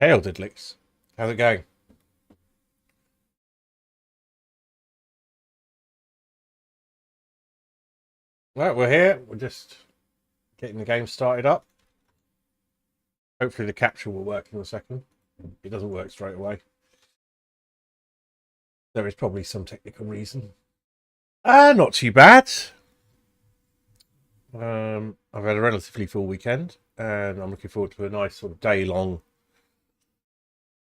Hail Diddlicks. How's it going? Right, we're here. We're just getting the game started up. Hopefully the capture will work in a second. It doesn't work straight away. There is probably some technical reason. Not too bad. I've had a relatively full weekend, and I'm looking forward to a nice sort of day-long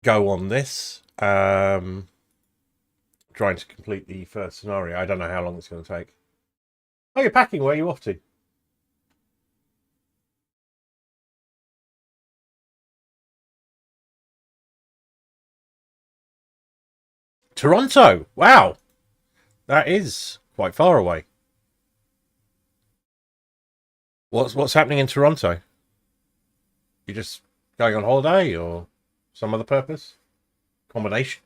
go on this. Trying to complete the first scenario. I don't know how long it's going to take. Oh, you're packing. Where are you off to? Toronto. Wow, that is quite far away. What's happening in Toronto? You just going on holiday or some other purpose? Combination?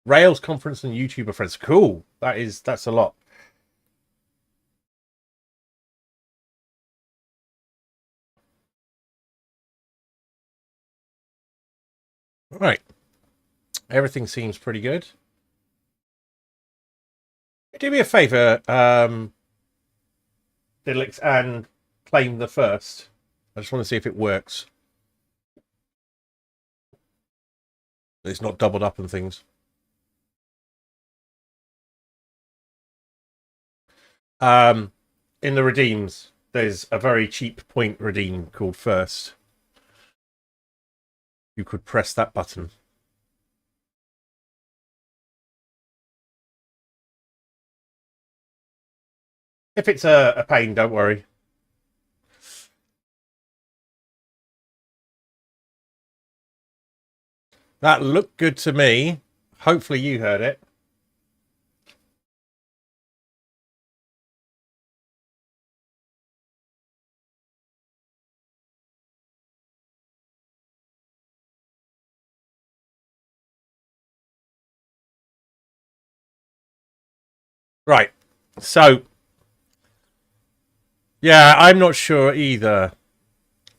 Rails conference and YouTuber friends. Cool. That's a lot. Right. Everything seems pretty good. Do me a favour, Diddlix, and claim the first. I just want to see if it works. It's not doubled up and things. In the redeems, there's a very cheap point redeem called first. You could press that button. If it's a pain, don't worry. That looked good to me. Hopefully you heard it. Right. So, yeah, I'm not sure either.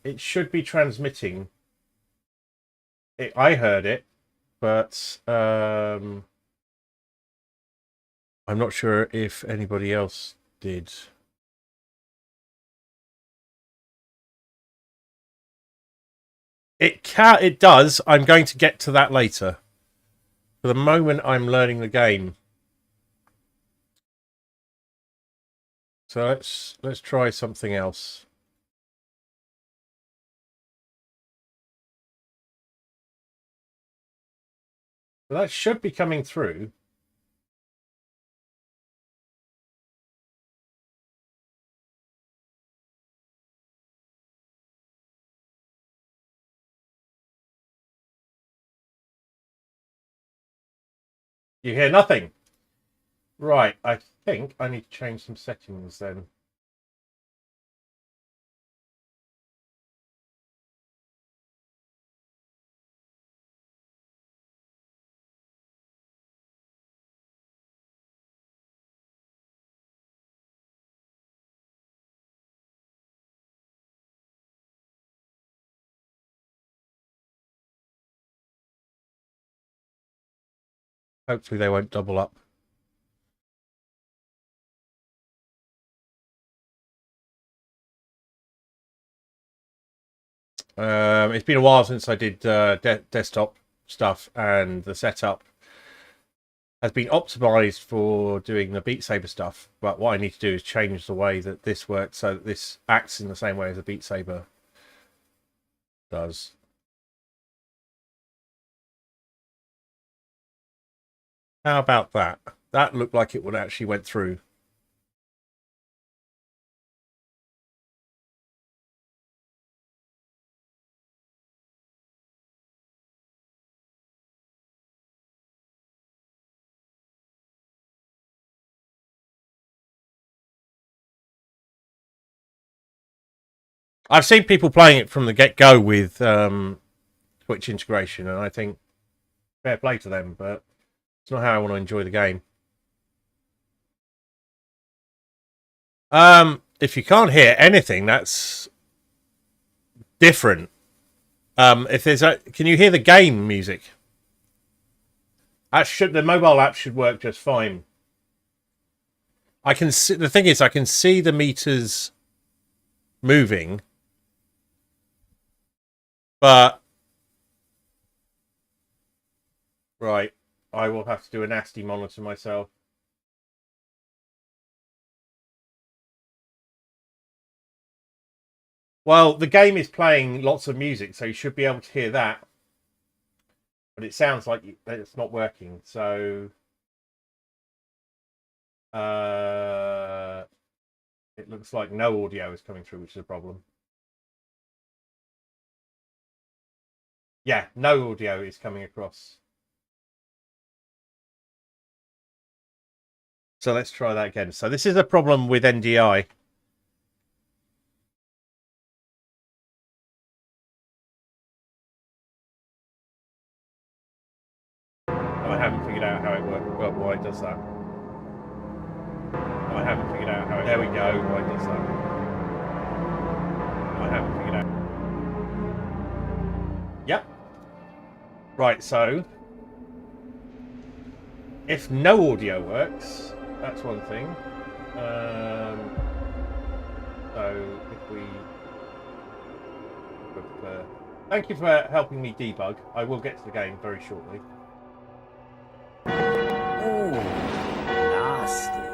It should be transmitting. I heard it, but I'm not sure if anybody else did. It does. I'm going to get to that later. For the moment, I'm learning the game. So let's try something else. Well, that should be coming through. You hear nothing. Right, I think I need to change some settings then. Hopefully they won't double up. It's been a while since I did desktop stuff, and the setup has been optimized for doing the Beat Saber stuff. But what I need to do is change the way that this works so that this acts in the same way as a Beat Saber does. How about that? That looked like it would actually went through. I've seen people playing it from the get-go with Twitch integration, and I think Fair play to them, but it's not how I want to enjoy the game. If you can't hear anything, that's different. If there's can you hear the game music? The mobile app should work just fine. I can see, the thing is, I can see the meters moving, but right, I will have to do a nasty monitor myself. Well, the game is playing lots of music, so you should be able to hear that. But it sounds like it's not working, so it looks like no audio is coming through, which is a problem. Yeah, no audio is coming across. So let's try that again. So this is a problem with NDI. I haven't figured out how it works. Well, why it does that. I haven't figured out how it... There we go. Why it does that. I haven't figured out. Yep. Right, so if no audio works, that's one thing. So if we... Thank you for helping me debug. I will get to the game very shortly. Oh, nasty.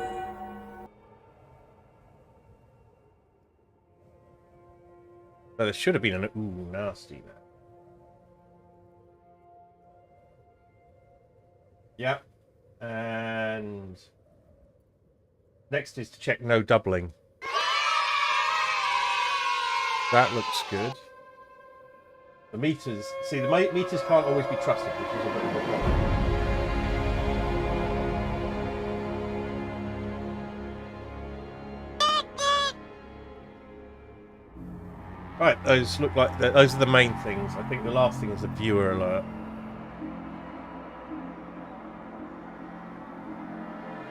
So there should have been an ooh nasty there. Yep. And next is to check no doubling. That looks good. The meters, see, the meters can't always be trusted, which is a bit of a problem. Right, those look like those are the main things. I think the last thing is a viewer alert.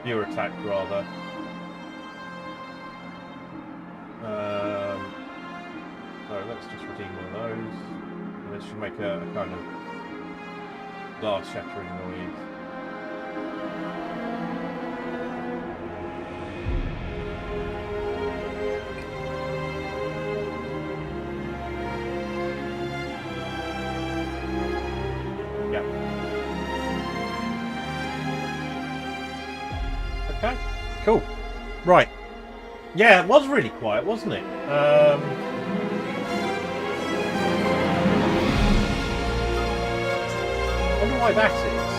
Viewer attack, rather. So let's just redeem one of those. And this should make a kind of glass shattering noise. Okay, cool. Right. Yeah, it was really quiet, wasn't it? I wonder why that is.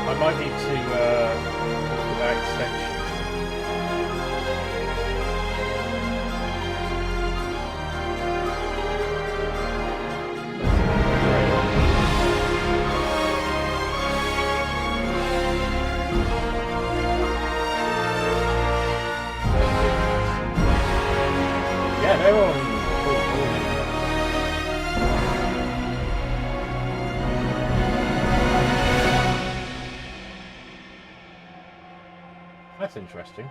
I might need to look at that extension. Yeah, they're on full volume. That's interesting.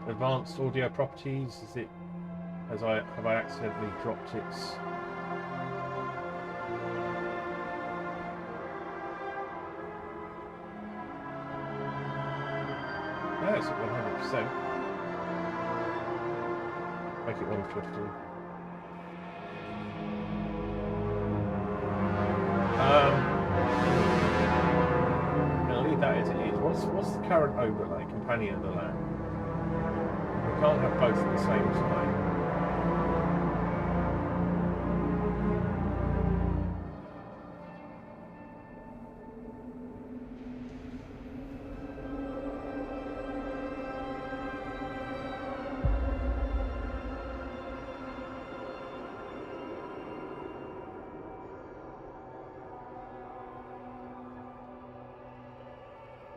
Advanced audio properties. Is it? Have I accidentally dropped its? No, it's at 100%. Make it 150. I'll leave that as it is. What's the current overlay? Companion of the Land. We can't have both at the same time.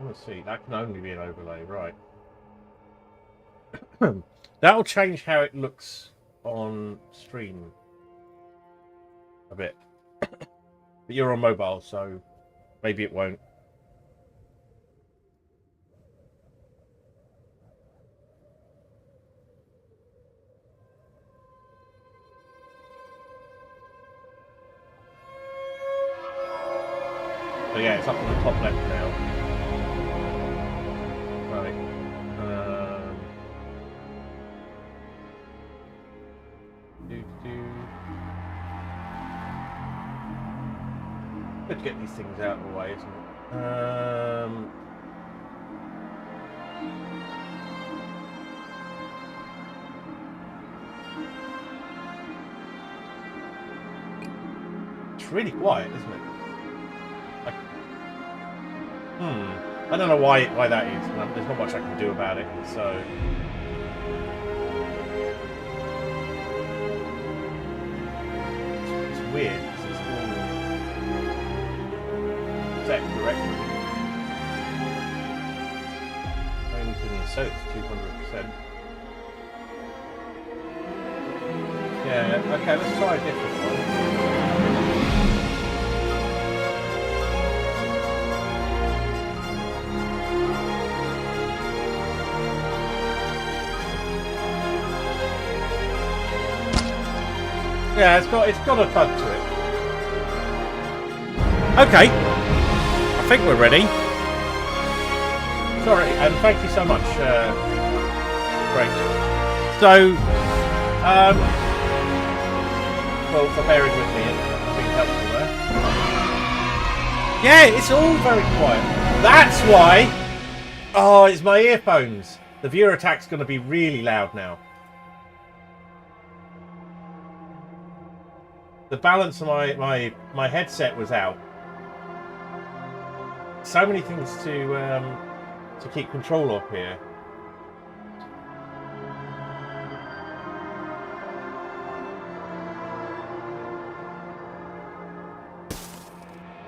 Let's see, that can only be an overlay, right. That'll change how it looks on stream. a bit. But you're on mobile, so maybe it won't. So yeah, it's up on the top left now. Right. Good to get these things out of the way, isn't it? It's really quiet, isn't it? I don't know why that is. There's not much I can do about it. So it's weird. It's all set correctly. Maybe we can set it to 200%. Yeah. Okay. Let's try a different one. Yeah, it's got a thud to it. Okay, I think we're ready. Sorry, and thank you so much. Great. So, well, for bearing with me and being helpful there. Yeah, it's all very quiet. That's why. Oh, it's my earphones. The viewer attack's going to be really loud now. The balance of my headset was out. So many things to keep control of here.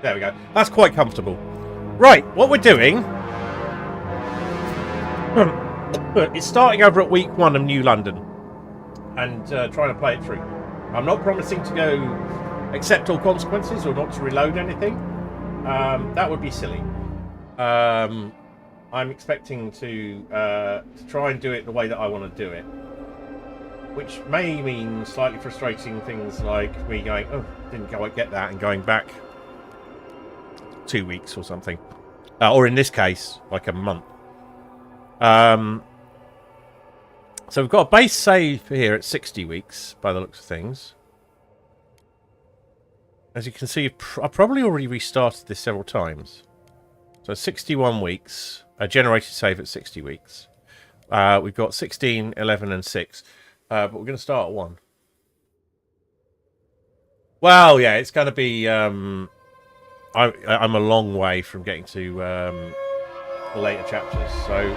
There we go. That's quite comfortable. Right, what we're doing is starting over at week 1 of New London and trying to play it through. I'm not promising to go accept all consequences or not to reload anything. That would be silly. I'm expecting to try and do it the way that I want to do it, which may mean slightly frustrating things like me going, oh, didn't quite get that, and going back 2 weeks or something, or in this case, like a month. So we've got a base save here at 60 weeks, by the looks of things. As you can see, I've probably already restarted this several times. So 61 weeks, a generated save at 60 weeks. We've got 16, 11, and 6. But we're going to start at 1. Well, yeah, it's going to be... I'm a long way from getting to the later chapters. So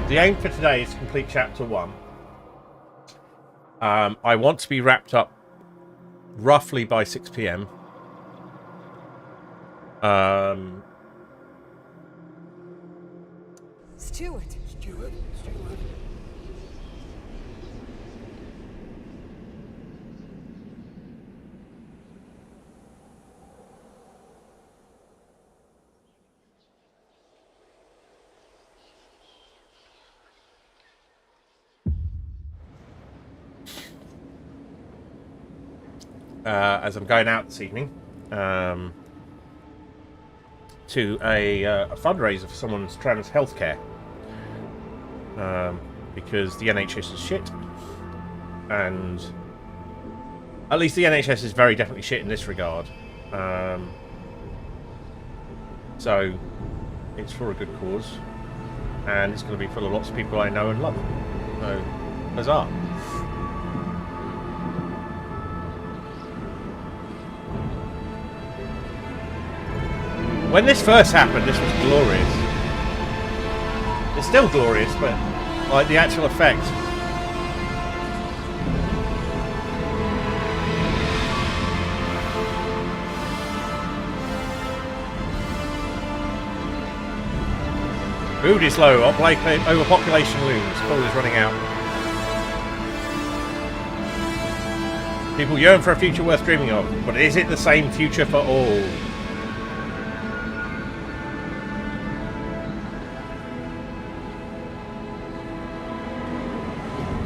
the aim for today is to complete chapter 1. I want to be wrapped up roughly by 6 PM. Stuart. As I'm going out this evening to a fundraiser for someone's trans healthcare, because the NHS is shit, and at least the NHS is very definitely shit in this regard. So it's for a good cause, and it's going to be full of lots of people I know and love. So huzzah! When this first happened, this was glorious. It's still glorious, but like the actual effect. Food is low. Overpopulation looms. Coal is running out. People yearn for a future worth dreaming of, but is it the same future for all?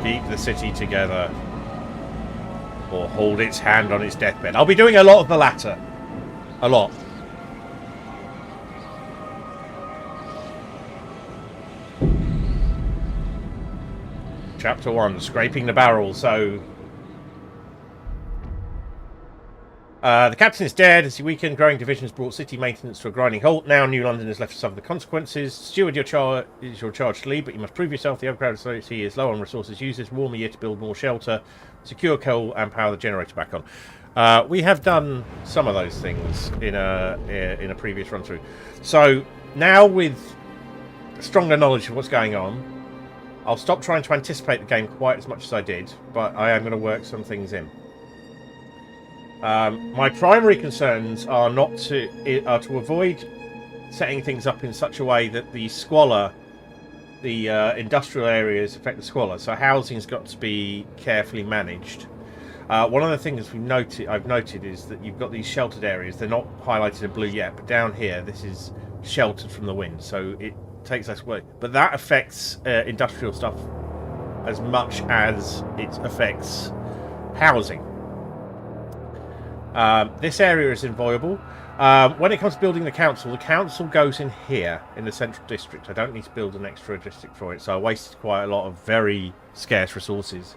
Keep the city together, or hold its hand on its deathbed. I'll be doing a lot of the latter. A lot. Chapter 1, scraping the barrel. So the captain is dead. As the weakened, growing division has brought city maintenance to a grinding halt. Now New London is left to suffer the consequences. Steward, is your charge to lead, but you must prove yourself. The overcrowded society is low on resources. Use this warmer year to build more shelter, secure coal, and power the generator back on. We have done some of those things in a previous run through. So now with stronger knowledge of what's going on, I'll stop trying to anticipate the game quite as much as I did, but I am going to work some things in. My primary concerns are to avoid setting things up in such a way that the squalor, the industrial areas affect the squalor. So housing's got to be carefully managed. One of the things I've noted is that you've got these sheltered areas. They're not highlighted in blue yet, but down here this is sheltered from the wind, so it takes less away. But that affects industrial stuff as much as it affects housing. This area is inviolable. When it comes to building the council goes in here in the central district. I don't need to build an extra district for it, so I wasted quite a lot of very scarce resources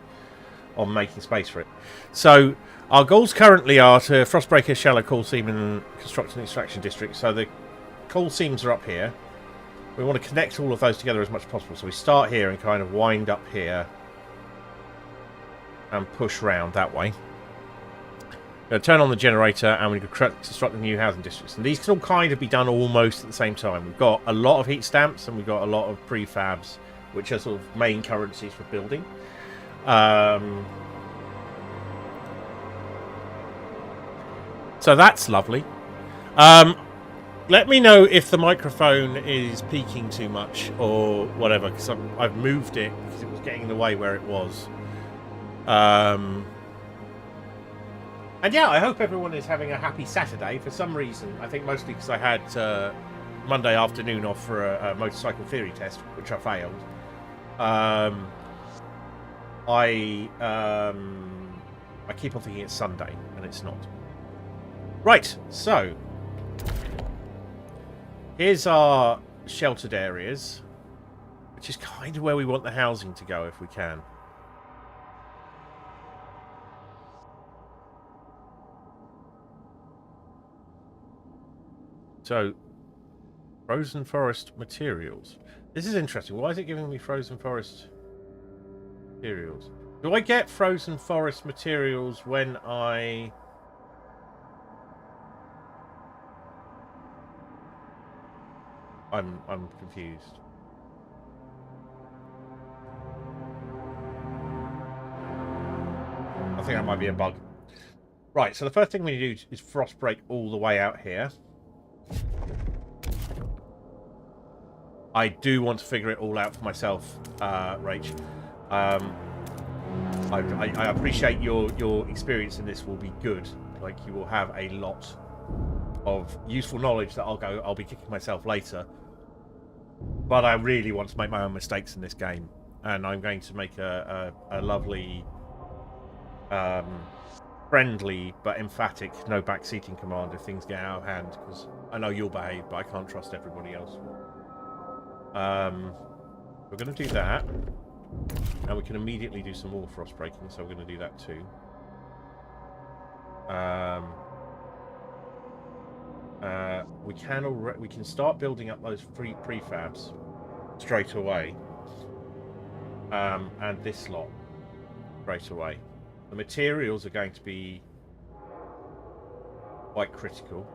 on making space for it. So our goals currently are to Frostbreaker, Shallow, Coal Seam and construct an extraction district. So the coal seams are up here. We want to connect all of those together as much as possible. So we start here and kind of wind up here and push round that way. We're going to turn on the generator and we're going to construct the new housing districts. And these can all kind of be done almost at the same time. We've got a lot of heat stamps and we've got a lot of prefabs, which are sort of main currencies for building. So that's lovely. Let me know if the microphone is peaking too much or whatever, because I've moved it because it was getting in the way where it was. And yeah, I hope everyone is having a happy Saturday. For some reason, I think mostly because I had Monday afternoon off for a motorcycle theory test, which I failed. I keep on thinking it's Sunday, and it's not. Right, so here's our sheltered areas, which is kind of where we want the housing to go if we can. So, frozen forest materials. This is interesting. Why is it giving me frozen forest materials? Do I get frozen forest materials when I'm confused. I think that might be a bug. Right, so the first thing we need to do is frost break all the way out here. I do want to figure it all out for myself, Rach. I appreciate your experience in this will be good. Like, you will have a lot of useful knowledge that I'll be kicking myself later. But I really want to make my own mistakes in this game, and I'm going to make a lovely, friendly but emphatic no backseating command if things get out of hand, because I know you'll behave, but I can't trust everybody else. We're going to do that, and we can immediately do some more frost breaking, so we're going to do that too. We can start building up those free prefabs straight away, and this lot straight away. The materials are going to be quite critical.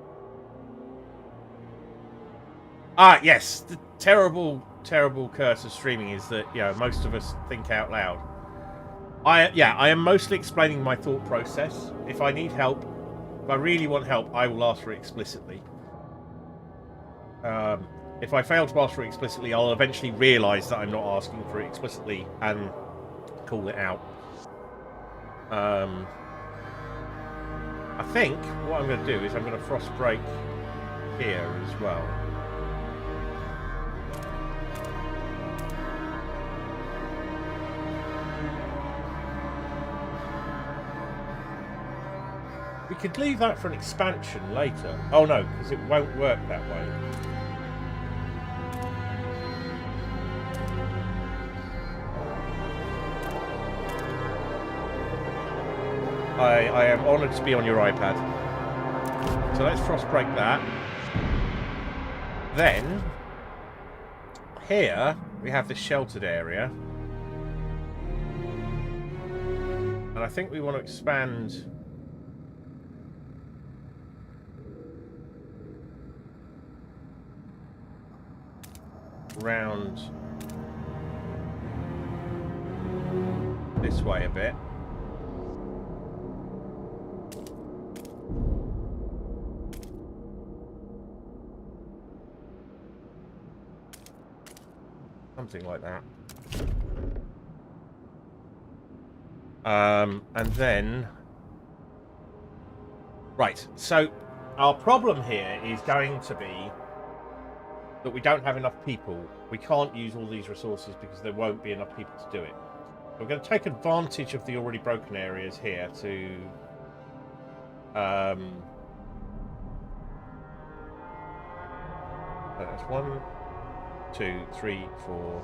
Yes, the terrible curse of streaming is that, you know, most of us think out loud. I am mostly explaining my thought process. If I need help, if I really want help, I will ask for it explicitly. If I fail to ask for it explicitly, I'll eventually realise that I'm not asking for it explicitly and call it out. I think what I'm going to do is I'm going to frost break here as well. We could leave that for an expansion later. Oh no, because it won't work that way. I am honoured to be on your iPad. So let's frost break that. Then, here, we have this sheltered area. And I think we want to expand... round this way a bit. Something like that. And then... Right, so our problem here is going to be that we don't have enough people. We can't use all these resources because there won't be enough people to do it. We're going to take advantage of the already broken areas here to... so that's 1, 2, 3, 4,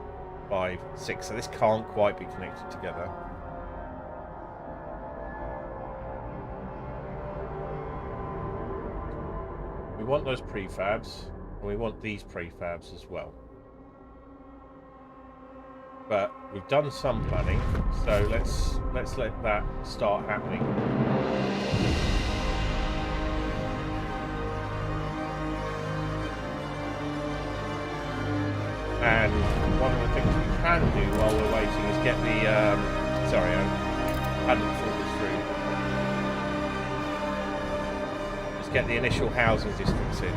5, 6. So this can't quite be connected together. We want those prefabs, and we want these prefabs as well. But we've done some planning, so let's let that start happening. And one of the things we can do while we're waiting is get the sorry, I hadn't thought this through. Just get the initial housing districts in.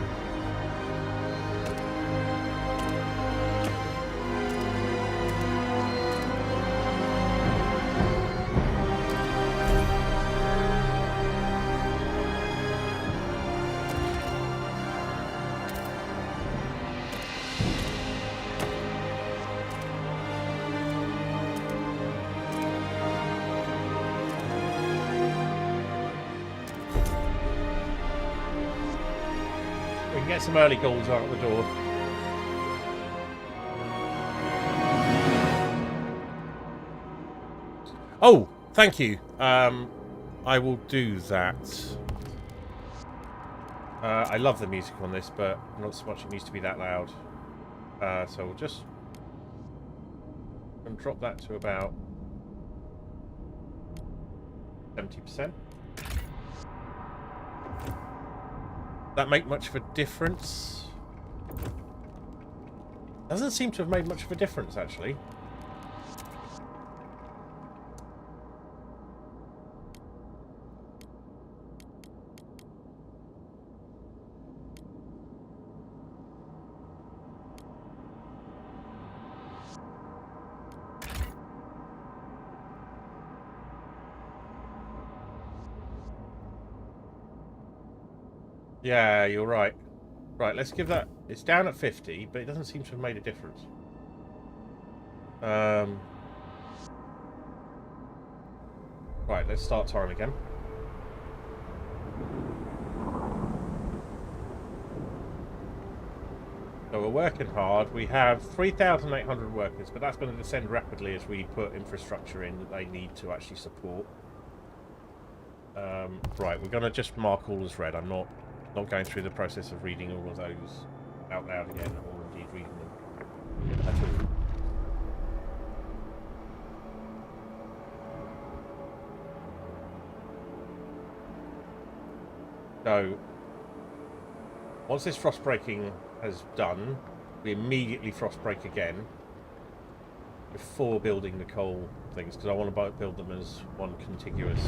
Get some early goals out the door. Oh, thank you. I will do that. I love the music on this, but not so much it needs to be that loud. So we'll just drop that to about 70%. That make much of a difference? Doesn't seem to have made much of a difference, actually. Yeah, you're right. Right, let's give that... It's down at 50, but it doesn't seem to have made a difference. Right, let's start time again. So we're working hard. We have 3,800 workers, but that's going to descend rapidly as we put infrastructure in that they need to actually support. Right, we're going to just mark all as red. I'm not going through the process of reading all of those out loud again, or indeed reading them at all. So, once this frost breaking has done, we immediately frost break again before building the coal things, because I want to build them as one contiguous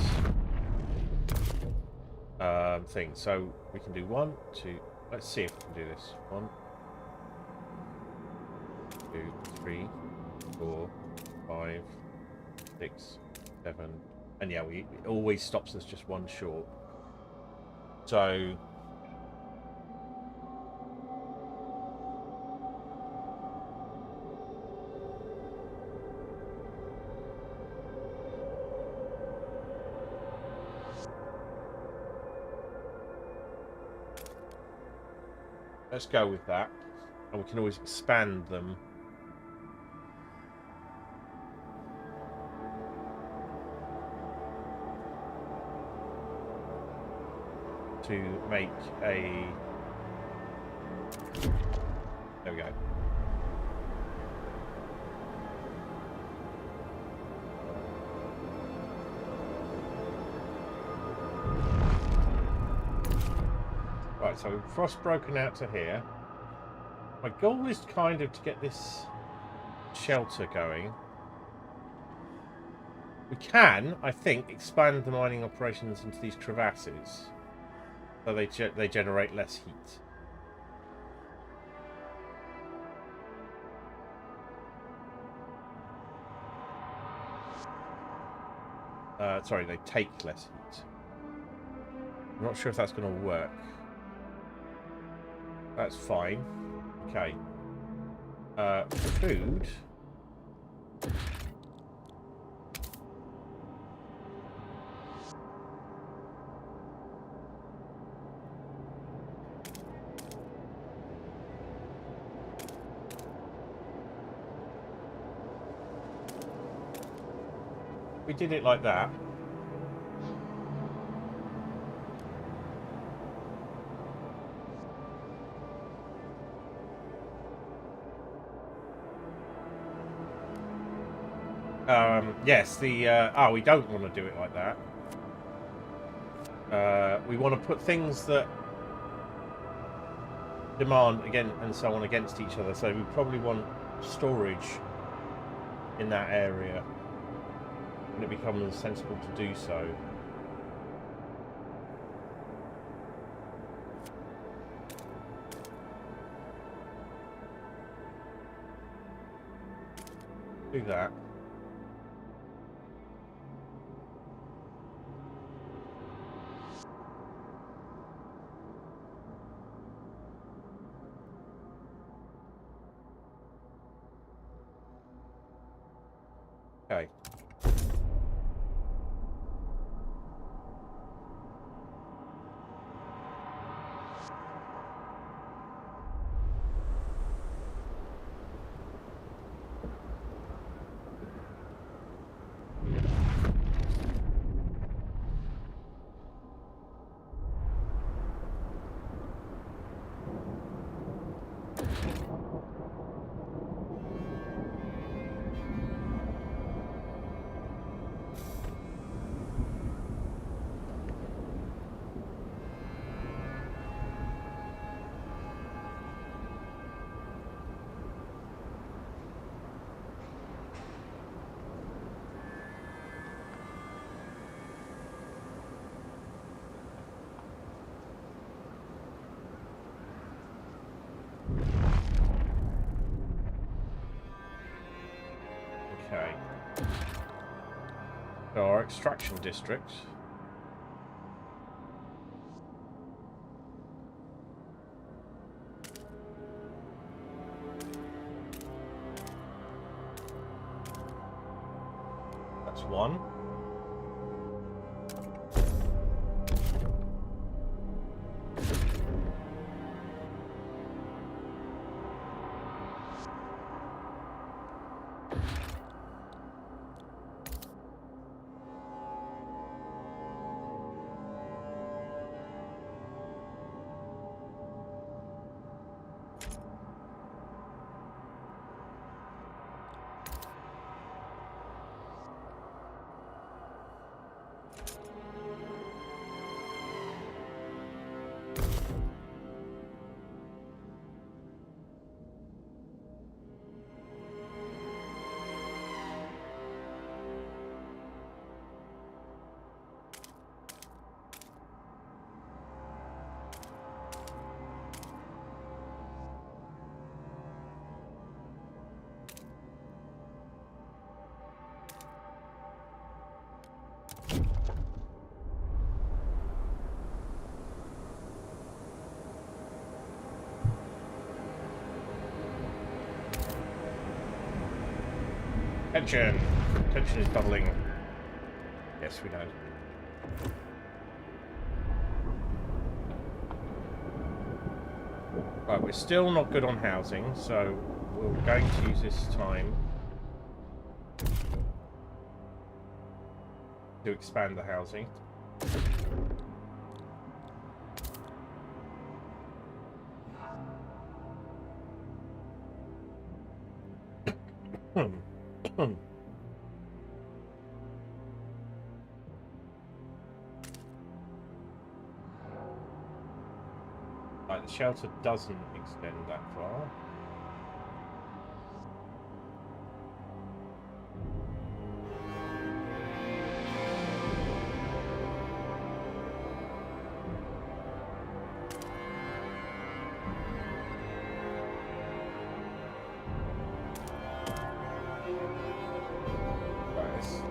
thing. So we can do 1, 2. Let's see if we can do this. 1, 2, 3, 4, 5, 6, 7, and yeah, it always stops us just one short. So let's go with that. And we can always expand them. To make a... There we go. Right, so frost broken out to here. My goal is kind of to get this shelter going. We can, I think, expand the mining operations into these crevasses, so they generate less heat. Sorry, they take less heat. I'm not sure if that's going to work. That's fine. Okay. Food. We did it like that. Yes, we don't want to do it like that. We want to put things that demand again and so on against each other. So we probably want storage in that area when it becomes sensible to do so. Do that. Okay. Okay. So our extraction district. That's one. Tension! Tension is doubling. Yes, we know. Right, we're still not good on housing, so we're going to use this time to expand the housing. Right, the shelter doesn't extend that far.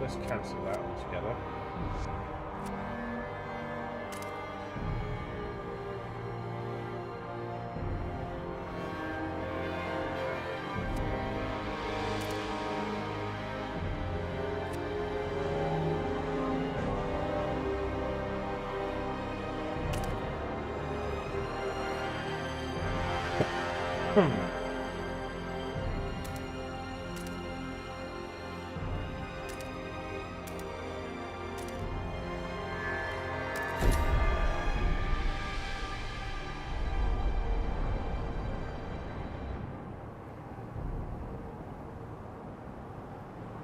Let's cancel that altogether.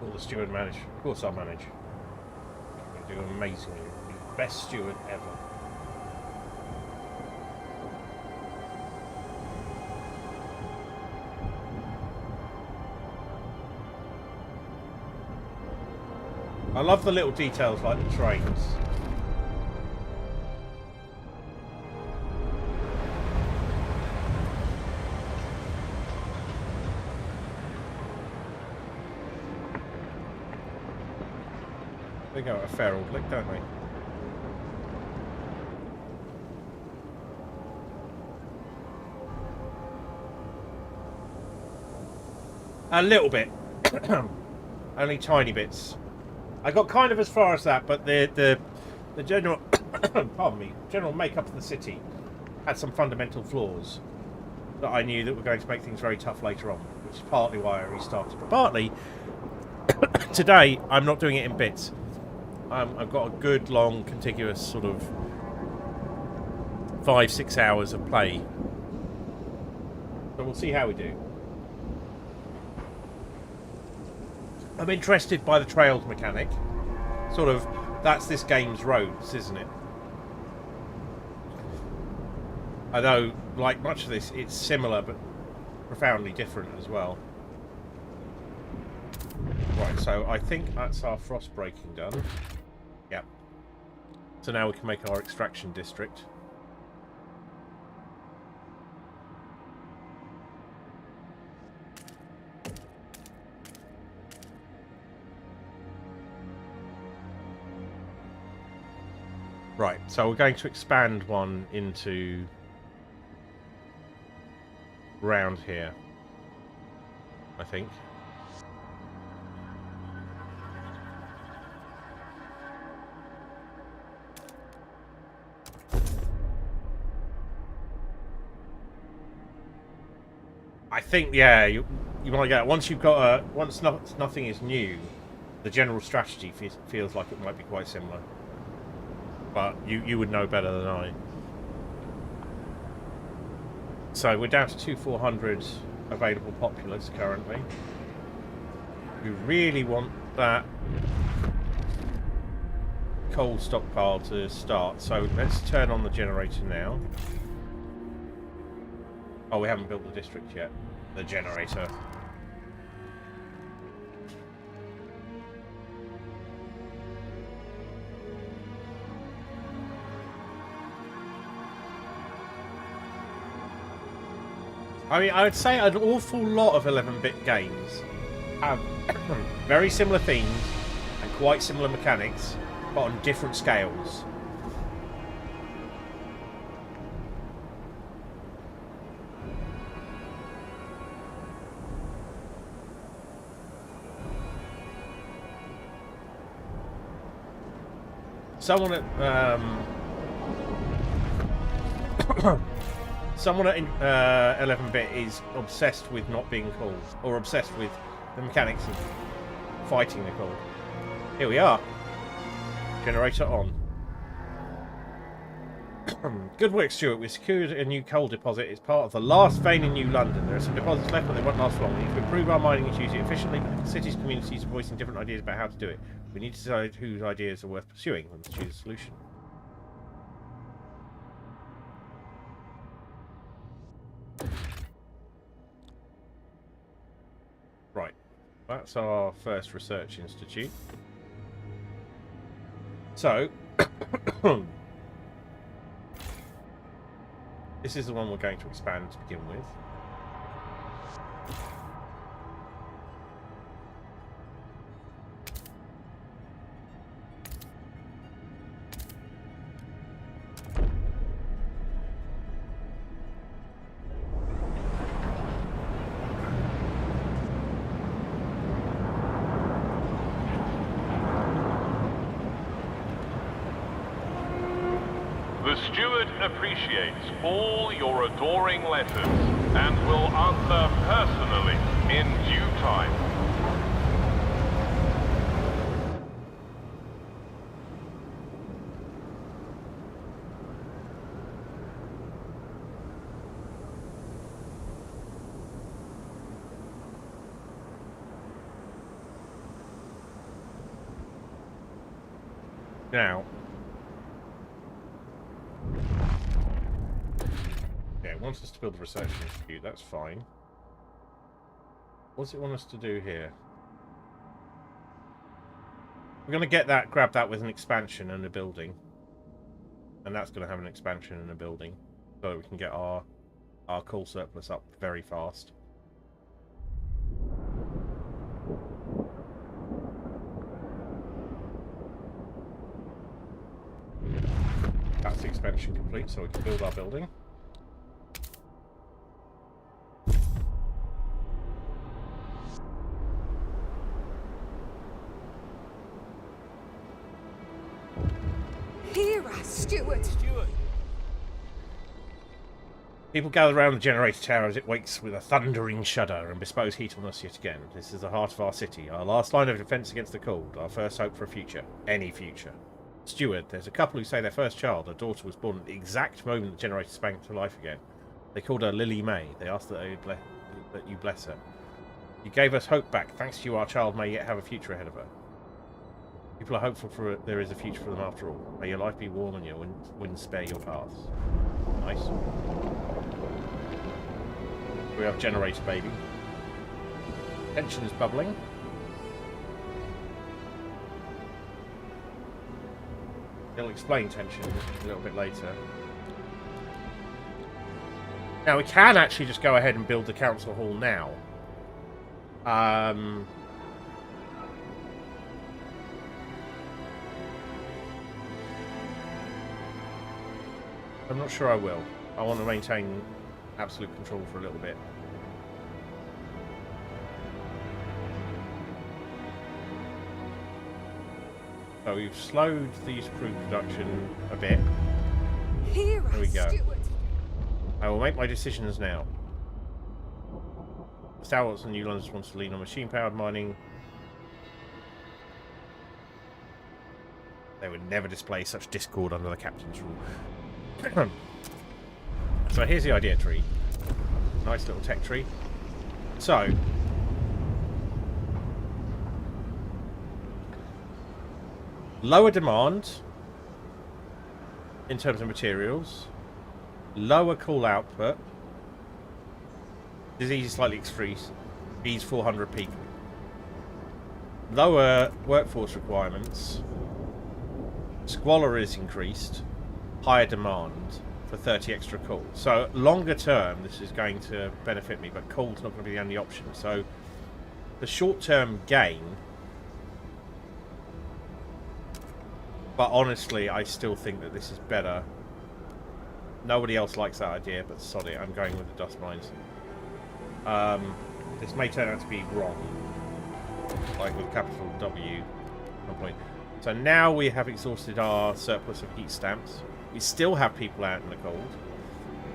Will the steward manage? Of course I'll manage. I'm going to do amazingly. Be the best steward ever. I love the little details like the trains. They go at a fair old lick, don't they? A little bit. Only tiny bits. I got kind of as far as that, but the general pardon me, general makeup of the city had some fundamental flaws that I knew that were going to make things very tough later on, which is partly why I restarted. But partly, today I'm not doing it in bits. I've got a good long contiguous sort of 5-6 hours of play, so we'll see how we do. I'm interested by the trails mechanic. Sort of, that's this game's roads, isn't it? Although, like much of this, it's similar but profoundly different as well. Right, so I think that's our frost breaking done. Yep. So now we can make our extraction district. Right, so we're going to expand one into round here, I think. I think, yeah, you might get once you've got once nothing is new, the general strategy feels like it might be quite similar. But you would know better than I. So we're down to 2,400 available populace currently. We really want that coal stockpile to start. So let's turn on the generator now. Oh, we haven't built the district yet. The generator. I mean, I would say an awful lot of 11-bit games have very similar themes and quite similar mechanics, but on different scales. someone at someone at 11-bit is obsessed with not being cold, or obsessed with the mechanics of fighting the cold. Here we are. Generator on. Good work, Stuart. We secured a new coal deposit. It's part of the last vein in New London. There are some deposits left, but they won't last long. We need to improve our mining and use it efficiently, but the city's communities are voicing different ideas about how to do it. We need to decide whose ideas are worth pursuing and choose a solution. Right. That's our first research institute. So... this is the one we're going to expand to begin with. The steward appreciates all your adoring letters and will answer personally in due time. Now, yeah, it wants us to build a research institute, that's fine. What does it want us to do here? We're going to get that, grab that with an expansion and a building. And that's going to have an expansion and a building. So that we can get our coal surplus up very fast. That's the expansion complete, so we can build our building. Hear us, Stuart. People gather around the generator tower as it wakes with a thundering shudder and bestows heat on us yet again. This is the heart of our city, our last line of defence against the cold, our first hope for a future. Any future. Stuart, there's a couple who say their first child, a daughter, was born at the exact moment the generator sprang to life again. They called her Lily May. They asked that you bless her. You gave us hope back. Thanks to you, our child may yet have a future ahead of her. People are hopeful there is a future for them after all. May your life be warm and your winds spare your paths. Nice. We have generator baby. Tension is bubbling. He'll explain tension a little bit later. Now we can actually just go ahead and build the council hall now. I'm not sure I will. I want to maintain absolute control for a little bit. So we've slowed the crude production a bit. Here we go. Stuart. I will make my decisions now. Stalwarts and New London wants to lean on machine-powered mining. They would never display such discord under the captain's rule. So here's the idea tree. Nice little tech tree. So lower demand in terms of materials, lower coal output, disease is slightly increased, ease 400 peak, lower workforce requirements, squalor is increased, higher demand for 30 extra coal. So longer term this is going to benefit me, but coal's not going to be the only option. So the short term gain, but honestly I still think that this is better. Nobody else likes that idea, but sod it, I'm going with the dust mines. This may turn out to be wrong, like with capital W at one point. So now we have exhausted our surplus of heat stamps. We still have people out in the cold.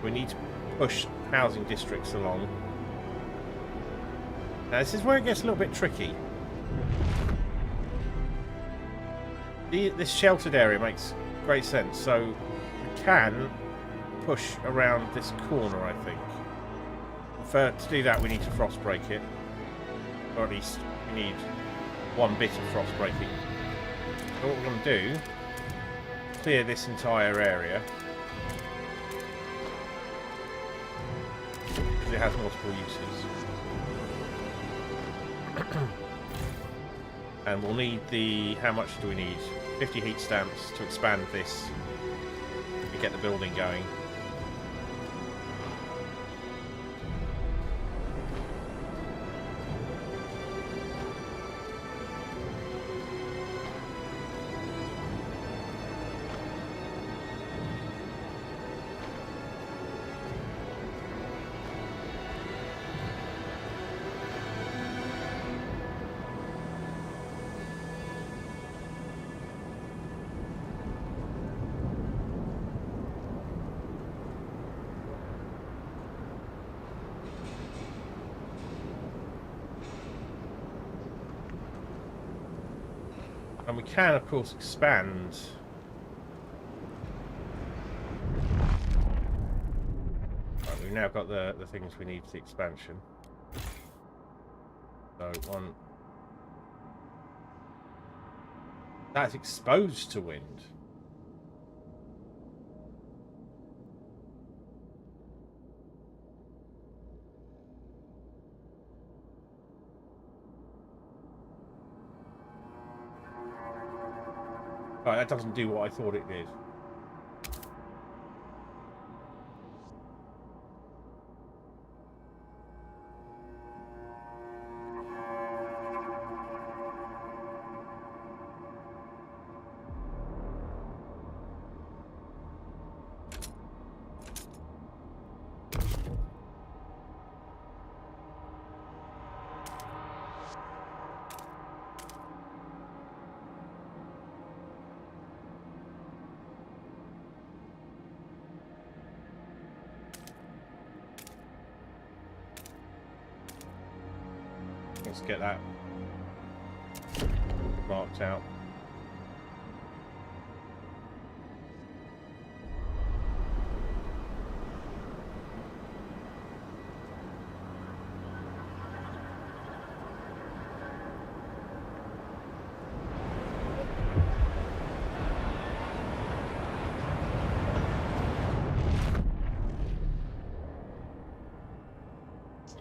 We need to push housing districts along. Now this is where it gets a little bit tricky. This sheltered area makes great sense. So we can push around this corner, I think. To do that, we need to frost break it. Or at least we need one bit of frost breaking. So what we're going to do, clear this entire area. Because it has multiple uses. And we'll need the... How much do we need? 50 heat stamps to expand this. To get the building going. And we can, of course, expand. Right, we've now got the things we need for the expansion. So, one... That's exposed to wind. Right, that doesn't do what I thought it did. Let's get that marked out.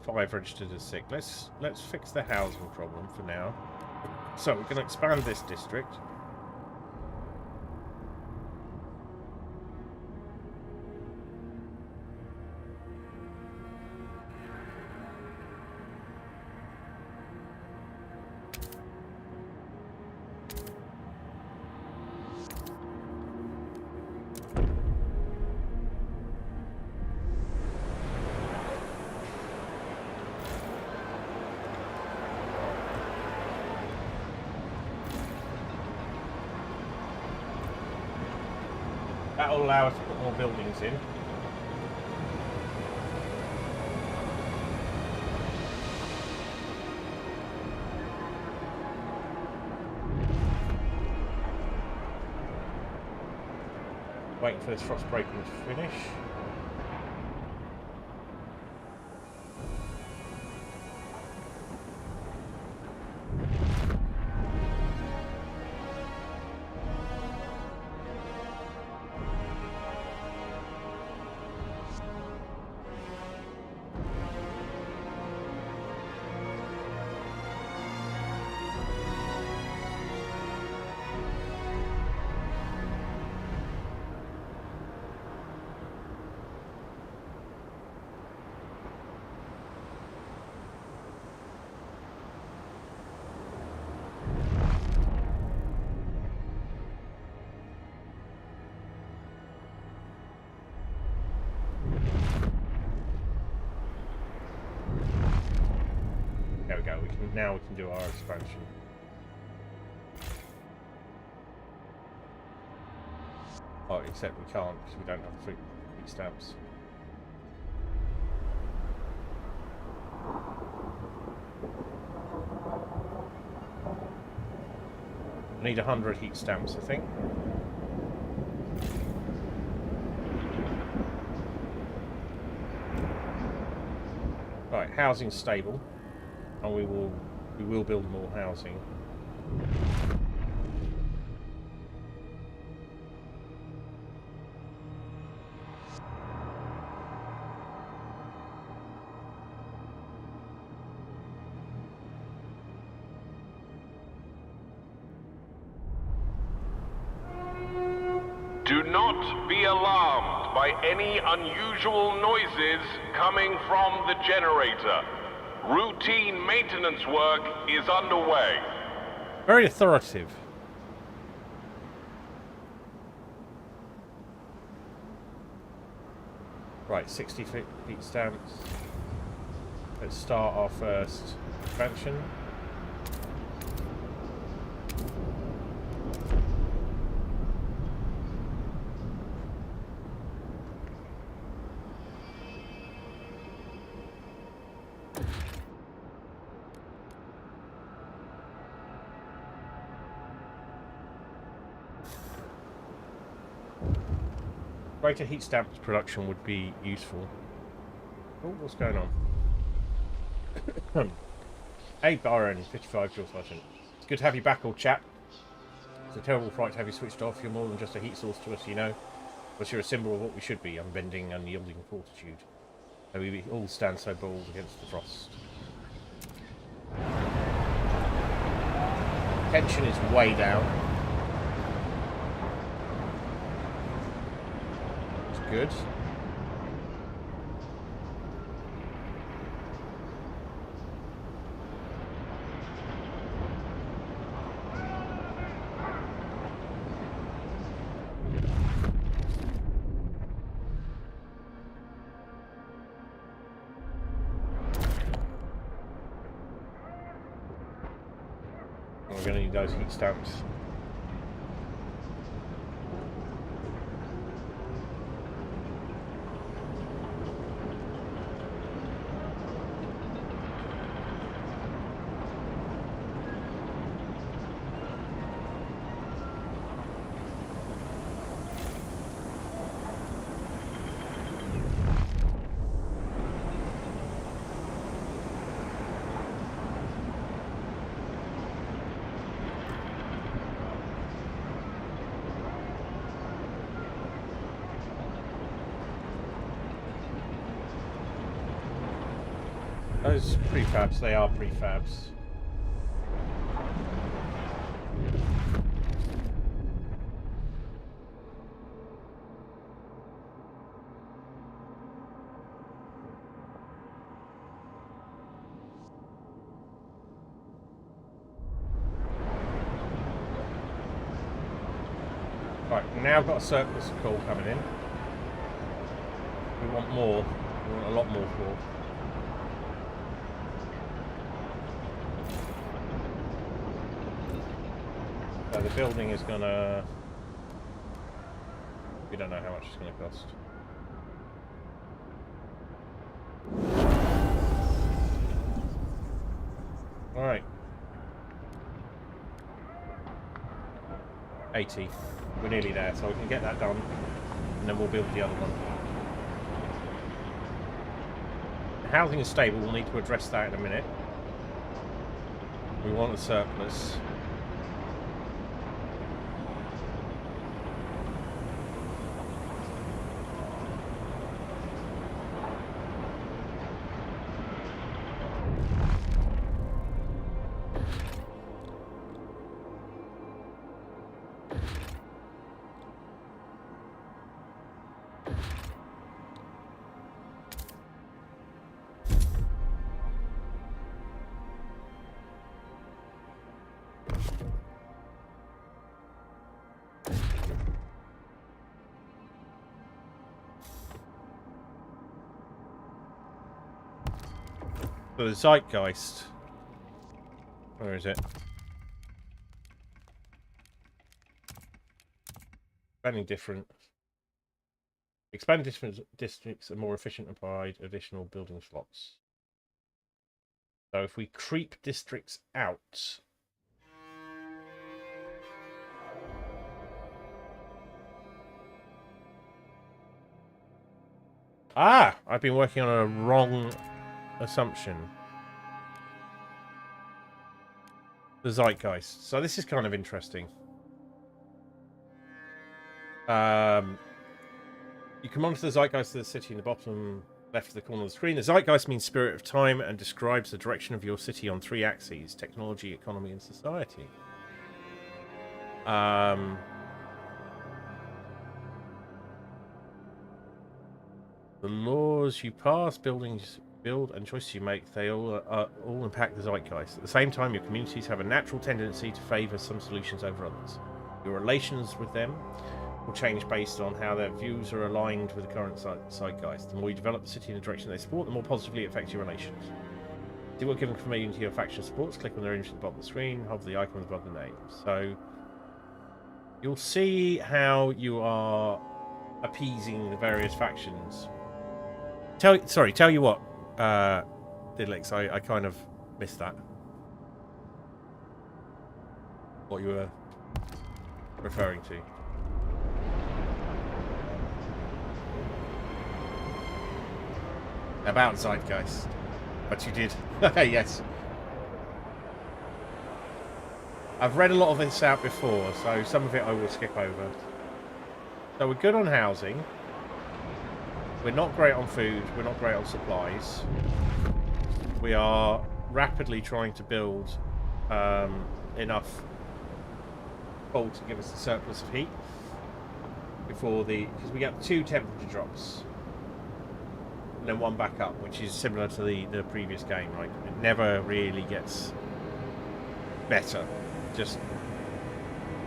Five registered as sick. Let's fix the housing problem for now. So we're going to expand this district. That'll allow us to put more buildings in. Waiting for this frost breaking to finish. There we go. Now we can do our expansion. Oh, except we can't because we don't have the heat stamps. I need 100 heat stamps, I think. Right, housing stable, and we will build more housing. Do not be alarmed by any unusual noises coming from the generator. Routine maintenance work is underway. Very authoritative. Right, 60 heat stamps. Let's start our first expansion. Greater heat stamps production would be useful. Oh, what's going on? Hey, Byron, 55 Drill Sergeant. It's good to have you back, old chap. It's a terrible fright to have you switched off. You're more than just a heat source to us, you know. But you're a symbol of what we should be, unbending, unyielding fortitude. And we all stand so bold against the frost. Tension is way down. Good. We're going to need those heat stamps. Those prefabs, they are prefabs. Right, now I've got a surplus of coal coming in. We want more. We want a lot more coal. So the building is gonna... We don't know how much it's gonna cost. Alright. 80. We're nearly there, so we can get that done. And then we'll build the other one. Housing is stable, we'll need to address that in a minute. We want a surplus. So the Zeitgeist. Where is it? Anything different. Expand districts are more efficient and provide additional building slots. So if we creep districts out... Ah! I've been working on a wrong assumption. The zeitgeist. So this is kind of interesting. You can monitor the zeitgeist of the city in the bottom left of the corner of the screen. The zeitgeist means spirit of time and describes the direction of your city on 3 axes: technology, economy, and society. The laws you pass, buildings build, and choices you make, they all impact the zeitgeist. At the same time, your communities have a natural tendency to favour some solutions over others. Your relations with them will change based on how their views are aligned with the current zeitgeist. The more you develop the city in the direction they support, the more positively it affects your relations. See what given information to your faction supports. Click on their image at the bottom of the screen. Hover the icons above the name. So you'll see how you are appeasing the various factions. Tell you what, Diddlix, I kind of missed that. What you were referring to. About zeitgeist. But you did. Yes. I've read a lot of this out before, so some of it I will skip over. So we're good on housing. We're not great on food. We're not great on supplies. We are rapidly trying to build enough coal to give us a surplus of heat before because we get 2 temperature drops and then 1 back up, which is similar to the previous game. Like, it never really gets better, just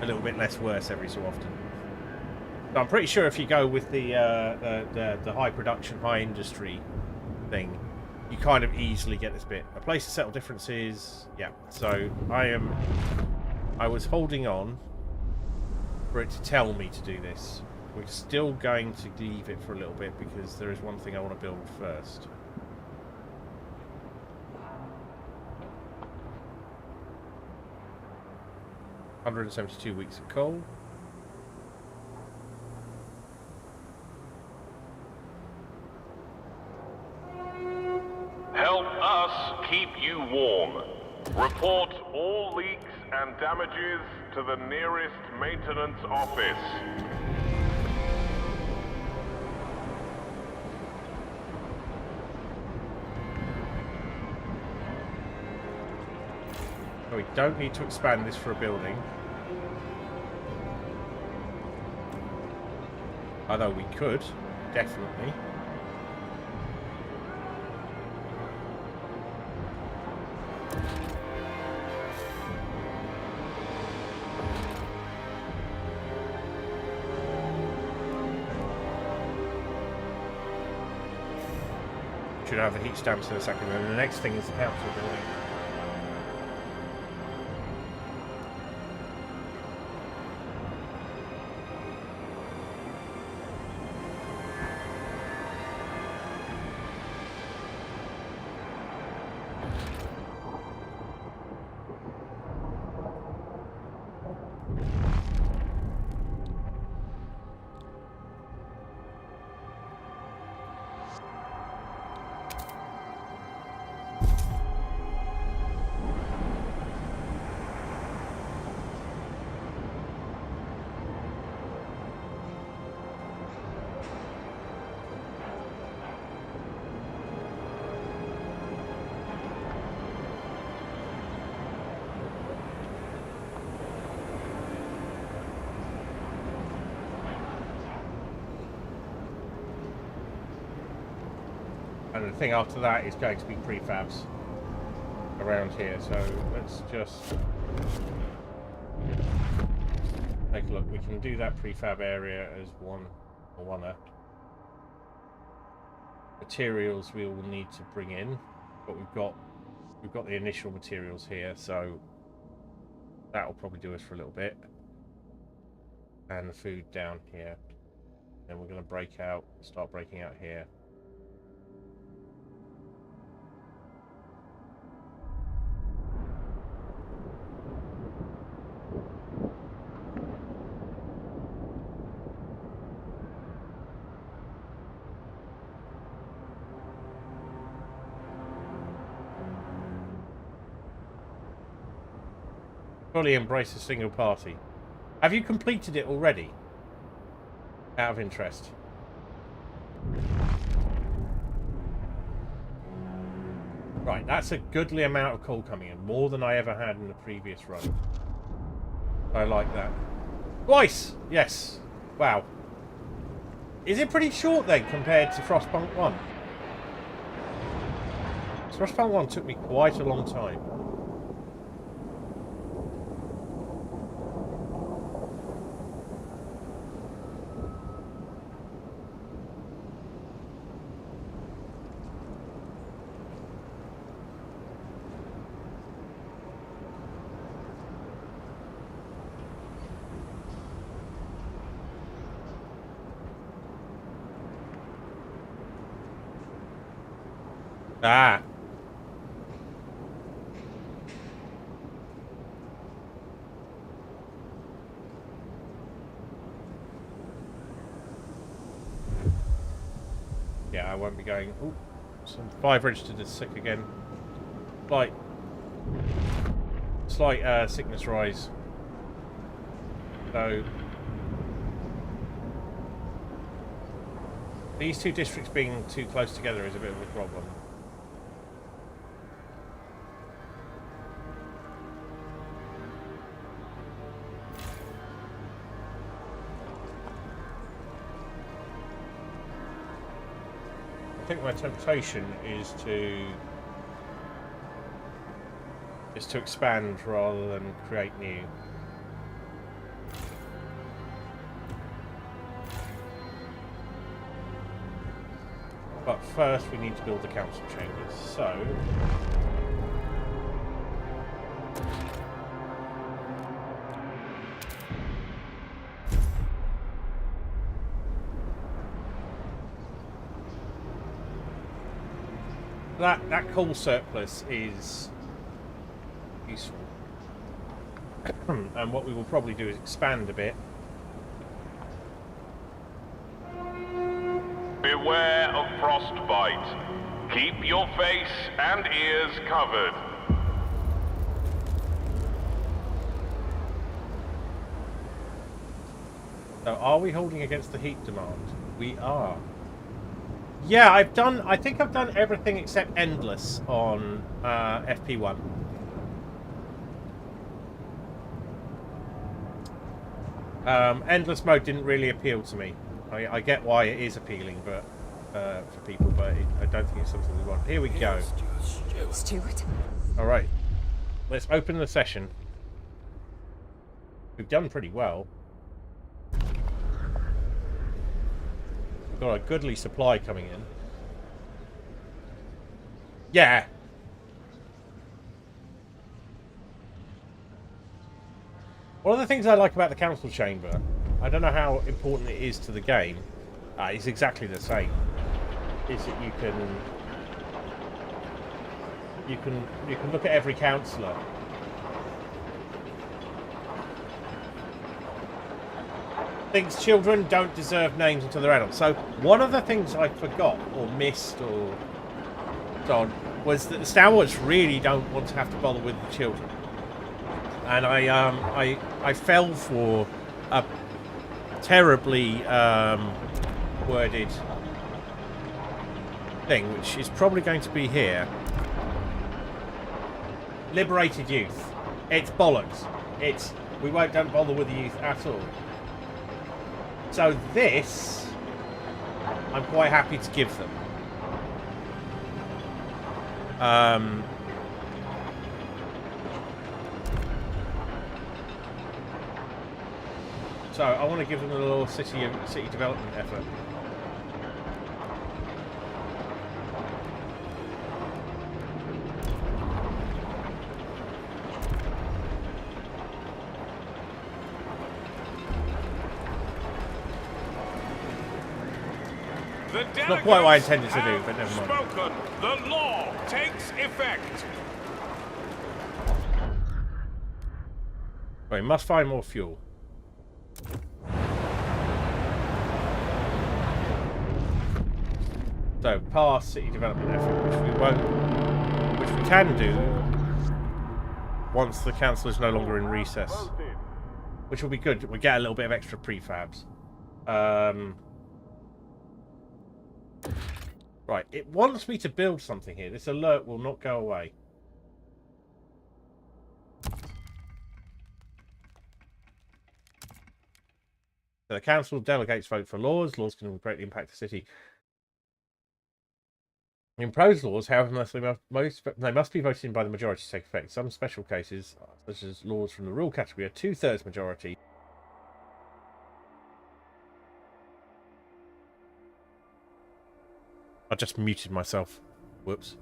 a little bit less worse every so often. So I'm pretty sure if you go with the high production, high industry thing, you kind of easily get this bit. A place to settle differences. Yeah. So I was holding on for it to tell me to do this. We're still going to leave it for a little bit because there is one thing I want to build first. $172 weeks of coal. Help us keep you warm. Report all leaks and damages to the nearest maintenance office. We don't need to expand this for a building. Although we could, definitely. Should have the heat stamps in a second, and the next thing is the council building. And the thing after that is going to be prefabs around here. So let's just take a look. We can do that prefab area as one. Materials we will need to bring in, but we've got the initial materials here, so that will probably do us for a little bit. And the food down here. Then we're going to break out, start breaking out here. Fully embrace a single party. Have you completed it already? Out of interest. Right, that's a goodly amount of coal coming in. More than I ever had in the previous run. I like that. Twice! Yes. Wow. Is it pretty short then compared to Frostpunk 1? Frostpunk 1 took me quite a long time. Ah. Yeah, I won't be going. Ooh, some 5 registered as sick again. Slight sickness rise. So these two districts being too close together is a bit of a problem. I think my temptation is to expand rather than create new. But first we need to build the council chambers. So that coal surplus is useful. And what we will probably do is expand a bit. Beware of frostbite. Keep your face and ears covered. So are we holding against the heat demand? We are. Yeah, I think I've done everything except Endless on FP1. Endless mode didn't really appeal to me. I get why it is appealing, but for people, but I don't think it's something we want. Here we go. Stuart? All right, let's open the session. We've done pretty well. We've got a goodly supply coming in. Yeah. One of the things I like about the council chamber, I don't know how important it is to the game, it's exactly the same, is that you can look at every councillor. Thinks children don't deserve names until they're adults. So one of the things I forgot or missed or on was that the Stalwarts really don't want to have to bother with the children, and I fell for a terribly worded thing, which is probably going to be here. Liberated youth. It's bollocks. It's don't bother with the youth at all. So this, I'm quite happy to give them. So I want to give them a little city development effort. The It's not quite what I delegates intended to do, have but never mind. spoken. The law takes effect. Right, we must find more fuel. So, pass city development effort, which we can do once the council is no longer in recess, which will be good. We get a little bit of extra prefabs. Right, it wants me to build something here. This alert will not go away. So the council delegates vote for laws. Laws can greatly impact the city. Imposed laws, however, they must be voted in by the majority to take effect. Some special cases, such as laws from the rule category, are 2/3 majority. I just muted myself. Whoops.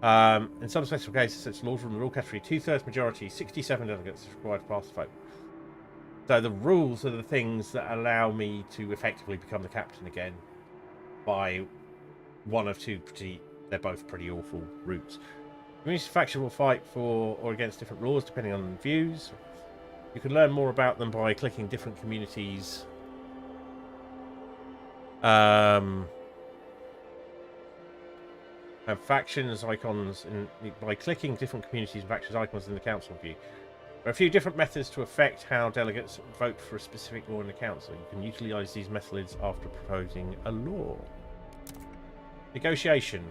In some special cases, such laws from the rule category, 2/3 majority, 67 delegates is required to pass the vote. So the rules are the things that allow me to effectively become the captain again by one of two they're both pretty awful routes. Community faction will fight for or against different laws depending on views. You can learn more about them by clicking different communities. And factions icons by clicking different communities and factions icons in the council view. There are a few different methods to affect how delegates vote for a specific law in the council. You can utilize these methods after proposing a law. Negotiation.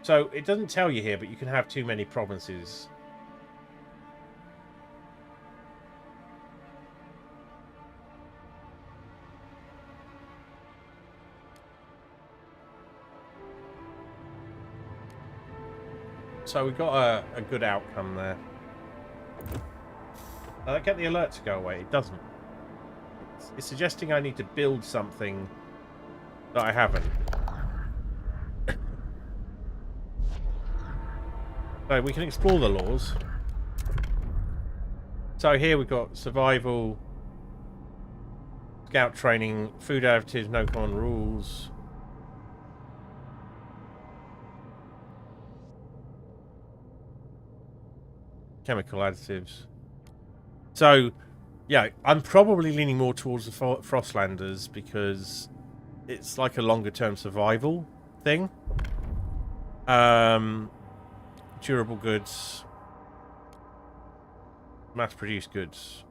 So it doesn't tell you here, but you can have too many provinces. So we got a good outcome there. I get the alert to go away. It doesn't. It's suggesting I need to build something that I haven't. So we can explore the laws. So here we've got survival, scout training, food additives, no common rules. Chemical additives. So, yeah, I'm probably leaning more towards the Frostlanders because it's like a longer term survival thing. Durable goods, mass produced goods.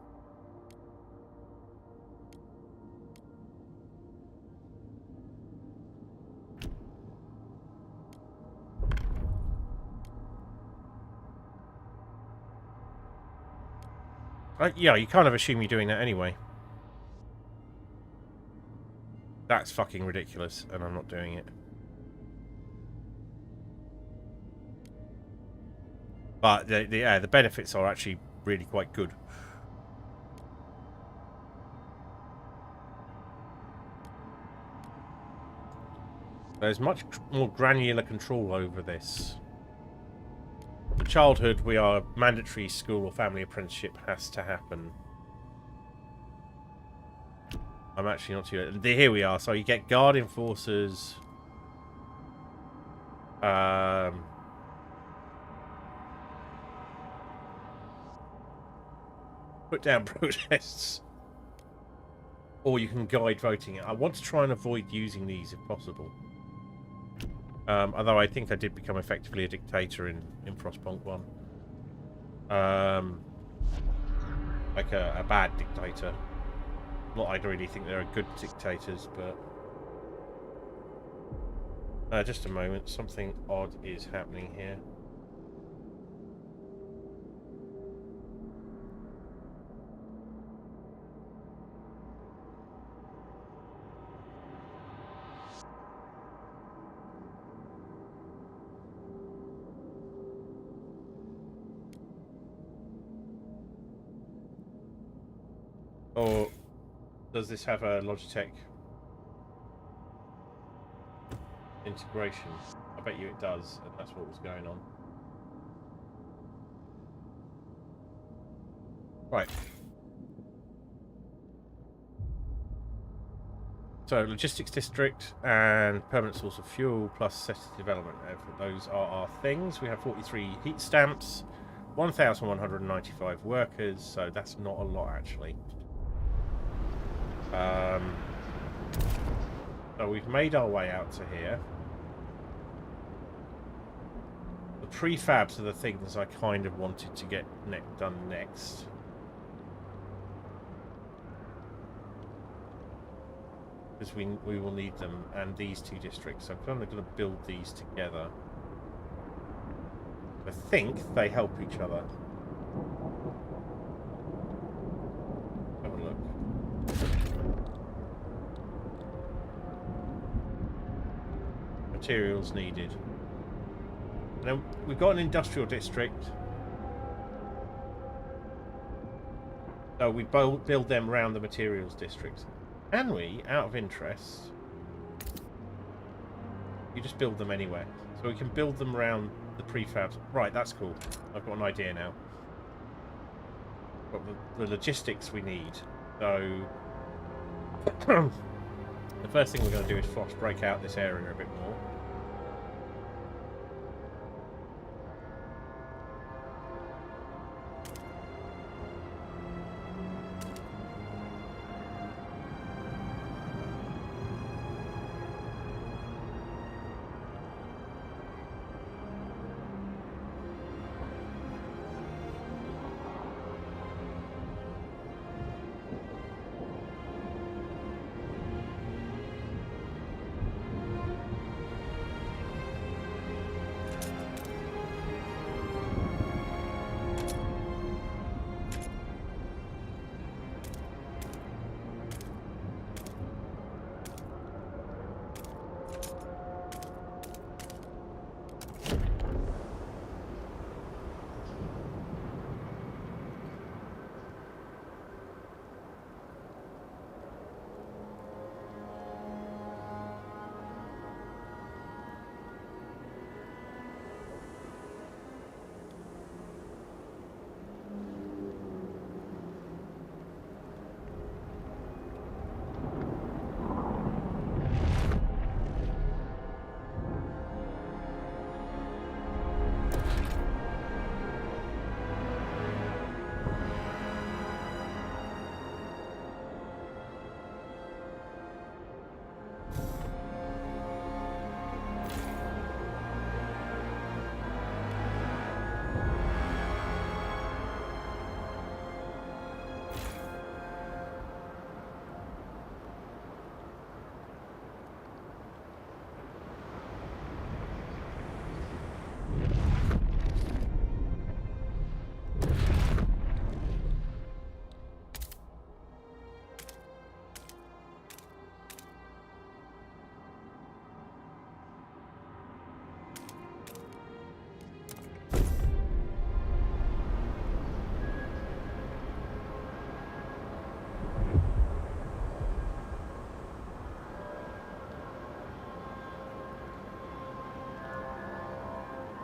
Yeah, you kind of assume you're doing that anyway. That's fucking ridiculous, and I'm not doing it. But the benefits are actually really quite good. There's much more granular control over this. For childhood, we are mandatory school or family apprenticeship has to happen. I'm actually not too... Here we are. So you get guard enforcers. Put down protests. Or you can guide voting. I want to try and avoid using these if possible. Although I think I did become effectively a dictator in Frostpunk 1. Like a bad dictator. Not I really think there are good dictators, but... just a moment. Something odd is happening here. Or does this have a Logitech integration? I bet you it does, and that's what was going on. Right. So, logistics district and permanent source of fuel plus city development. Those are our things. We have 43 heat stamps, 1,195 workers, so that's not a lot actually. So we've made our way out to here. The prefabs are the things I kind of wanted to get done next. Because we will need them, and these two districts. So I'm kind of going to build these together. I think they help each other. Have a look. Materials needed. And then we've got an industrial district. So we build them around the materials district. Can we, out of interest, you just build them anywhere. So we can build them around the prefabs. Right, that's cool. I've got an idea now. Got the logistics we need. So the first thing we're going to do is frost break out this area a bit more.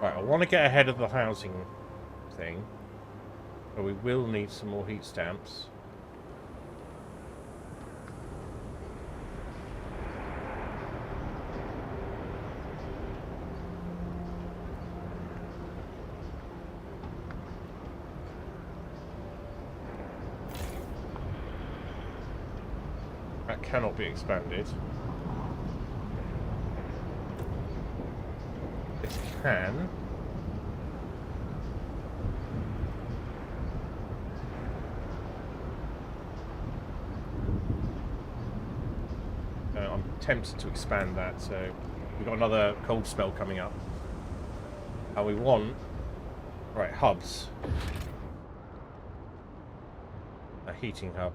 Right, I want to get ahead of the housing thing, but we will need some more heat stamps. That cannot be expanded. This can. I'm tempted to expand that, so we've got another cold spell coming up. And we want... Right, hubs. A heating hub.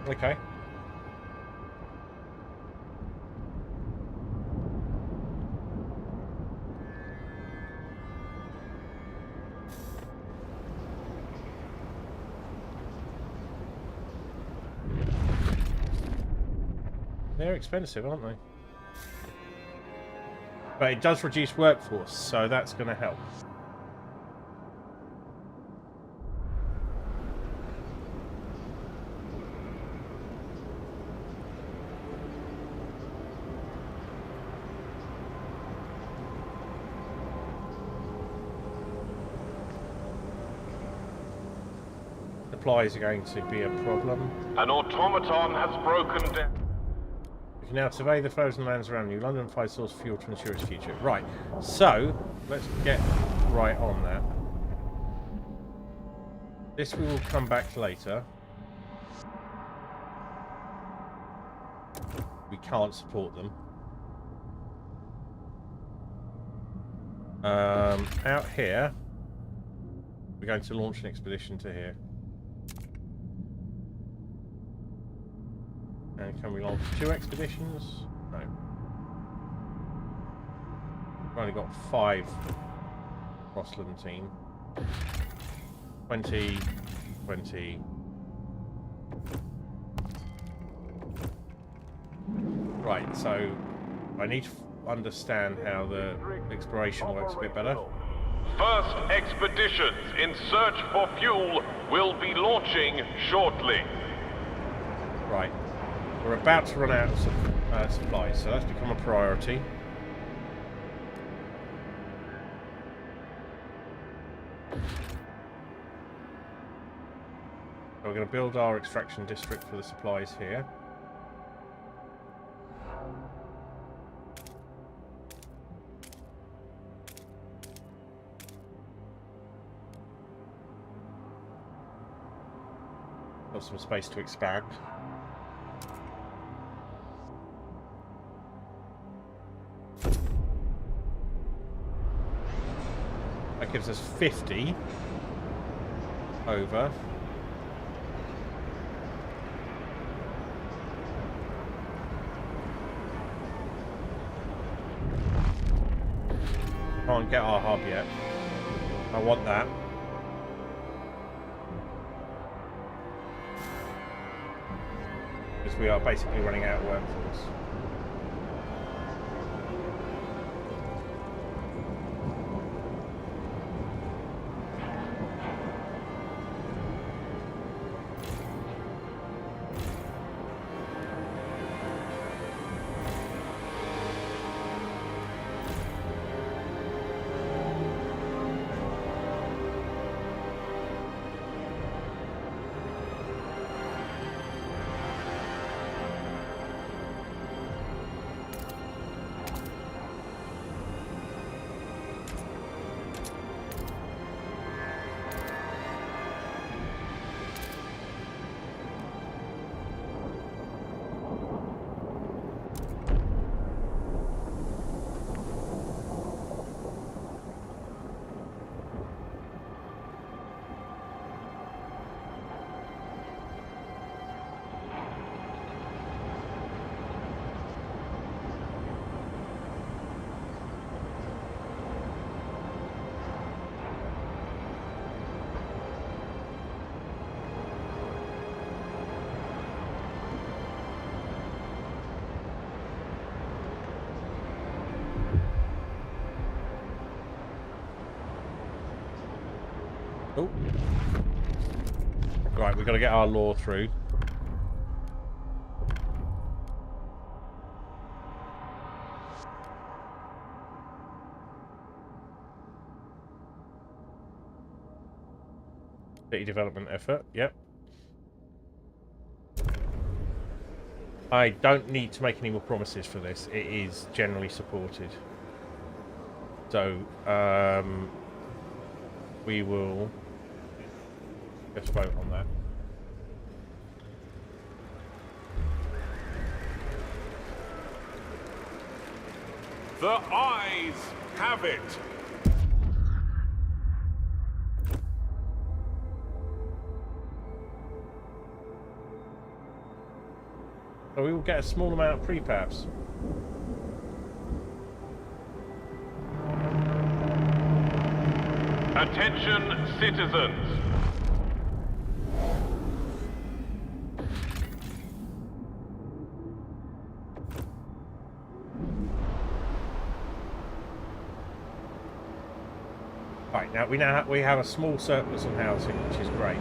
Okay. They're expensive, aren't they? But it does reduce workforce, so that's going to help. Supplies are going to be a problem. An automaton has broken down. You can now survey the frozen lands around you. London provides source fuel to ensure its future. Right, so let's get right on that. This we will come back later. We can't support them. Out here, we're going to launch an expedition to here. And can we launch 2 expeditions? No. We've only got 5 Crossland team. 20, 20. Right, so I need to understand how the exploration works a bit better. First expeditions in search for fuel will be launching shortly. Right. We're about to run out of supplies, so that's become a priority. So we're going to build our extraction district for the supplies here. Got some space to expand. That gives us 50 over. Can't get our hub yet. I want that. Because we are basically running out of workforce. Oh. Right, we've got to get our law through. City development effort, yep. I don't need to make any more promises for this. It is generally supported. So, we will just vote on that. The eyes have it. So we will get a small amount of prepaps. Attention, citizens. Right, now we have a small surplus on housing, which is great.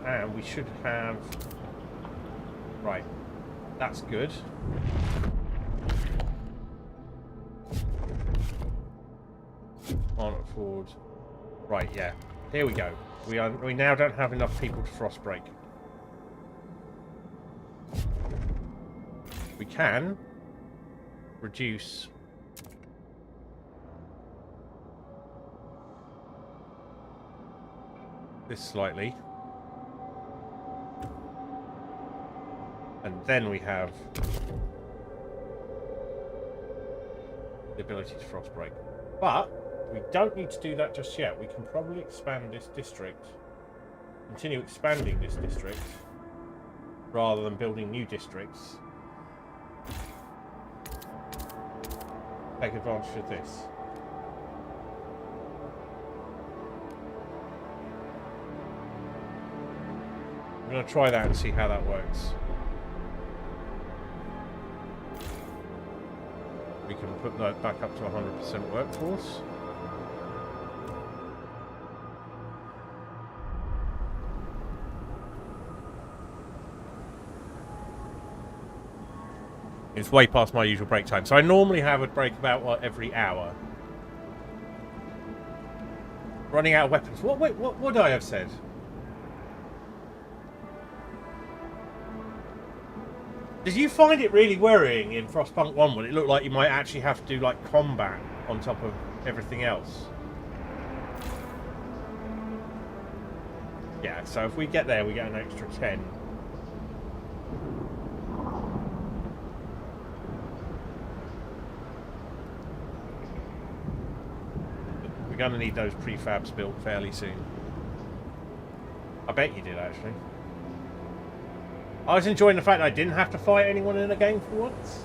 And we should have... Right, that's good. Can't afford... Right, yeah. Here we go. We now don't have enough people to frost break. We can reduce this slightly. And then we have the ability to frost break. But we don't need to do that just yet. We can probably expand this district, continue expanding this district, rather than building new districts. Take advantage of this. I'm going to try that and see how that works. We can put that back up to 100% workforce. It's way past my usual break time. So I normally have a break about, what, every hour. Running out of weapons. What would I have said? Did you find it really worrying in Frostpunk 1 when it looked like you might actually have to do like combat on top of everything else? Yeah, so if we get there, we get an extra 10. We're going to need those prefabs built fairly soon. I bet you did, actually. I was enjoying the fact that I didn't have to fight anyone in a game for once.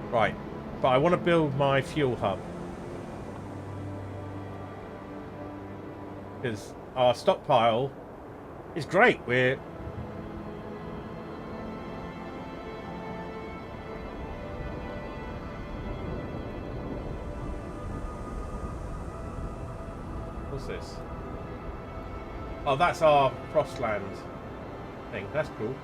Right, but I want to build my fuel hub. Because our stockpile is great. We're... What's this? Oh, that's our Frostland thing. That's cool.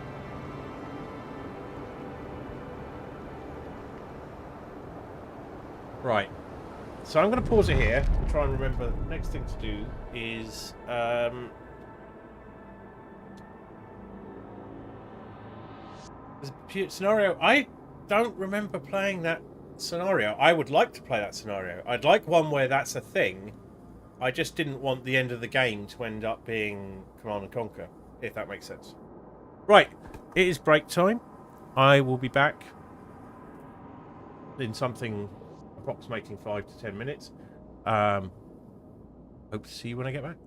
Right. So I'm going to pause it here and try and remember the next thing to do is... there's a scenario. I don't remember playing that scenario. I would like to play that scenario. I'd like one where that's a thing. I just didn't want the end of the game to end up being Command and Conquer, if that makes sense. Right, it is break time. I will be back in something approximating 5 to 10 minutes. Hope to see you when I get back.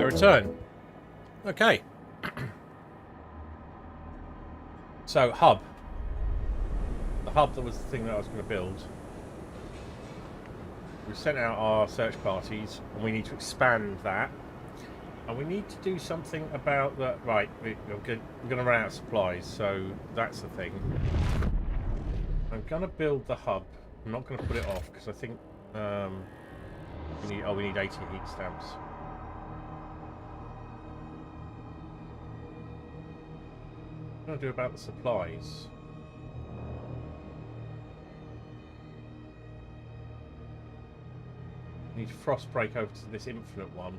Return. Okay. So, hub. The hub that was the thing that I was going to build. We've sent out our search parties, and we need to expand that. And we need to do something about that. Right, we're going to run out of supplies, so that's the thing. I'm going to build the hub. I'm not going to put it off, because I think we need 80 heat stamps. What do I do about the supplies? We need frost break over to this infinite one,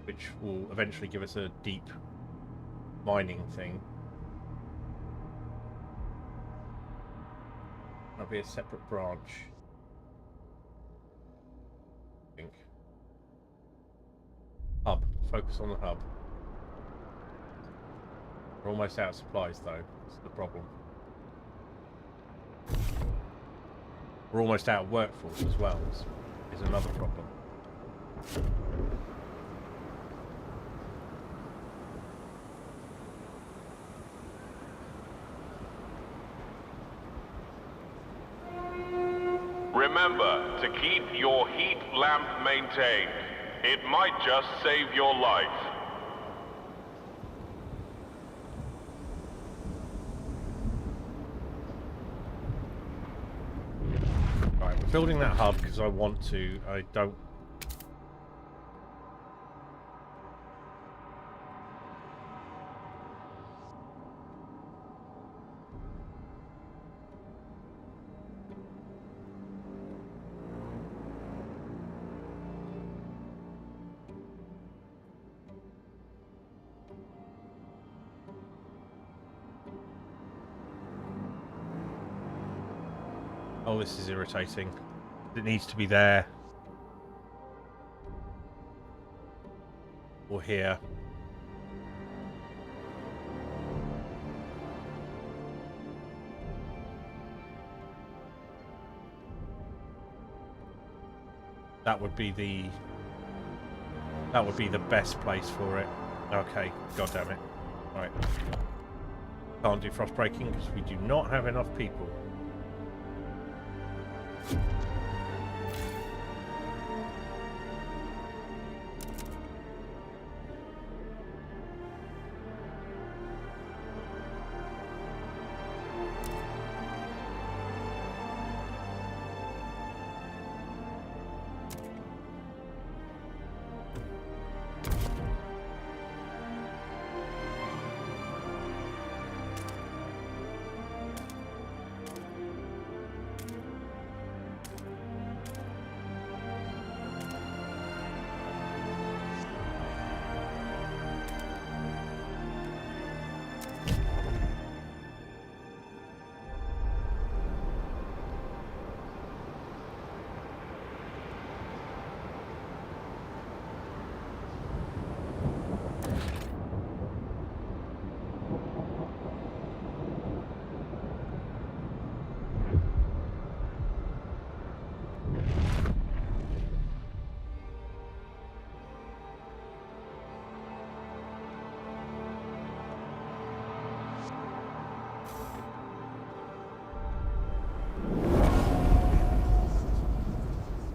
which will eventually give us a deep mining thing. That'll be a separate branch, I think. Hub. Focus on the hub. We're almost out of supplies, though. That's the problem. We're almost out of workforce as well. Is another problem. Remember to keep your heat lamp maintained. It might just save your life. Right, we're building that hub because I want to. I don't. Oh, this is irritating. It needs to be there. Or here. That would be the best place for it. Okay, god damn it. Right. Can't do frost breaking because we do not have enough people.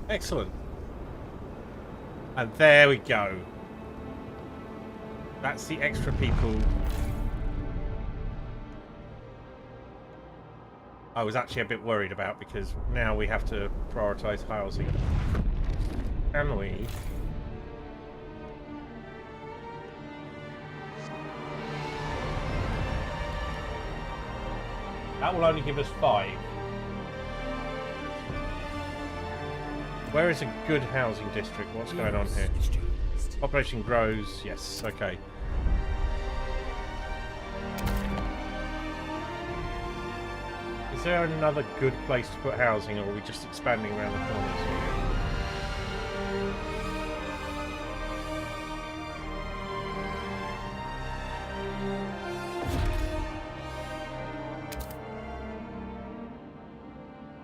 Excellent. And there we go. That's the extra people. I was actually a bit worried about because now we have to prioritize housing. Can we? That will only give us 5. Where is a good housing district? What's going on here? Population grows. Yes, okay. Is there another good place to put housing, or are we just expanding around the corners here?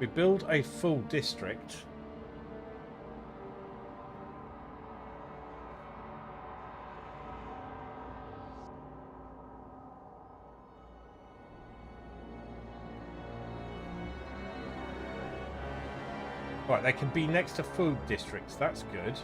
We build a full district. Right, they can be next to food districts. That's good.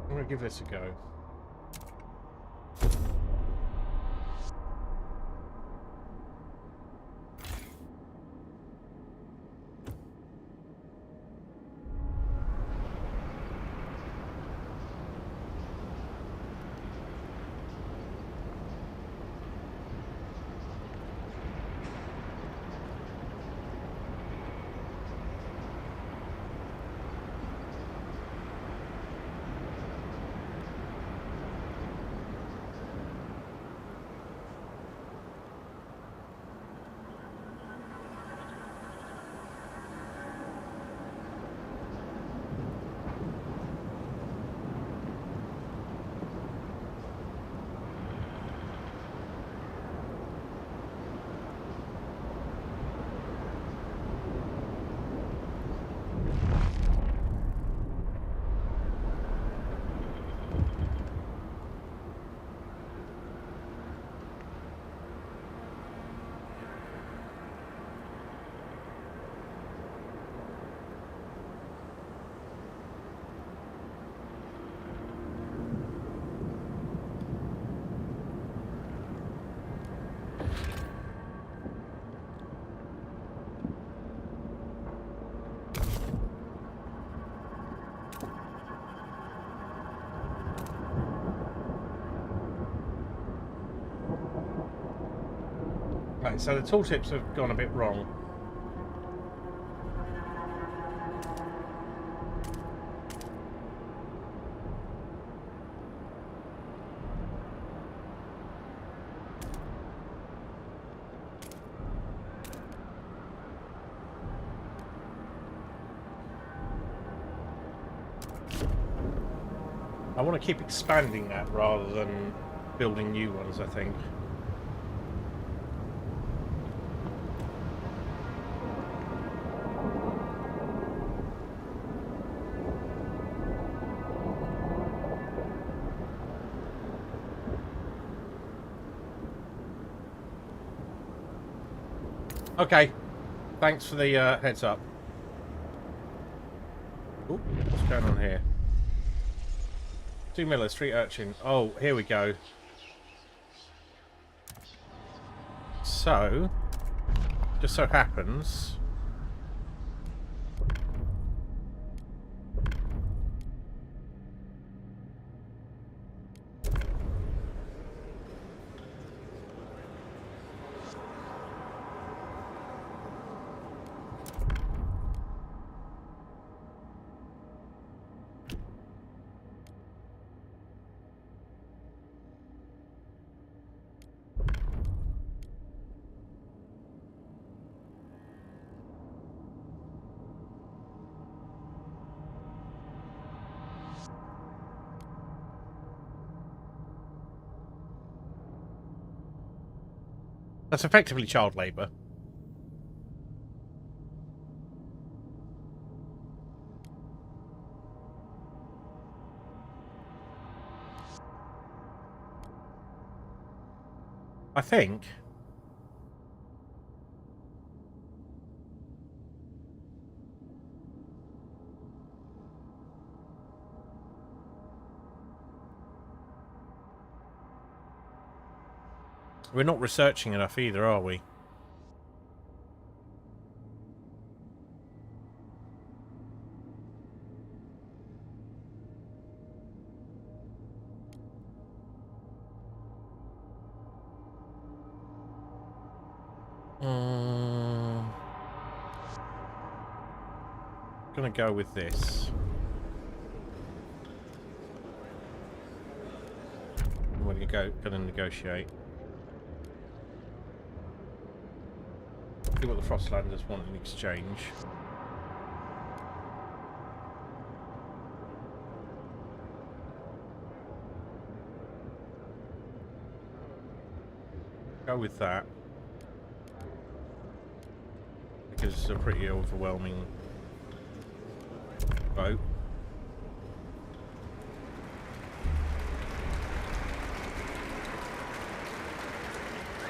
I'm going to give this a go. Right, so the tooltips have gone a bit wrong. I want to keep expanding that rather than building new ones, I think. Okay, thanks for the heads up. Ooh, what's going on here? 2 Miller, street urchin. Oh, here we go. So, just so happens... That's effectively child labour. I think. We're not researching enough either, are we? Gonna go with this. We're gonna negotiate. See what the Frostlanders want in exchange. Go with that. Because it's a pretty overwhelming vote.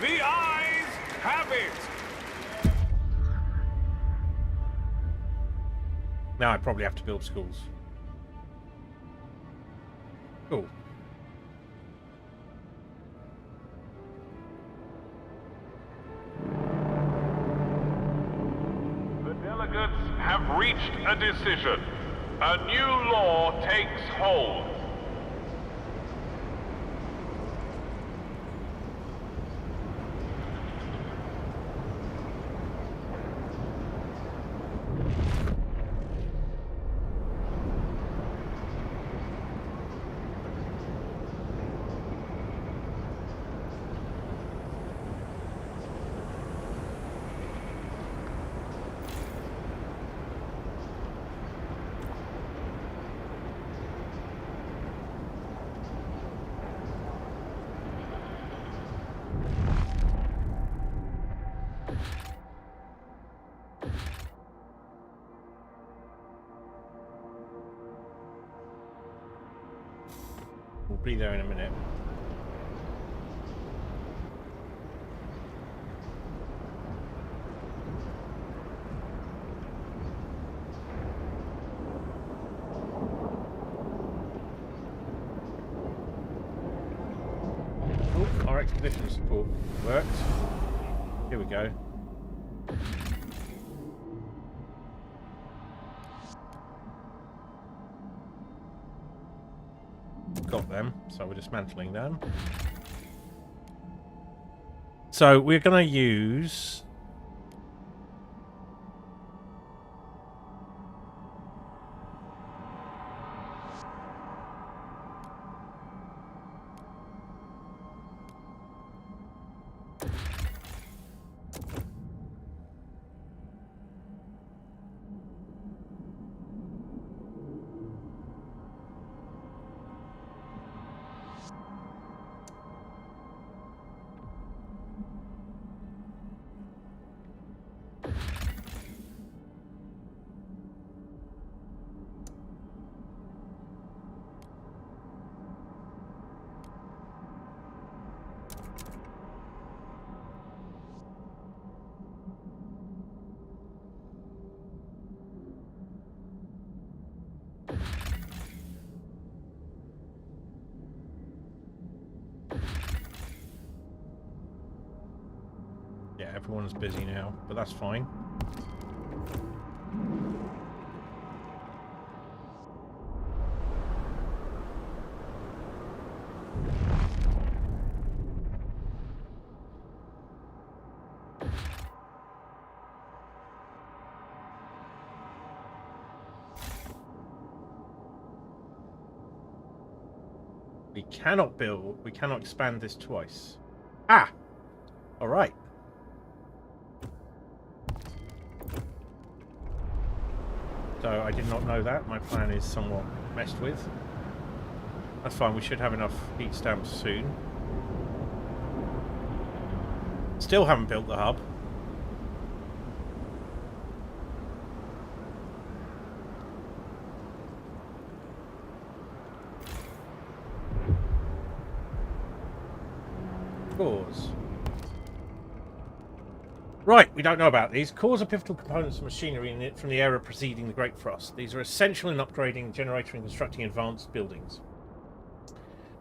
The eyes have it! Now I probably have to build schools. Cool. The delegates have reached a decision. A new law takes hold. We'll be there in a minute. Oh, our expedition support worked. Here we go. Got them, so we're dismantling them. So we're going to use yeah, everyone's busy now, but that's fine. We cannot expand this twice. Ah! Alright. So I did not know that. My plan is somewhat messed with. That's fine, we should have enough heat stamps soon. Still haven't built the hub. Cores. Right, we don't know about these. Cores are pivotal components of machinery from the era preceding the Great Frost. These are essential in upgrading the generator and constructing advanced buildings.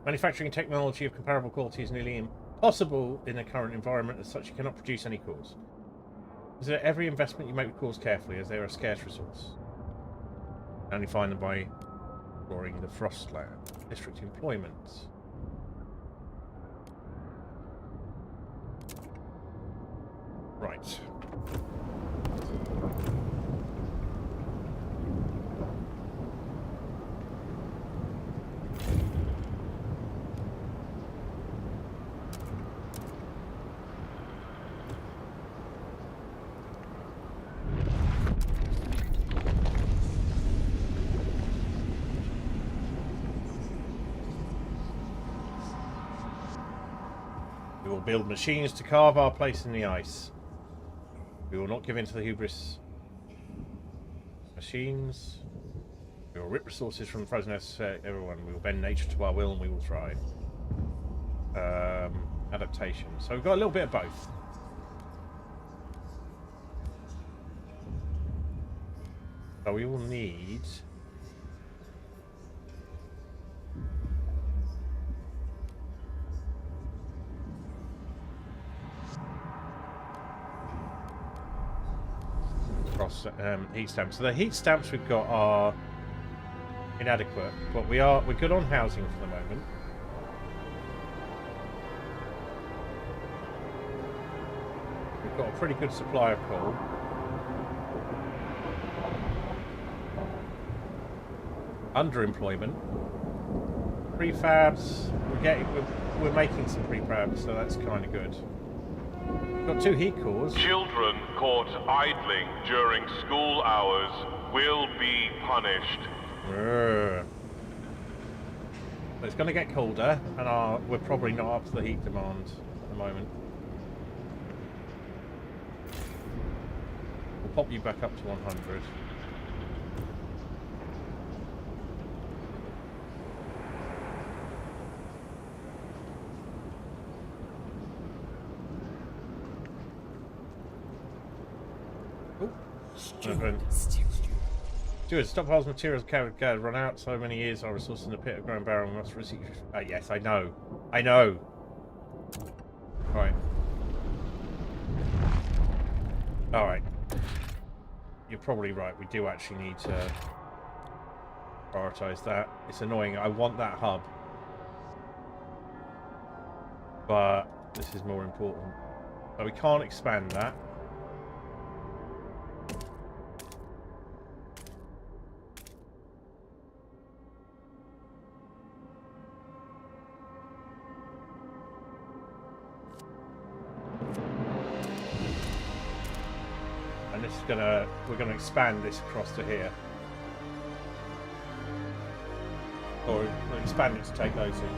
Manufacturing technology of comparable quality is nearly impossible in the current environment, as such you cannot produce any cores. Consider every investment you make with cores carefully, as they are a scarce resource. You only find them by exploring the Frostland. District employment. Right. We will build machines to carve our place in the ice. We will not give in to the hubris. Machines. We will rip resources from the frozen earth to everyone. We will bend nature to our will and we will thrive. Adaptation. So we've got a little bit of both. So we will need... heat stamps. So the heat stamps we've got are inadequate, but we're good on housing for the moment. We've got a pretty good supply of coal. Underemployment. Prefabs. We're making some prefabs, so that's kind of good. Got 2 heat cores. Children caught idling during school hours will be punished. But it's going to get colder, and we're probably not up to the heat demand at the moment. We'll pop you back up to 100. Steward. Steward, stockpiles materials carried run out. So many years our resources in the pit of ground barrel must receive. Yes, I know. I know. Right. Alright. You're probably right. We do actually need to prioritize that. It's annoying. I want that hub. But this is more important. So we can't expand that. We're gonna expand this across to here, or we'll expand it to take those in.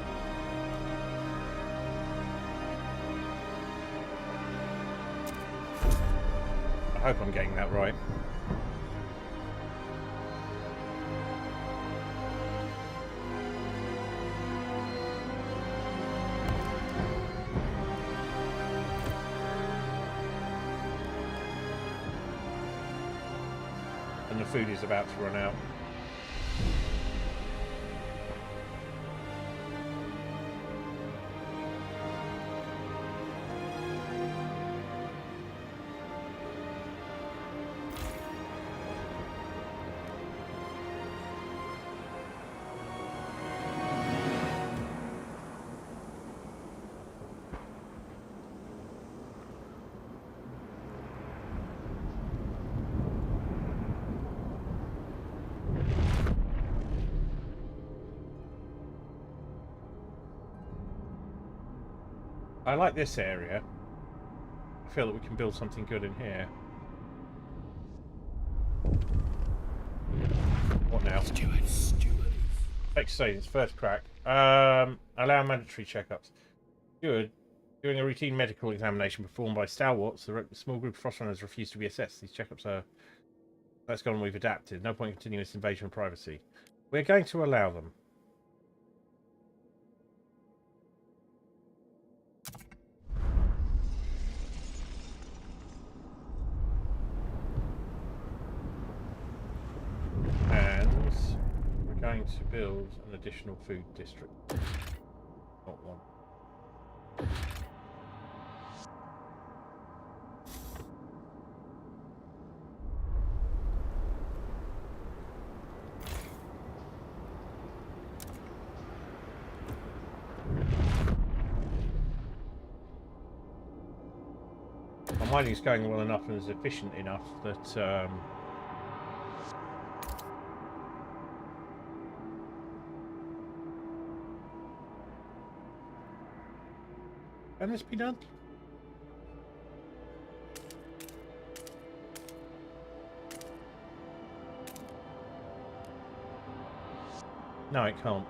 I hope I'm getting that right. And the food is about to run out. I like this area. I feel that we can build something good in here. What now? Steward. Exercise, first crack. Allow mandatory checkups. Steward During a routine medical examination performed by stalwarts, the small group of Frostrunners refused to be assessed. These checkups are... Let's go on, we've adapted. No point in continuing this invasion of privacy. We're going to allow them. And we're going to build an additional food district. Not one. My mining is going well enough and is efficient enough that can this be done? No, it can't.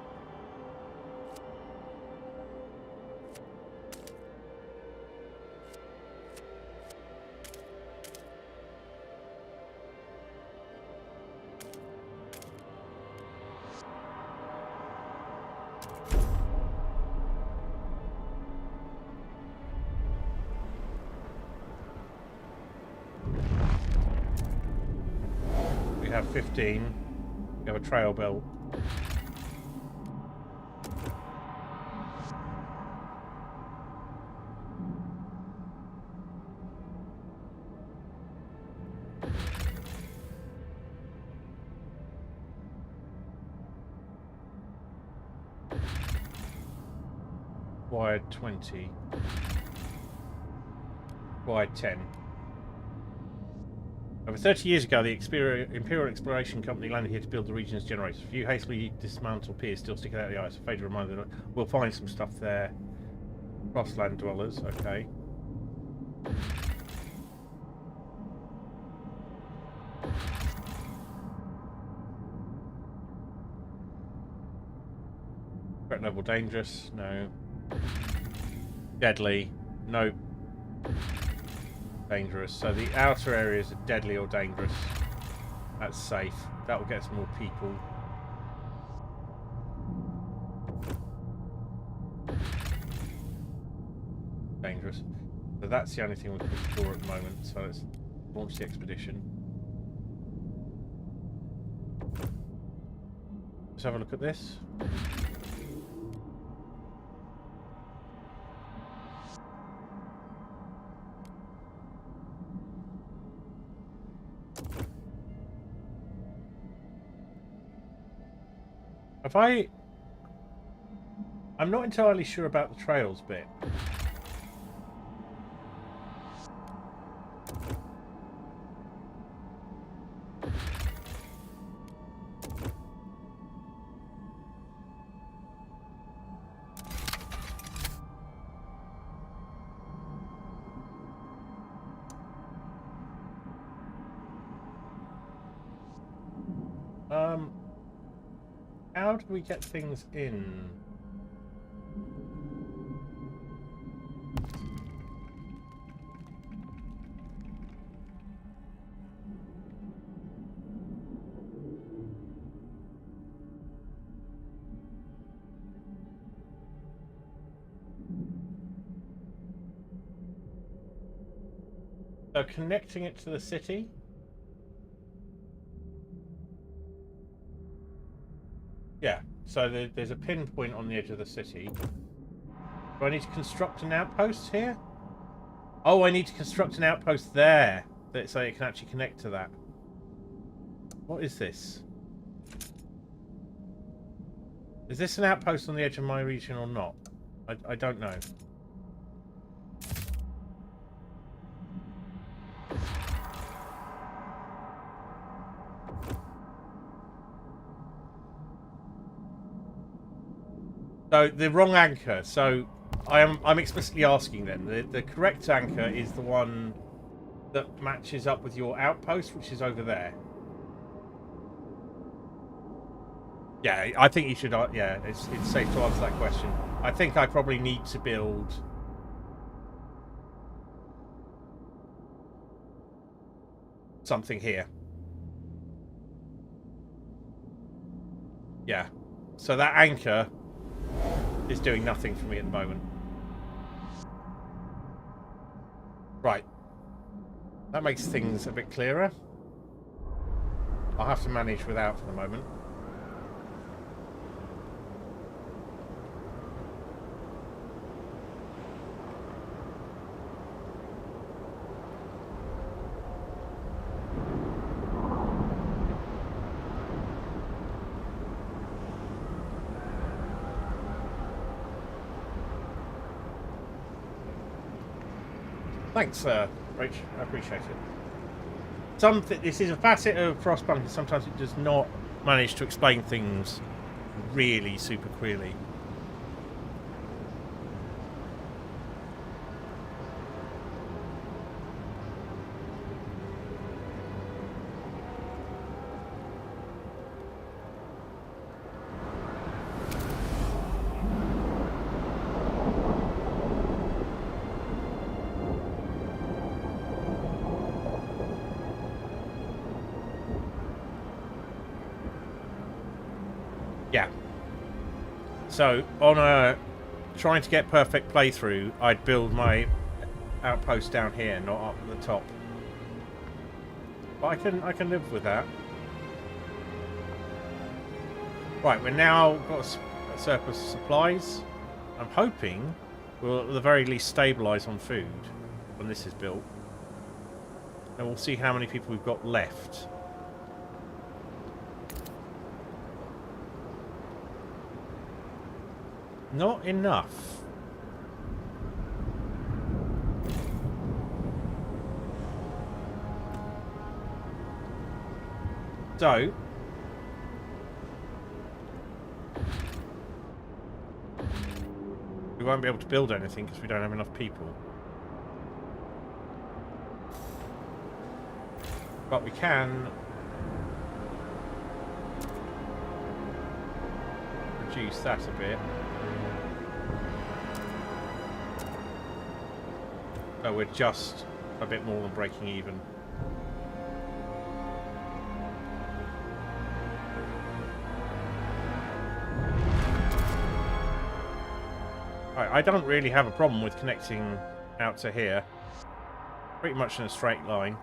We have 15. We have a trail belt. Wired 20. Wired 10. Over 30 years ago, the Imperial Exploration Company landed here to build the region's generators. A few hastily dismantled piers still sticking out of the ice. A faded reminder that we'll find some stuff there. Crossland dwellers, okay. Threat level dangerous, no. Deadly, no. Dangerous. So the outer areas are deadly or dangerous. That's safe. That will get us more people. Dangerous. So that's the only thing we can explore at the moment. So let's launch the expedition. Let's have a look at this. I'm not entirely sure about the trails bit. How do we get things in? So connecting it to the city? Yeah, so there's a pinpoint on the edge of the city. Do I need to construct an outpost here? Oh, I need to construct an outpost there, so it can actually connect to that. What is this? Is this an outpost on the edge of my region or not? I don't know. So the wrong anchor. So I'm explicitly asking then. The correct anchor is the one that matches up with your outpost, which is over there. Yeah, I think you should. Yeah, it's safe to answer that question. I think I probably need to build something here. Yeah. So that anchor is doing nothing for me at the moment. Right. That makes things a bit clearer. I'll have to manage without for the moment. Thanks, Rach. I appreciate it. This is a facet of Frostpunk, and sometimes it does not manage to explain things really super clearly. Yeah. So, on a trying to get perfect playthrough, I'd build my outpost down here, not up at the top. But I can live with that. Right, we're now got a surplus of supplies. I'm hoping we'll at the very least stabilise on food when this is built. And we'll see how many people we've got left. Not enough. So, we won't be able to build anything because we don't have enough people. But we can reduce that a bit. So we're just a bit more than breaking even. Right, I don't really have a problem with connecting out to here. Pretty much in a straight line.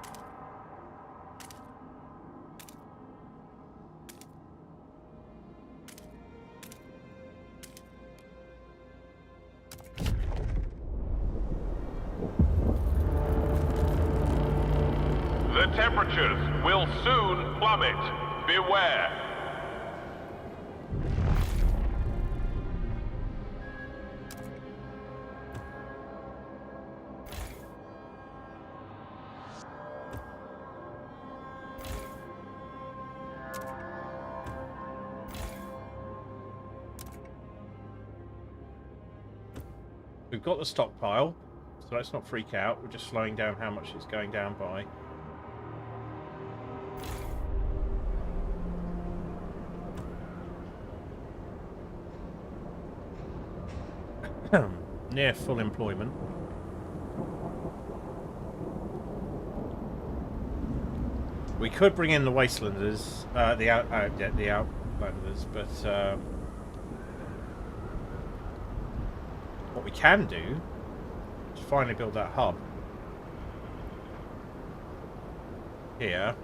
The temperatures will soon plummet. Beware. We've got the stockpile, so let's not freak out. We're just slowing down how much it's going down by. Near full employment. We could bring in the Wastelanders, the Outlanders, but what we can do is finally build that hub here.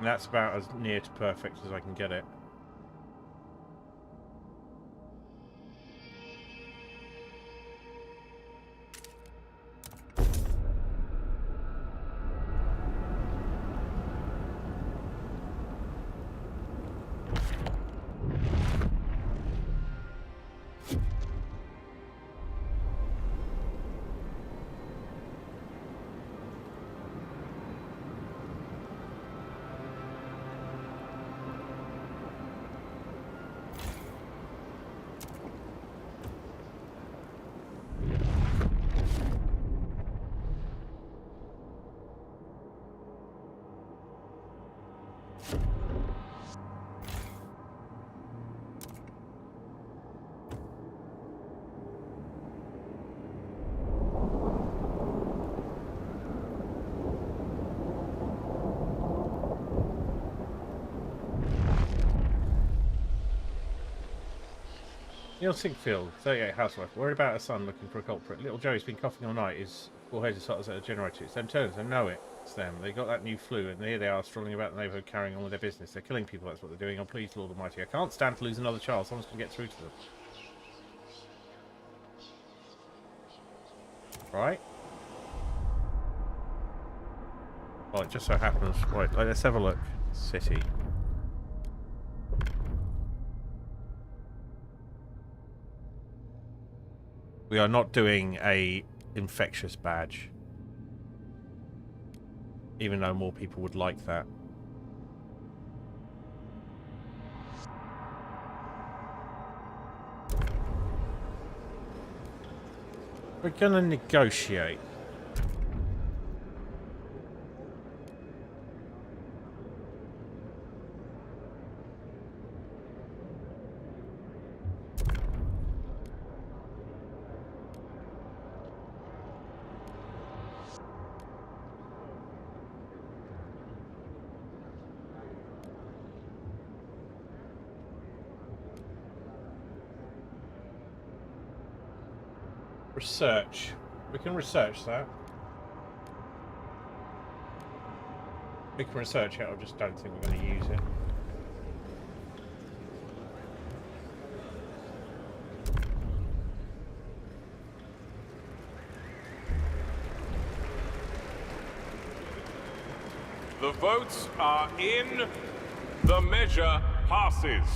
And that's about as near to perfect as I can get it. Neil Sinkfield, 38 housewife, worried about her son looking for a culprit. Little Joey's been coughing all night. His forehead is hot as a generator. It's them turns. I know it. It's them. They got that new flu, and here they are strolling about the neighbourhood carrying on with their business. They're killing people. That's what they're doing. Oh, please, Lord Almighty. I can't stand to lose another child. Someone's going to get through to them. Right? Well, it just so happens. Right, let's have a look. City. We are not doing a infectious badge. Even though more people would like that. We're gonna negotiate. Research. We can research that. We can research it, I just don't think we're going to use it. The votes are in. The measure passes.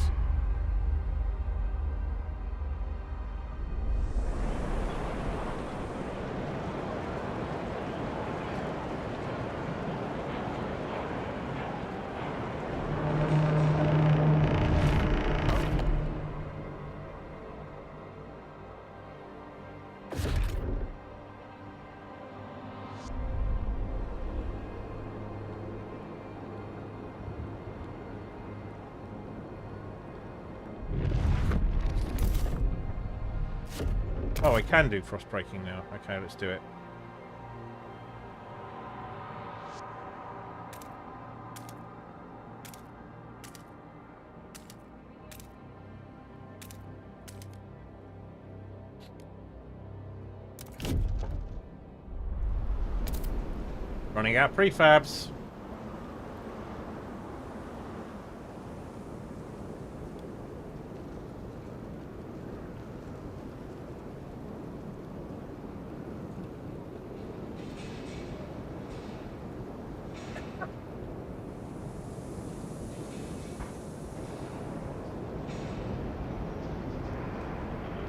Oh, I can do frost breaking now. Okay, let's do it. Running out of prefabs.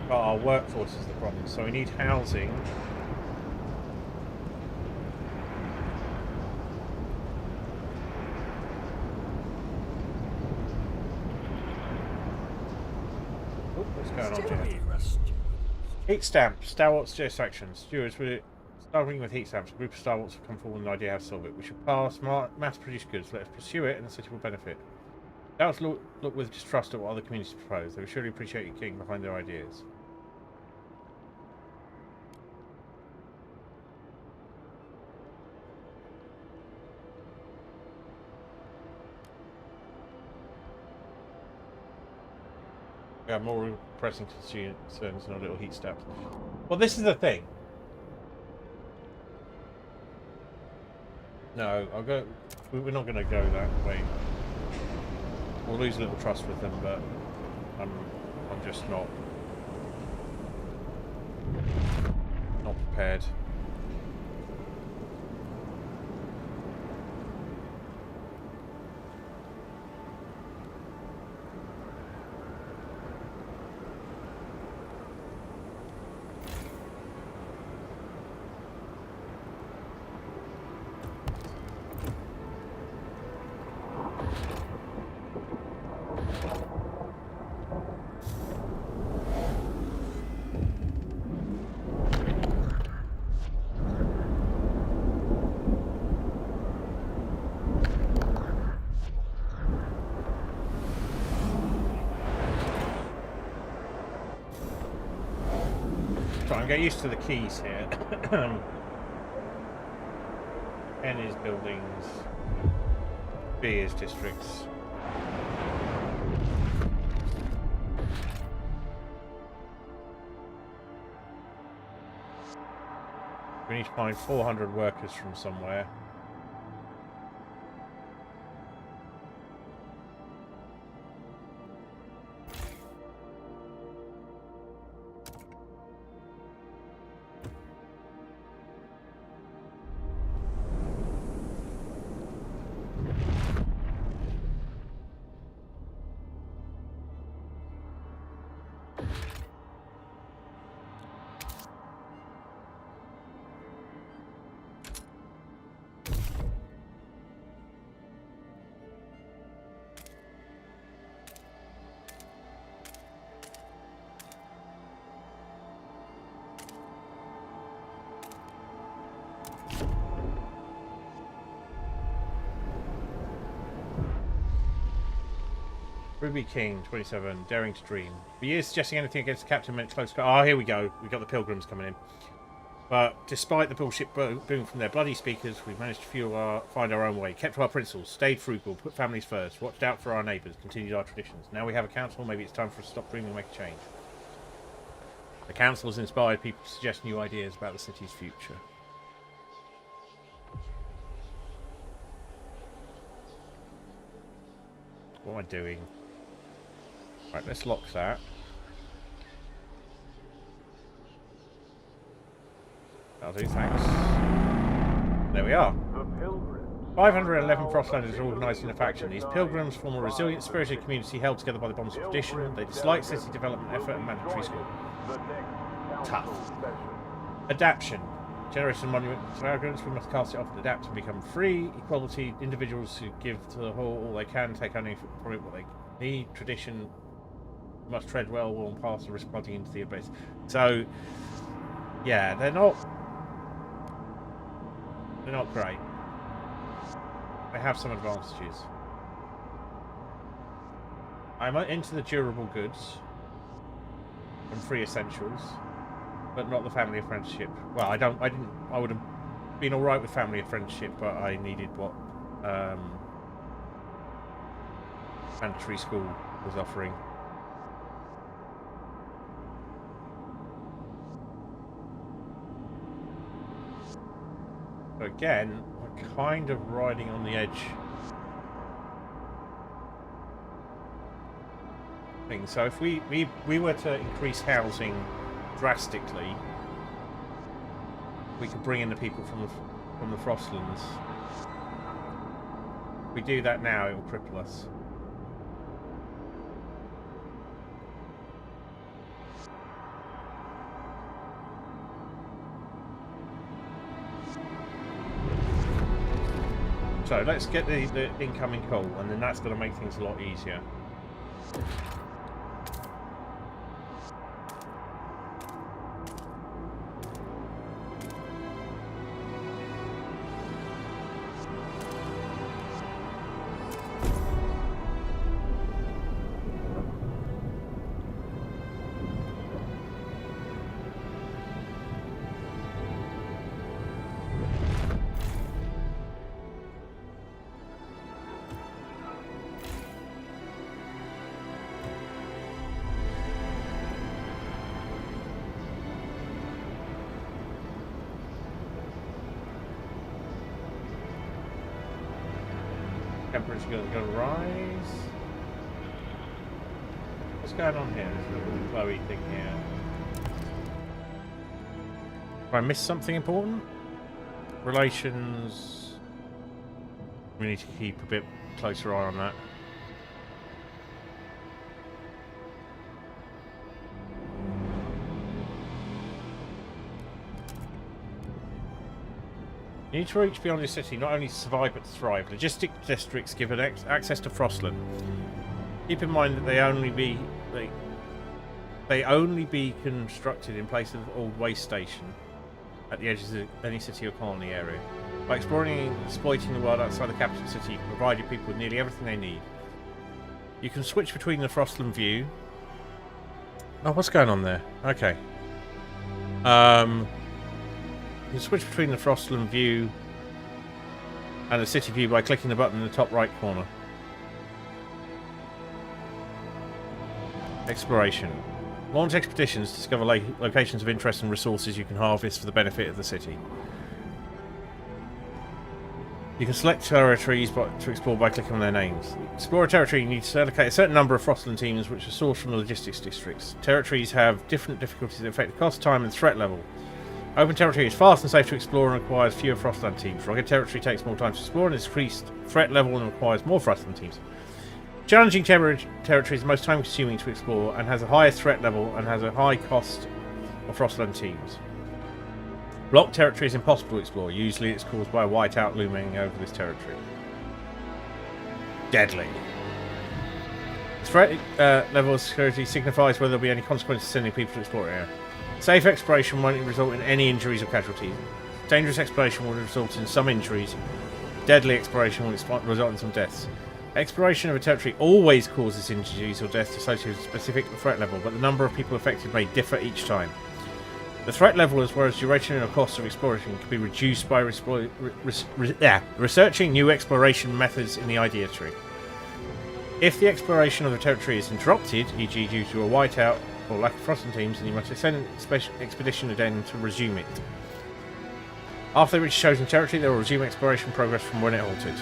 But our workforce is the problem, so we need housing. Oh, what's going on here? Heat stamp, Stalwart's satisfaction. Stewards, we're starting with heat stamps. A group of Stalwarts have come forward with an idea how to solve it. We should pass mass-produced goods. Let us pursue it, and the city will benefit. Stalwarts look with distrust at what other communities propose. They will surely appreciate you getting behind their ideas. We have more pressing concerns than a little heat stamp. Well, this is the thing. No, I'll go. We're not going to go that way. We'll lose a little trust with them, but I'm just not prepared. Try and get used to the keys here. N is buildings, B is districts. We need to find 400 workers from somewhere. Ruby King, 27, daring to dream. For years, suggesting anything against the captain meant close. Oh, here we go. We got the pilgrims coming in. But despite the bullshit boom from their bloody speakers, we've managed to find our own way. Kept to our principles, stayed frugal, put families first, watched out for our neighbours, continued our traditions. Now we have a council. Maybe it's time for us to stop dreaming and make a change. The council has inspired people to suggest new ideas about the city's future. What am I doing? Right, let's lock that. That'll do, thanks. There we are. 511 Frostlanders are organised in a faction. These pilgrims form a resilient, spirited community held together by the bonds of tradition. They dislike city development effort and mandatory school. Tough. Adaption. Generation of monument to arrogance, we must cast it off and adapt and become free. Equality, individuals who give to the whole all they can, take only from it what they need. Tradition, must tread well, worn paths and risk plunging into the abyss. So, yeah, they're not great. They have some advantages. I'm into the durable goods and free essentials, but not the family apprenticeship. Well, I would have been alright with family apprenticeship, but I needed what mandatory school was offering. So again, we're kind of riding on the edge thing. So if we were to increase housing drastically, we could bring in the people from the Frostlands. If we do that now, it will cripple us. So let's get the incoming coal, and then that's going to make things a lot easier. Temperature's going to rise. What's going on here? There's a little glowy thing here. Have I missed something important? Relations. We need to keep a bit closer eye on that. You need to reach beyond your city, not only to survive but to thrive. Logistic districts give an access to Frostland. Keep in mind that they only be constructed in place of old waste station at the edges of any city or colony area. By exploring and exploiting the world outside the capital city, you can provide your people with nearly everything they need. You can switch between the Frostland view. Oh, what's going on there? Okay. You can switch between the Frostland view and the city view by clicking the button in the top right corner. Exploration. Launch expeditions to discover locations of interest and resources you can harvest for the benefit of the city. You can select territories to explore by clicking on their names. To explore a territory, you need to allocate a certain number of Frostland teams which are sourced from the logistics districts. Territories have different difficulties that affect the cost, time, and threat level. Open territory is fast and safe to explore and requires fewer Frostland teams. Rugged territory takes more time to explore and is increased threat level and requires more Frostland teams. Challenging territory is the most time-consuming to explore and has a higher threat level and has a high cost of Frostland teams. Blocked territory is impossible to explore. Usually it's caused by a whiteout looming over this territory. Deadly. Threat level of security signifies whether there will be any consequences sending people to explore the area. Safe exploration won't result in any injuries or casualties. Dangerous exploration will result in some injuries. Deadly exploration will result in some deaths. Exploration of a territory always causes injuries or deaths associated with a specific threat level, but the number of people affected may differ each time. The threat level, as well as duration and cost of exploration, can be reduced by researching new exploration methods in the idea tree. If the exploration of the territory is interrupted, e.g. due to a whiteout or lack of Frostland teams, then you must send an expedition again to resume it. After they reach chosen territory, they will resume exploration progress from when it halted.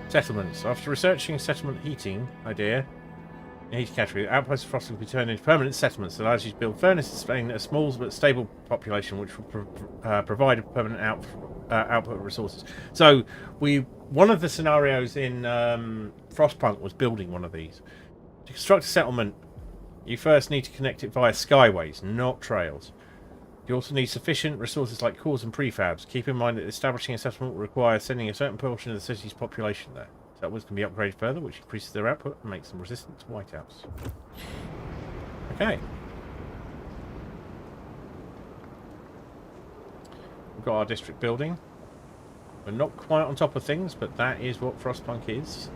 Settlements. After researching settlement heating idea, in heat category, outposts of Frostland will be turned into permanent settlements that allows you to build furnaces displaying a small but stable population which will provide a permanent output of resources. So, one of the scenarios in Frostpunk was building one of these. To construct a settlement, you first need to connect it via skyways, not trails. You also need sufficient resources like cores and prefabs. Keep in mind that establishing a settlement will require sending a certain portion of the city's population there. Settlements can be upgraded further, which increases their output and makes them resistant to whiteouts. Okay. We've got our district building. We're not quite on top of things, but that is what Frostpunk is.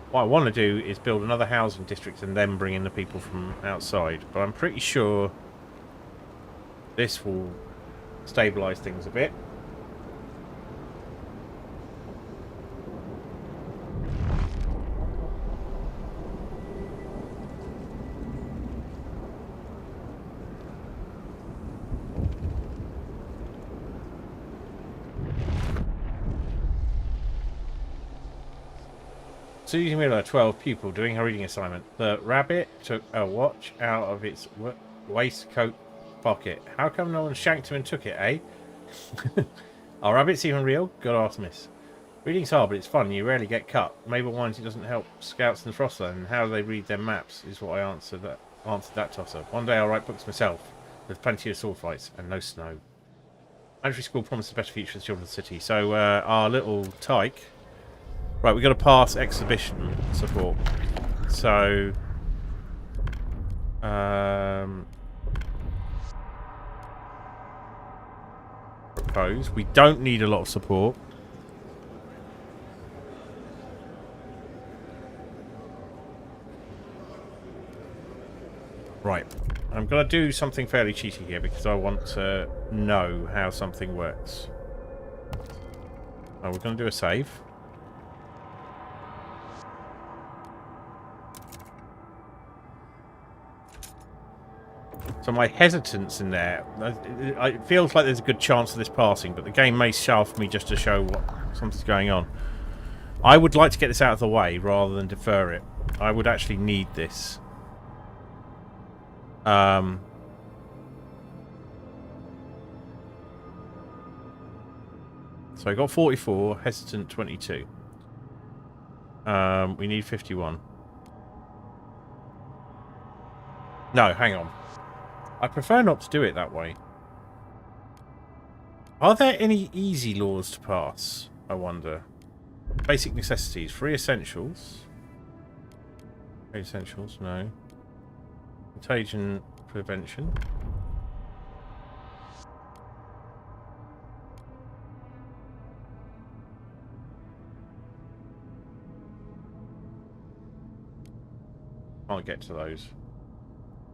What I want to do is build another housing district and then bring in the people from outside. But I'm pretty sure this will stabilise things a bit. Susie Miller, 12 pupil, doing her reading assignment. The rabbit took a watch out of its waistcoat pocket. How come no one shanked him and took it, eh? Are rabbits even real? Gotta ask Miss. Reading's hard, but it's fun. You rarely get cut. Mabel whines it doesn't help scouts in the Frostland, and how do they read their maps is what I answered that tosser. One day I'll write books myself, with plenty of sword fights and no snow. Elementary school promises a better future for the children of the city. So our little tyke. Right, we've got to pass exhibition support. So, propose. We don't need a lot of support. Right, I'm going to do something fairly cheaty here because I want to know how something works. Oh, we're going to do a save. So my hesitance in there, it feels like there's a good chance of this passing, but the game may shaft me just to show what something's going on. I would like to get this out of the way rather than defer it. I would actually need this. So I got 44, hesitant 22. We need 51. No, hang on. I prefer not to do it that way. Are there any easy laws to pass? I wonder. Basic necessities. Free essentials. Free essentials, no. Contagion prevention. Can't get to those.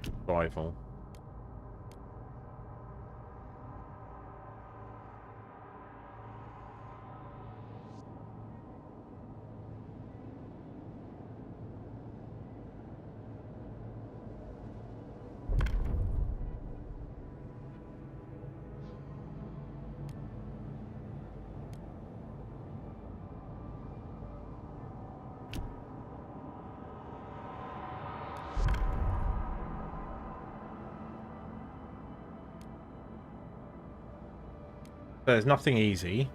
Survival. There's nothing easy.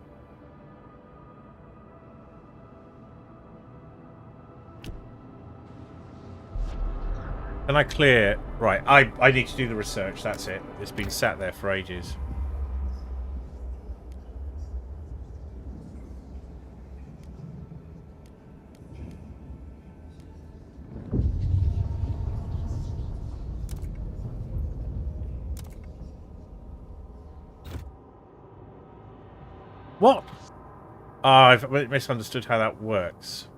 Can I clear... Right, I need to do the research, that's it. It's been sat there for ages. What? Oh, I've misunderstood how that works.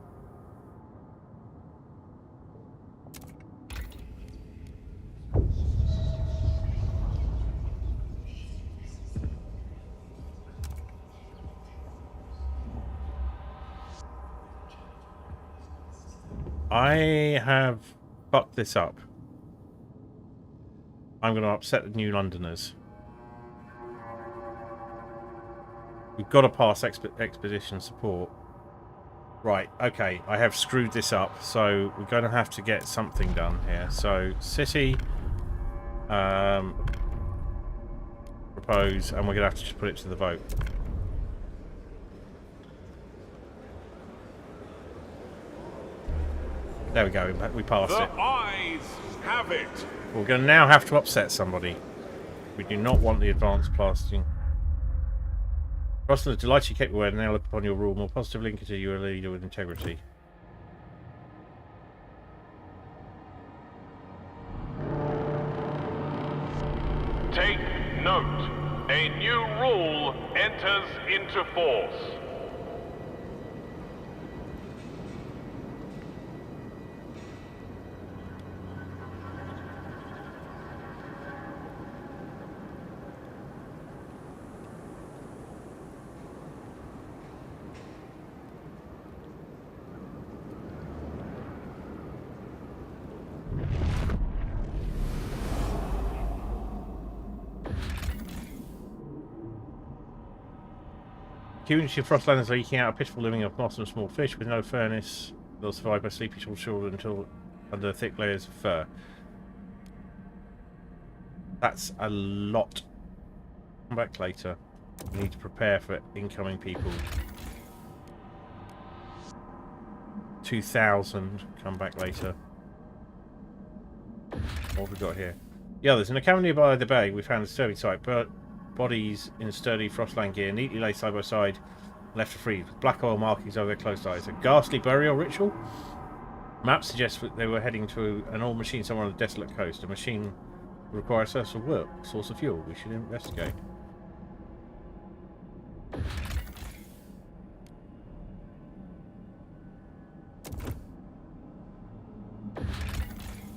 I have fucked this up. I'm going to upset the New Londoners. We've got to pass expedition support. Right, okay, I have screwed this up, so we're going to have to get something done here. So, city, propose, and we're going to have to just put it to the vote. There we go, we passed The it. eyes have it. We're going to now have to upset somebody. We do not want the advanced blasting. Rosalind, delight you kept your word and now look upon your rule more positively and consider you a leader with integrity. Take note. A new rule enters into force. Community of Frostlanders are eking out a pitiful living of moss and small fish with no furnace. They'll survive by sleeping short children until under thick layers of fur. That's a lot. Come back later. We need to prepare for incoming people. 2,000. Come back later. What have we got here? Yeah, there's an account nearby the bay. We found a disturbing sight, but bodies in sturdy Frostland gear, neatly laid side by side, left to freeze, with black oil markings over their closed eyes. A ghastly burial ritual? Map suggests that they were heading to an old machine somewhere on the desolate coast. A machine would require a source of work, source of fuel. We should investigate.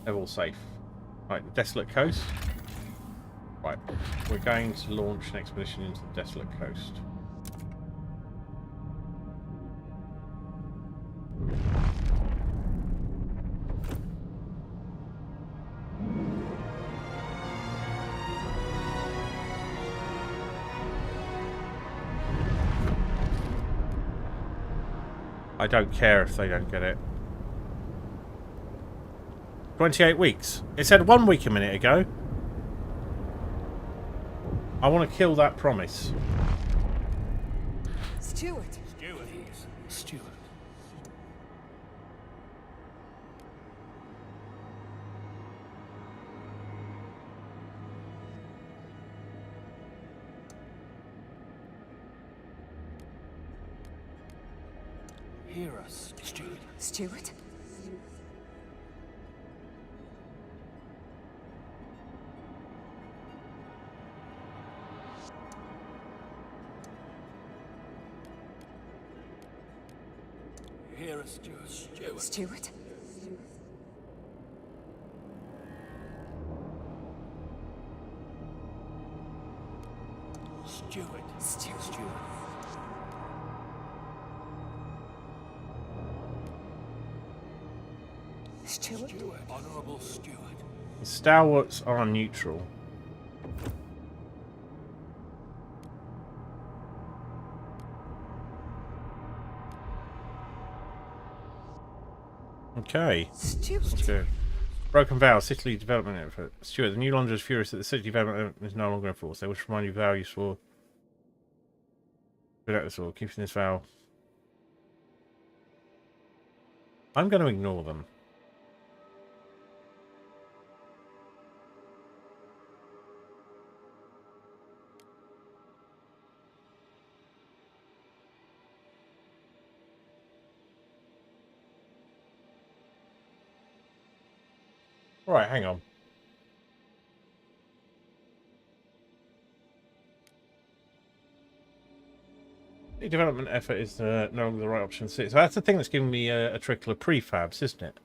They're all safe. Right, the desolate coast. Right, we're going to launch an expedition into the desolate coast. I don't care if they don't get it. 28 weeks. It said 1 week a minute ago. I want to kill that promise. Stuart. Stewart. Yes, Stewart. Hear us, Stewart. Stuart. Hear us, Stewart. Stewart. Stuart. Stewart. Stuart. Stewart. Stuart. Stewart. Honourable Stewart. The stalwarts are neutral. Okay. Stuart. Let's go. Broken Vow, city development effort. Stuart, the New Londoners are furious that the city development is no longer in force. They wish to remind you of values for Without this all, keeping this vow. I'm going to ignore them. Right, hang on. The development effort is no longer the right option. So that's the thing that's giving me a trickle of prefabs, isn't it?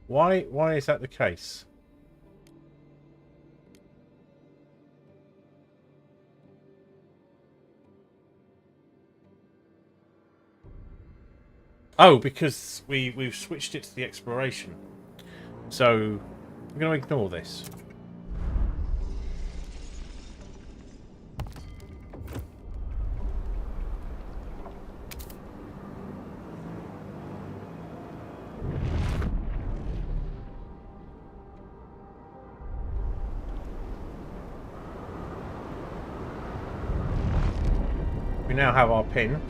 Why is that the case? Oh, because we've switched it to the exploration. So I'm going to ignore this. We now have our pin.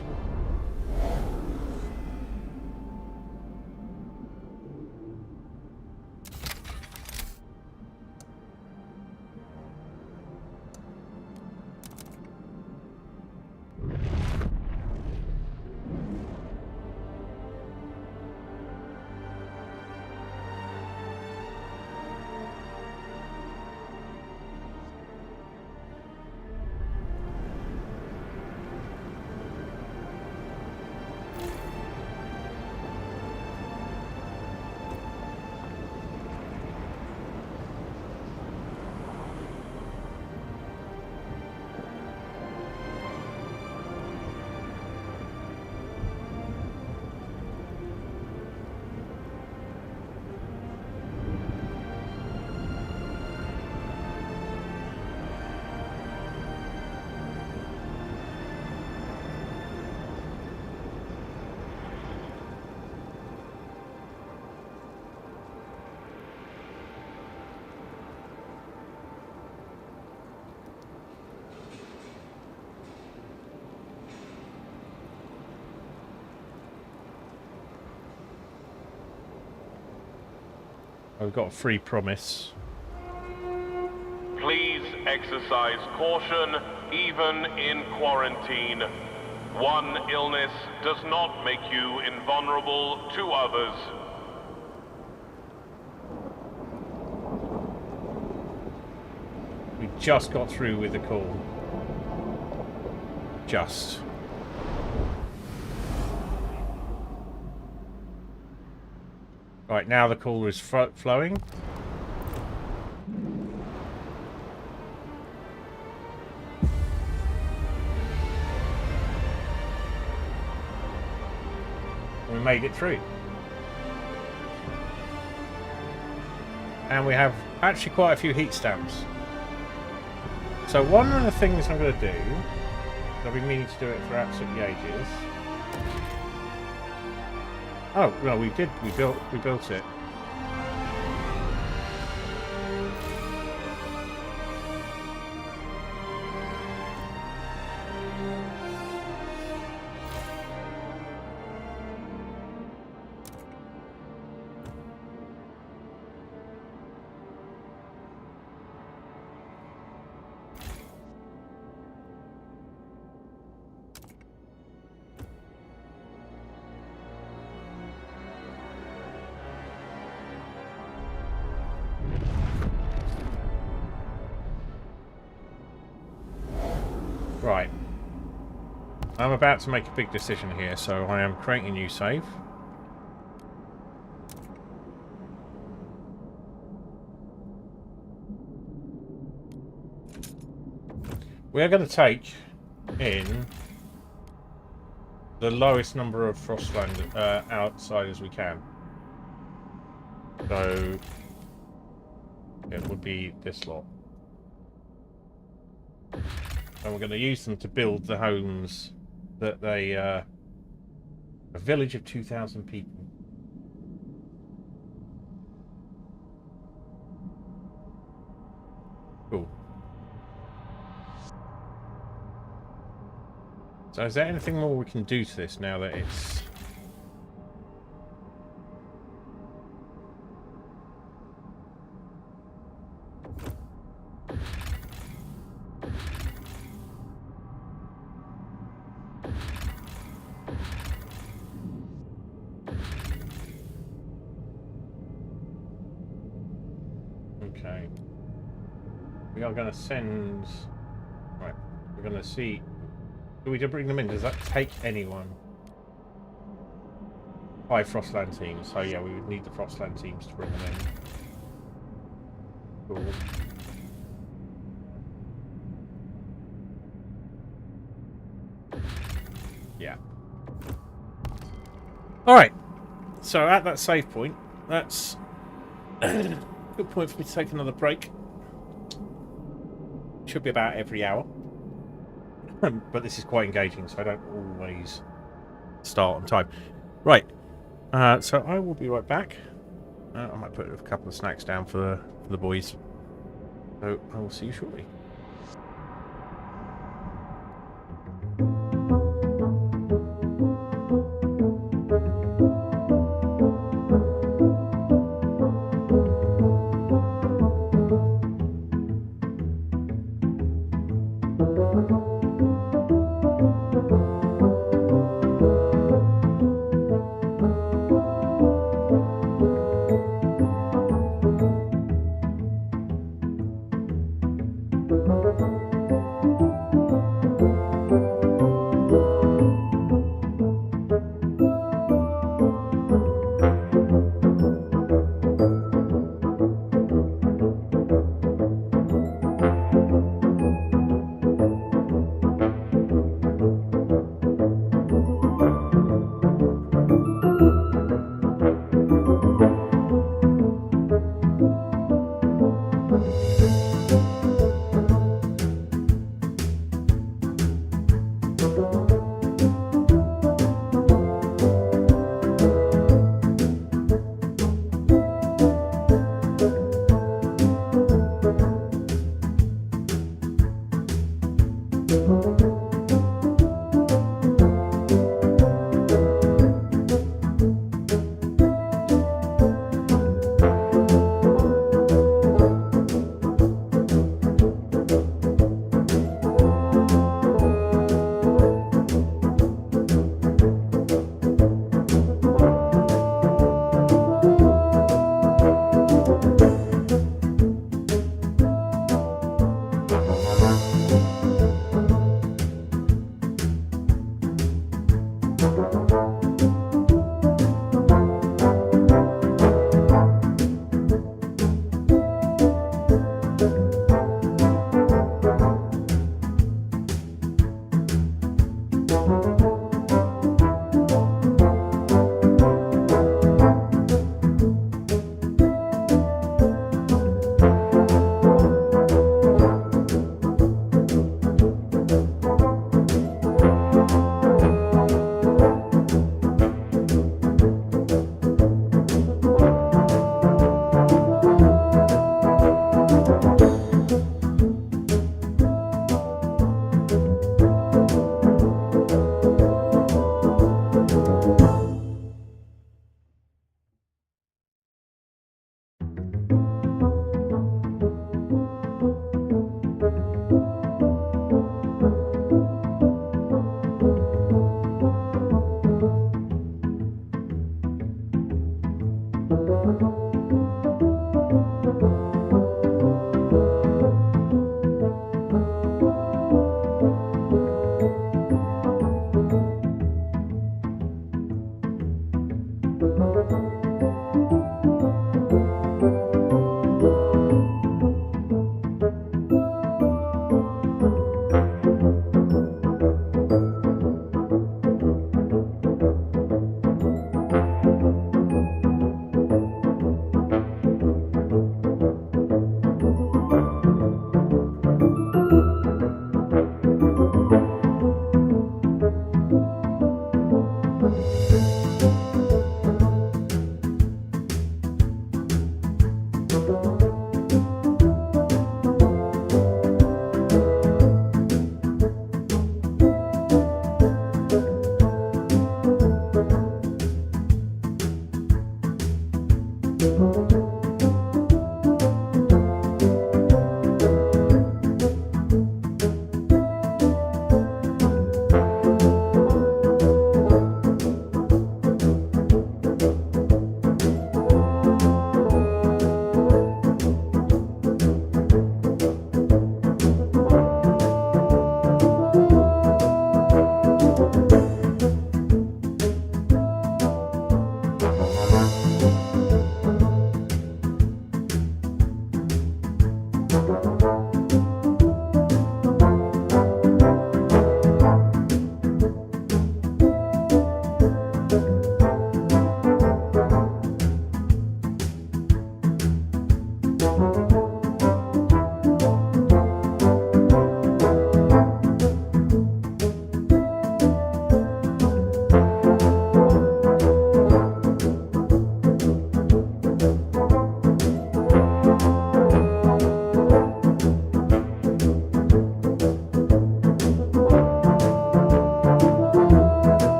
We've got a free promise. Please exercise caution, even in quarantine. One illness does not make you invulnerable to others. We just got through with the call. Just. Right, now the cooler is flowing. We made it through. And we have actually quite a few heat stamps. So one of the things I'm going to do, I've been meaning to do it for absolutely ages. Oh, no, we did. We built it. Right. I'm about to make a big decision here, so I am creating a new save. We are going to take in the lowest number of Frostland outsiders we can. So it would be this lot. And we're going to use them to build the homes that they... a village of 2,000 people. Cool. So is there anything more we can do to this now that it's... Okay. We are going to send... Right, we're going to see... Do we bring them in? Does that take anyone? 5 Frostland teams. So yeah, we would need the Frostland teams to bring them in. Cool. Yeah. Alright. So at that save point, that's a good point for me to take another break. Should be about every hour. But this is quite engaging, so I don't always start on time. Right. So I will be right back. I might put a couple of snacks down for the boys. So I will see you shortly.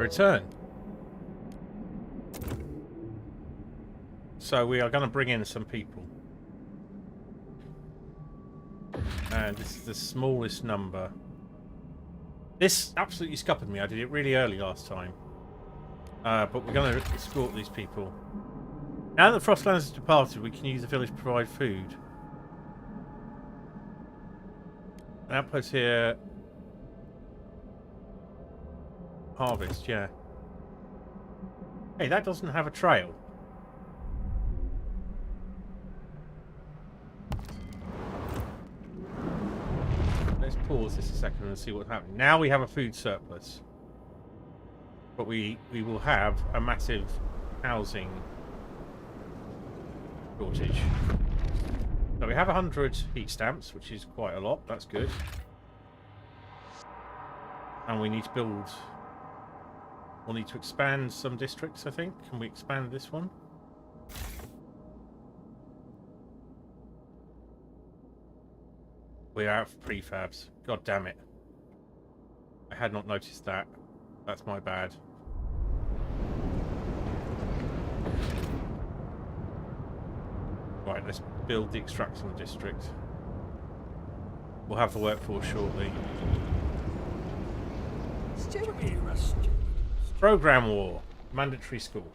return. So we are going to bring in some people. And this is the smallest number. This absolutely scuppered me. I did it really early last time. But we're going to escort these people. Now that Frostlands has departed, we can use the village to provide food. An outpost here. Harvest, yeah. Hey, that doesn't have a trail. Let's pause this a second and see what's happening. Now we have a food surplus. But we will have a massive housing shortage. So we have 100 heat stamps, which is quite a lot. That's good. And we need to build... We'll need to expand some districts, I think. Can we expand this one? We're out of prefabs. God damn it. I had not noticed that. That's my bad. Right, let's build the extraction district. We'll have the workforce shortly. Stuart. Hear us, Stuart. Program war. Mandatory school.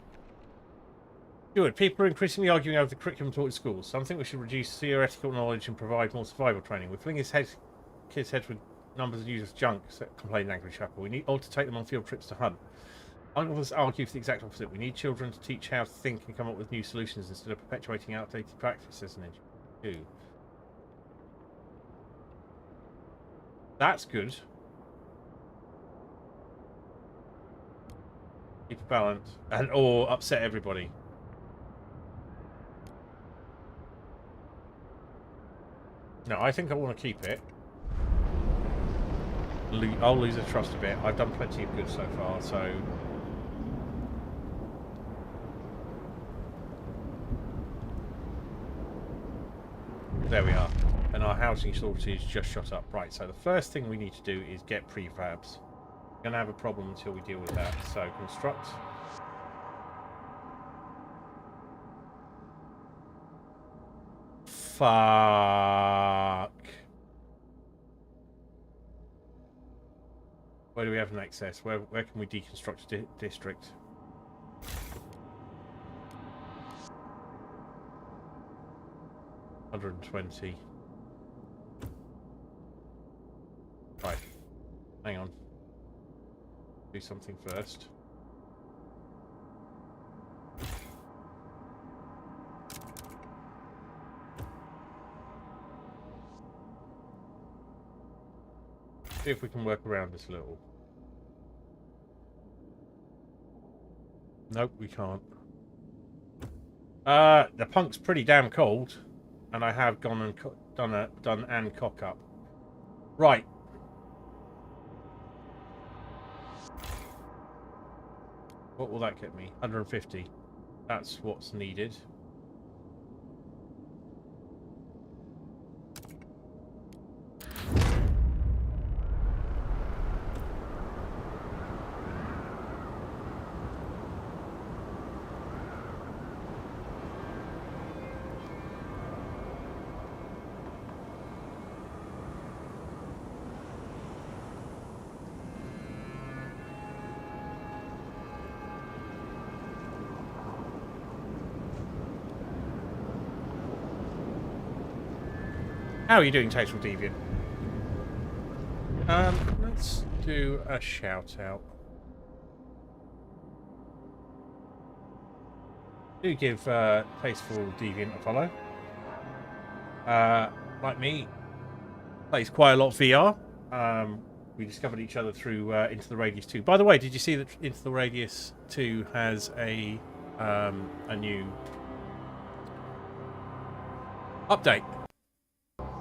Stuart, people are increasingly arguing over the curriculum taught in schools. Some think we should reduce theoretical knowledge and provide more survival training. We're filling kids' heads with numbers of useless junk, complained Angry Chapel. We need all to take them on field trips to hunt. Others argue for the exact opposite. We need children to teach how to think and come up with new solutions instead of perpetuating outdated practices and education. That's good. Keep a balance. And or upset everybody. No, I think I want to keep it. I'll lose the trust a bit. I've done plenty of good so far, so... There we are. And our housing shortage just shot up. Right, so the first thing we need to do is get prefabs. We're going to have a problem until we deal with that. So, construct. Fuck. Where do we have an access? Where can we deconstruct a district? $120. Right. Hang on. Do something first. See if we can work around this a little. Nope, we can't. The punk's pretty damn cold, and I have gone and done and cock up. Right. What will that get me? 150. That's what's needed. How are you doing, Tasteful Deviant? Let's do a shout out. Do give Tasteful Deviant a follow. Like me, plays quite a lot of VR. We discovered each other through Into the Radius 2. By the way, did you see that Into the Radius 2 has a new update?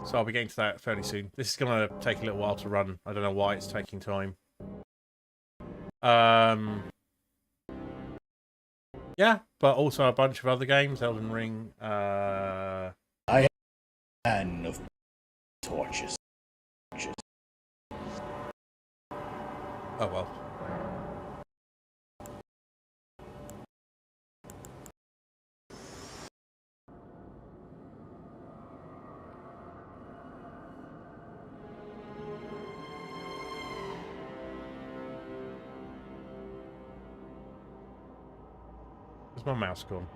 So I'll be getting to that fairly soon. This is going to take a little while to run. I don't know why it's taking time. Yeah, but also a bunch of other games. Elden Ring. I am a fan of torches. Oh well. Where's my mouse gone?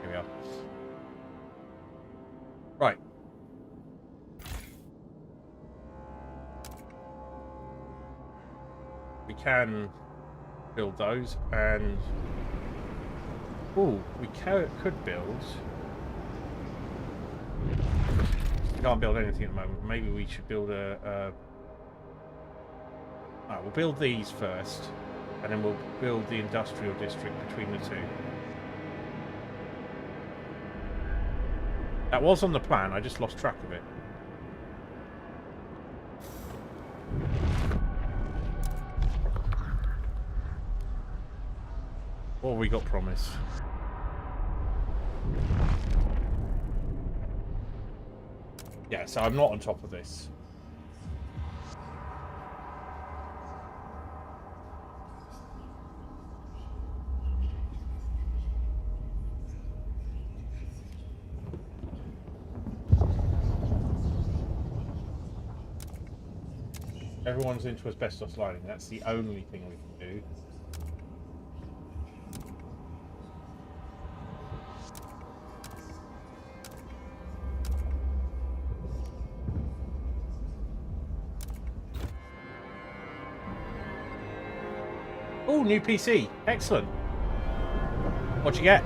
Here we are. Right. We can build those, and we could build. We can't build anything at the moment. Maybe we should build a Alright, we'll build these first, and then we'll build the industrial district between the two. That was on the plan, I just lost track of it. What have we got promised? Yeah, so I'm not on top of this. Everyone's into asbestos lining. That's the only thing we can do. Oh, new PC. Excellent. What'd you get?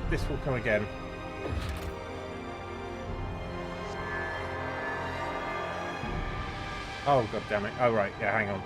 This will come again. Oh, god damn it. Oh, right. Yeah, hang on.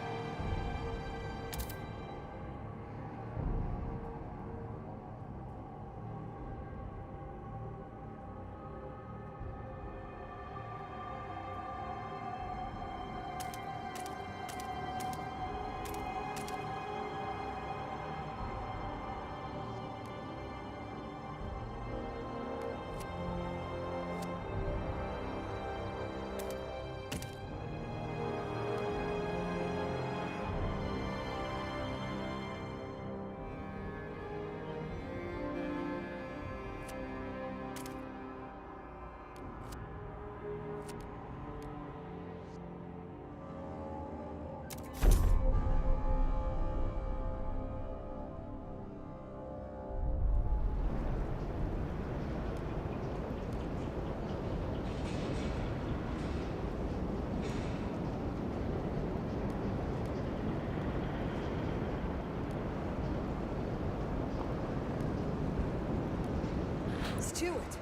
Stewart.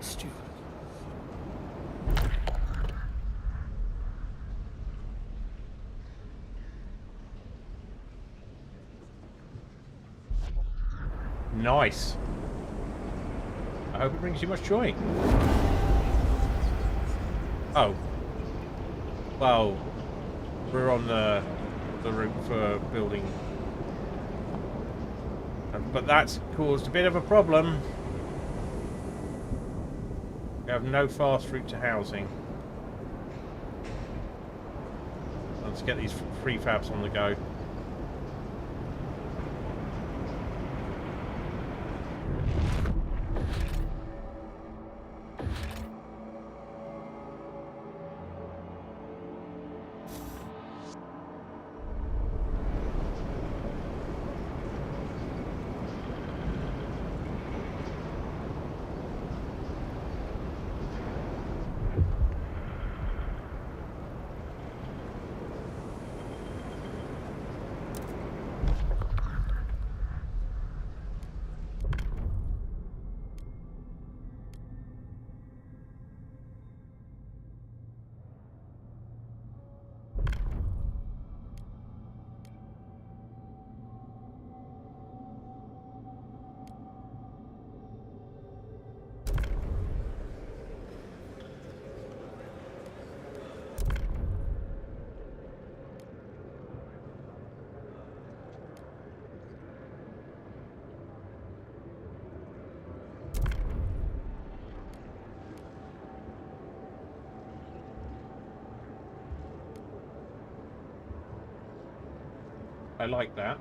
Stewart. Nice. I hope it brings you much joy. Oh. Well, we're on the route for building. But that's caused a bit of a problem. We have no fast route to housing. Let's get these prefabs on the go. I like that.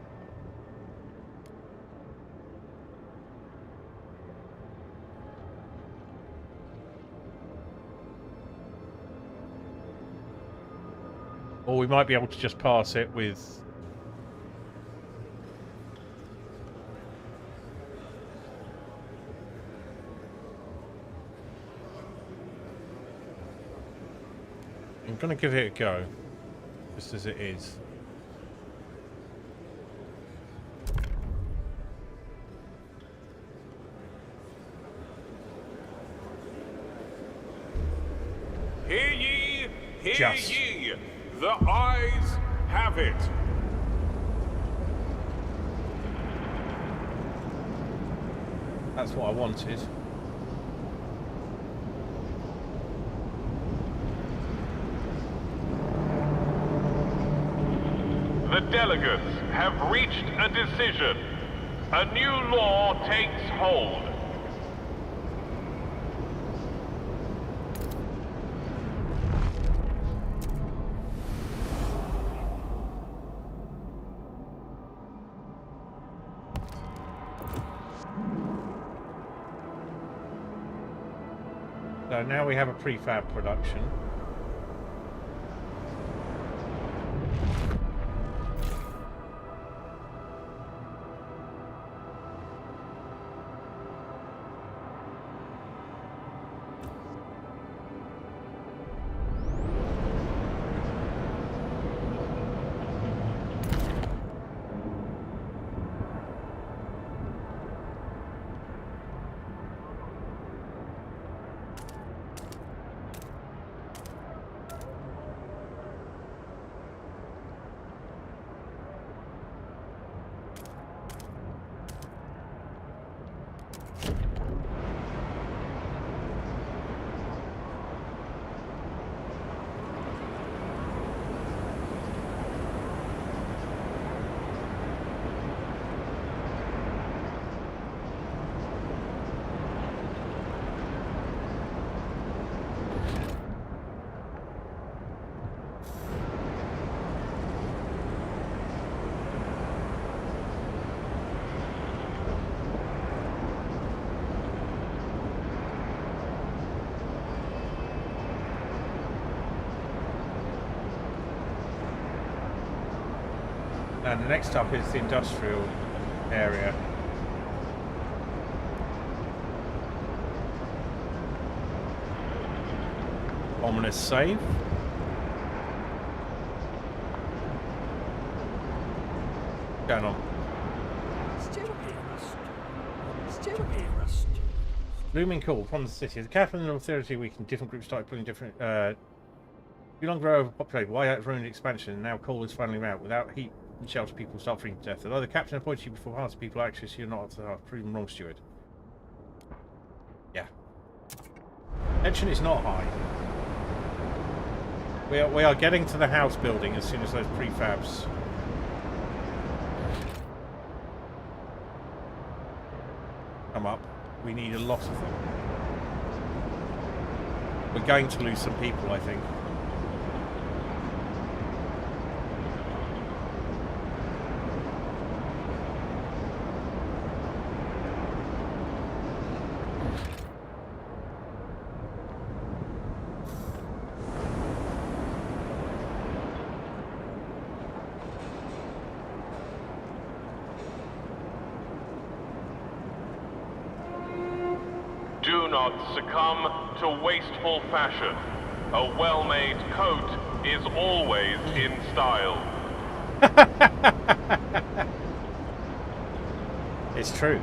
Or we might be able to just pass it with... I'm going to give it a go, just as it is. Hear ye, hear Just. ye. The eyes have it. That's what I wanted. The delegates have reached a decision. A new law takes hold. So now we have a prefab production. And the next up is the industrial area. Ominous save. What's going on? Looming call from the city. The capital and authority weakened. Different groups started pulling different. You long grow overpopulated. Why that ruined expansion? And now coal is finally out. Without heat and shelter, people start freezing to death. Although the captain appointed you before half the people are anxious, you're not proven wrong, steward. Yeah. Tension is not high. We are getting to the house building as soon as those prefabs come up. We need a lot of them. We're going to lose some people, I think. Do not succumb to wasteful fashion. A well-made coat is always in style. It's true.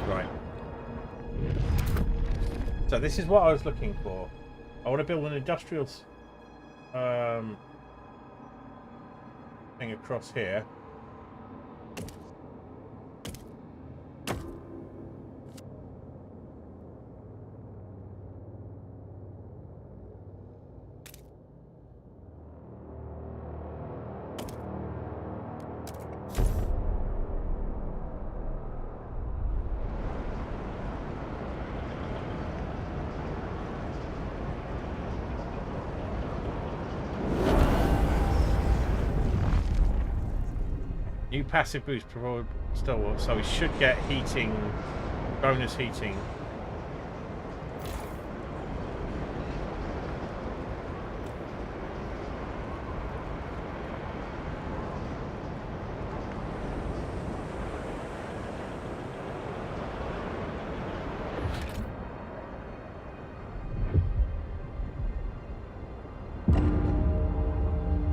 Right. So this is what I was looking for. I want to build an industrial thing across here. New passive boost provided still, so we should get heating, bonus heating.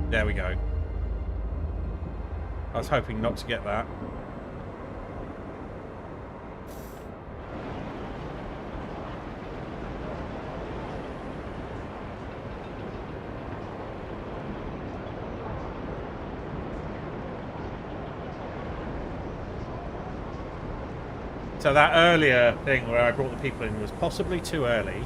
There we go. I was hoping not to get that. So that earlier thing where I brought the people in was possibly too early.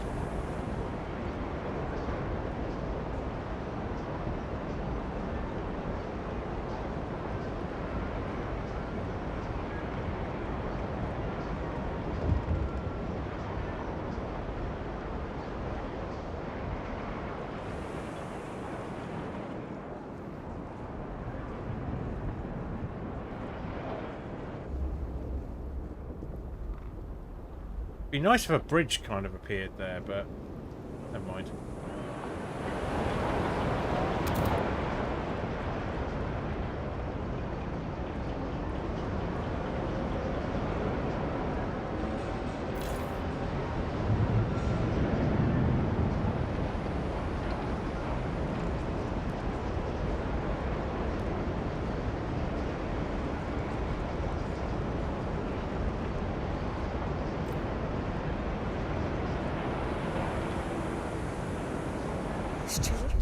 Be nice if a bridge kind of appeared there, but never mind. Stuart?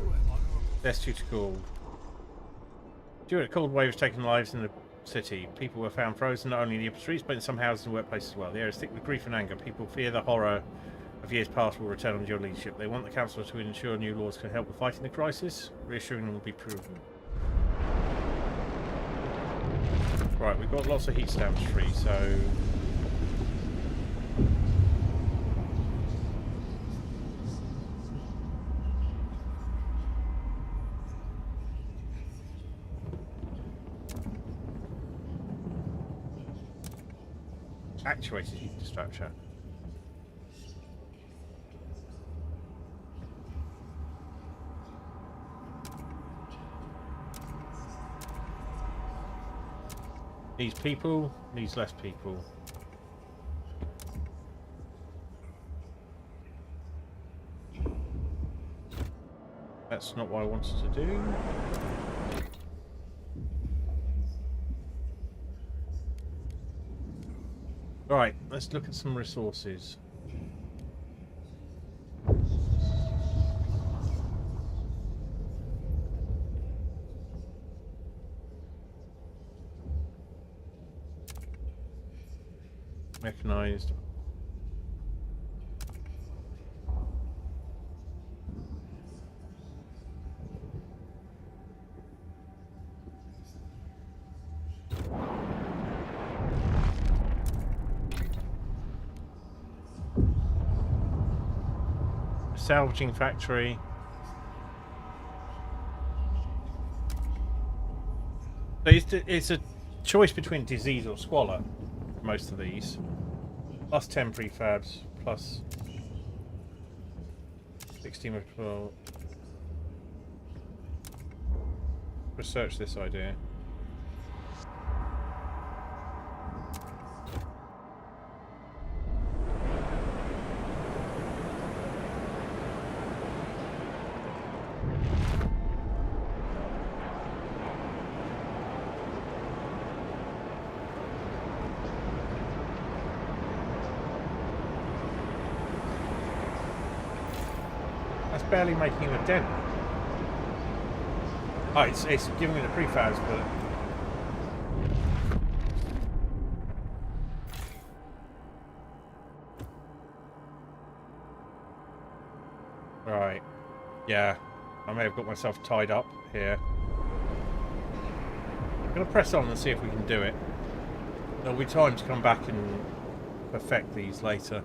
That's due to cold. During a cold wave has taken lives in the city. People were found frozen not only in the upper streets, but in some houses and workplaces as well. The area is thick with grief and anger. People fear the horror of years past will return under your leadership. They want the council to ensure new laws can help with fighting the crisis. Reassuring them will be proven. Right, we've got lots of heat stamps free, so... Actuated heat dispatcher. Needs people, needs less people. That's not what I wanted to do. Right, let's look at some resources. Mechanized. Salvaging factory. So it's a choice between disease or squalor. Most of these. Plus 10 prefabs, plus 16 of 12. Research this idea. Barely making a dent. Oh, it's giving me the prefabs, but right, yeah, I may have got myself tied up here. I'm gonna press on and see if we can do it. There'll be time to come back and perfect these later.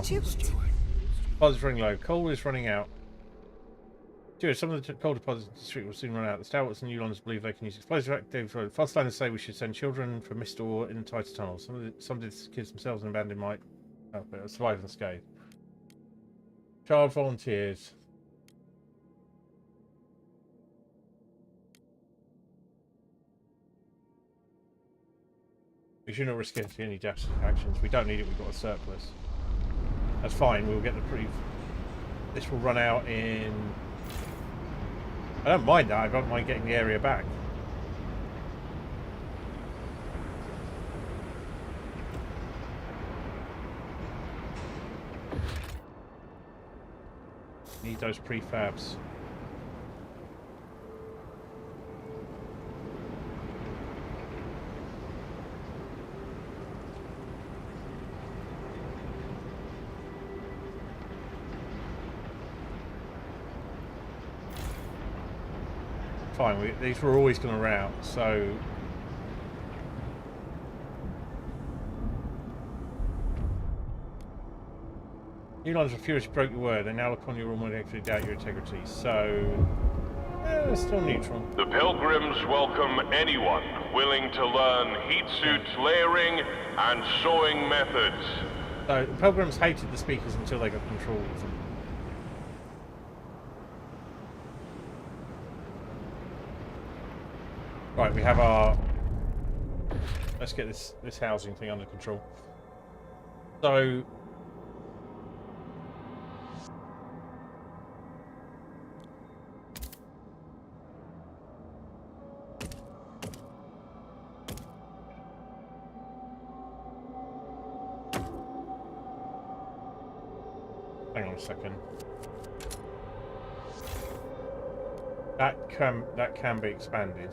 Steward. Deposits running low. Coal is running out. Steward, some of the coal deposits in the district will soon run out. The Stalwarts and Newlands believe they can use explosive active. Fostlanders say we should send children for mist ore in the tighter tunnels. Some did kids themselves and abandoned might survive unscathed. Child volunteers. We should not risk any death actions. We don't need it. We've got a surplus. That's fine. We'll get the proof. This will run out in. I don't mind that. I don't mind getting the area back. Need those prefabs. Fine, these were always going to route, so you guys are furious you broke your word. They now look on you and actually doubt your integrity. So, still neutral. The Pilgrims welcome anyone willing to learn heat suit layering and sewing methods. So, the Pilgrims hated the speakers until they got control of them. Right, we have our. Let's get this housing thing under control. So. Hang on a second. That can be expanded.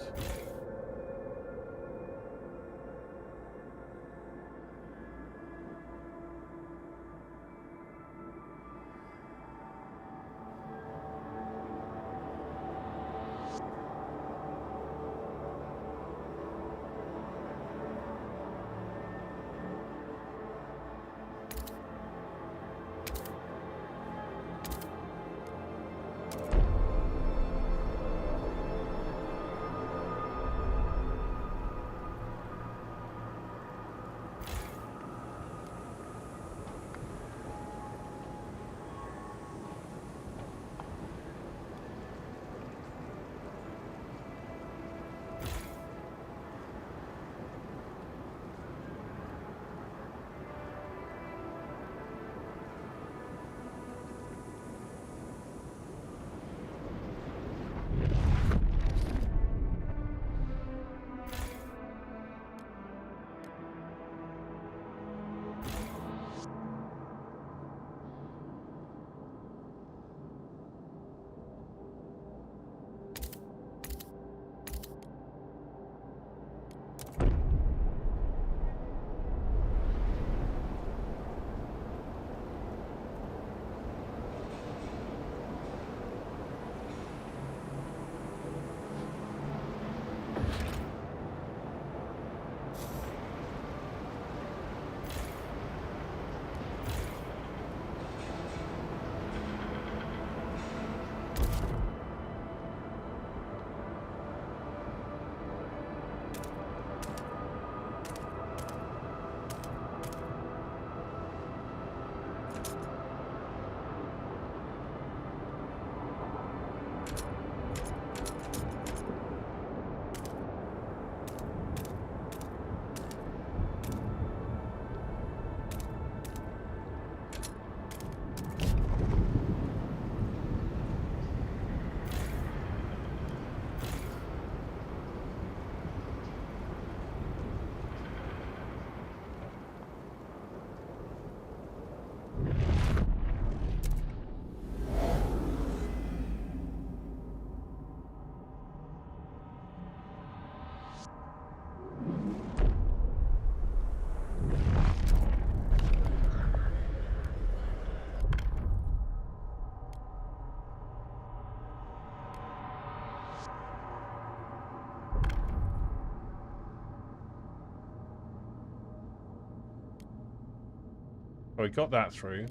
So we got that through.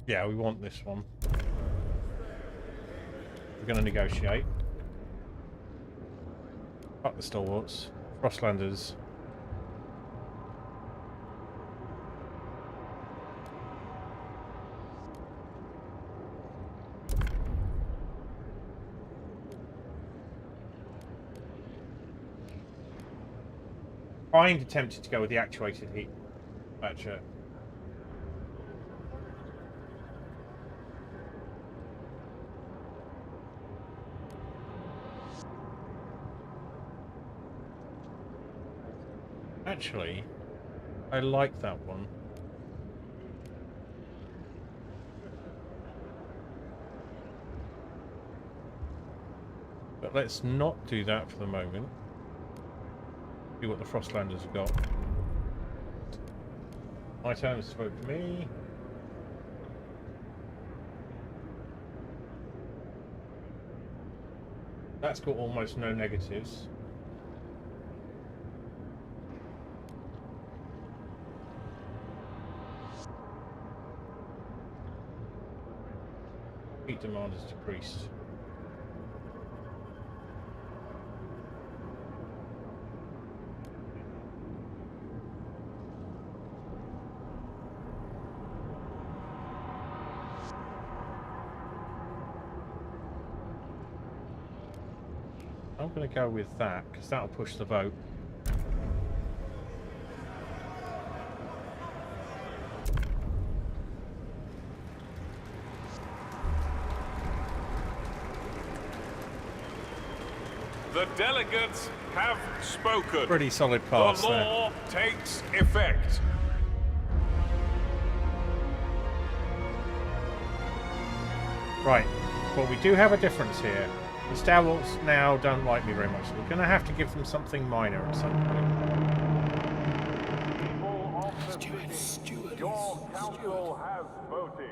Yeah, we want this one. We're going to negotiate. Fuck the stalwarts. Frostlanders. Kind of tempted to go with the actuated heat batcher. Actually, I like that one. But let's not do that for the moment. See what the Frostlanders have got. My turn to vote for me. That's got almost no negatives. Heat demand is decreased. I'm going to go with that because that'll push the vote. The delegates have spoken. Pretty solid pass The law takes effect. Right, but we do have a difference here. The Stalwarts now don't like me very much. We're going to have to give them something minor at some point. Steward. Your council has voted.